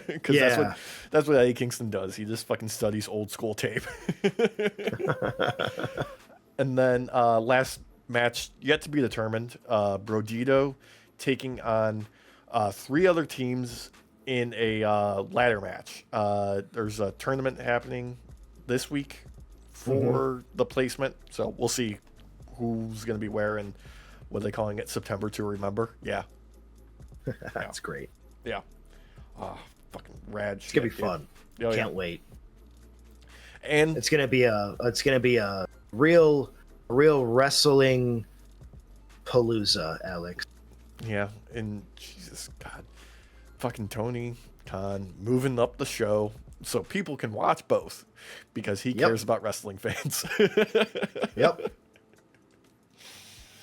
Because that's what Eddie Kingston does. He just fucking studies old school tape. And then last match yet to be determined, Brodito taking on 3 other teams in a ladder match. There's a tournament happening this week for the placement, so we'll see who's going to be where, and what are they calling it, September to Remember. That's great. fucking rad shit. It's gonna be fun. Oh, Can't wait. And it's gonna be a real wrestling palooza, Alex. Yeah, and Jesus God, fucking Tony Khan moving up the show so people can watch both because he cares about wrestling fans. Yep.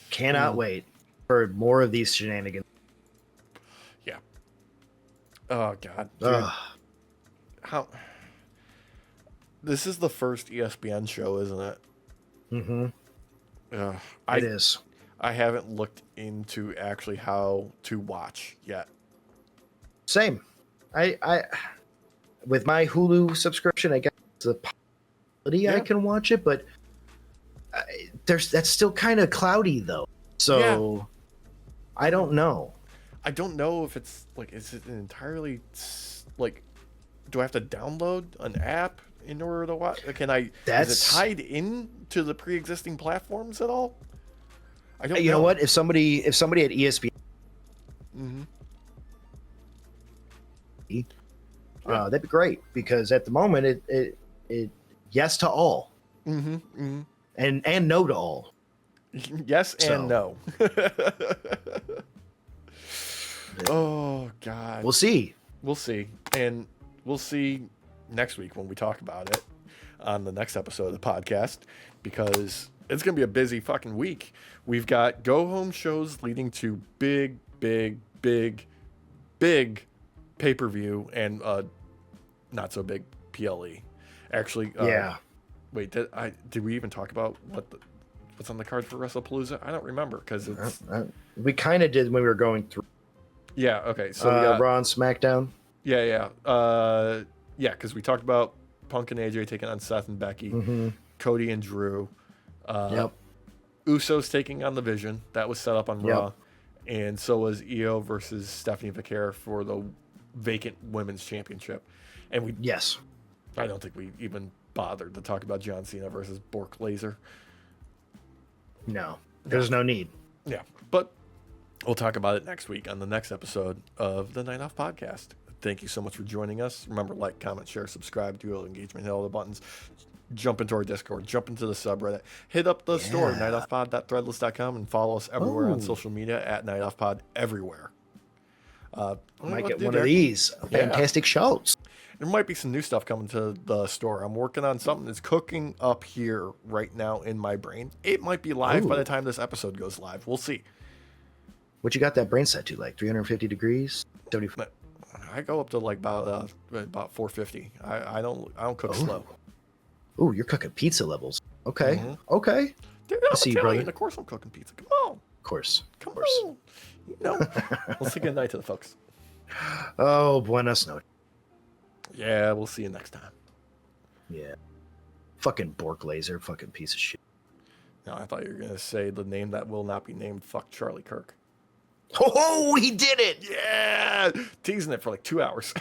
Cannot wait for more of these shenanigans. Yeah. Oh God. Dude. How? This is the first ESPN show, isn't it? Mm-hmm. It is. I haven't looked into actually how to watch yet. Same. I with my Hulu subscription, I guess it's a possibility I can watch it, but that's still kind of cloudy though. So I don't know. I don't know if it's like, is it entirely like, do I have to download an app in order to watch? Can I? Is it tied in to the pre-existing platforms at all? I don't know. You know what? If somebody at ESPN, that'd be great because at the moment it yes to all, and no to all. Yes and no. Oh God. We'll see. And we'll see next week when we talk about it on the next episode of the podcast, because it's gonna be a busy fucking week. We've got go home shows leading to big pay-per-view and not so big PLE. Actually, wait, did we even talk about what's on the card for WrestlePalooza? I don't remember because it's we kind of did when we were going through. Yeah. Okay. So we got Raw and SmackDown. Yeah. Because we talked about Punk and AJ taking on Seth and Becky, Cody and Drew. Usos taking on the Vision. That was set up on Raw, and so was Io versus Stephanie Vaquer for the vacant women's championship. And I don't think we even bothered to talk about John Cena versus Bork Laser. No, there's no need. Yeah, but we'll talk about it next week on the next episode of the Night Off Podcast. Thank you so much for joining us. Remember, like, comment, share, subscribe, do all engagement, hit all the buttons. Jump into our Discord, jump into the subreddit, hit up the store, nightoffpod.threadless.com, and follow us everywhere on social media at nightoffpod everywhere. Might get one of these fantastic shows. There might be some new stuff coming to the store. I'm working on something that's cooking up here right now in my brain. It might be live by the time this episode goes live. We'll see. What you got that brain set to? Like 350 degrees? 75? I go up to like about 450. I don't cook slow. Ooh, you're cooking pizza levels. Okay. Okay. Dude, I'm Italian. Of course I'm cooking pizza. Come on. Of course. Come on. You know. We'll say good night to the folks. Oh, buenas noches. Yeah, we'll see you next time. Yeah. Fucking Bork Laser, fucking piece of shit. No, I thought you were going to say the name that will not be named. Fuck Charlie Kirk. Oh, he did it! Yeah! Teasing it for like 2 hours.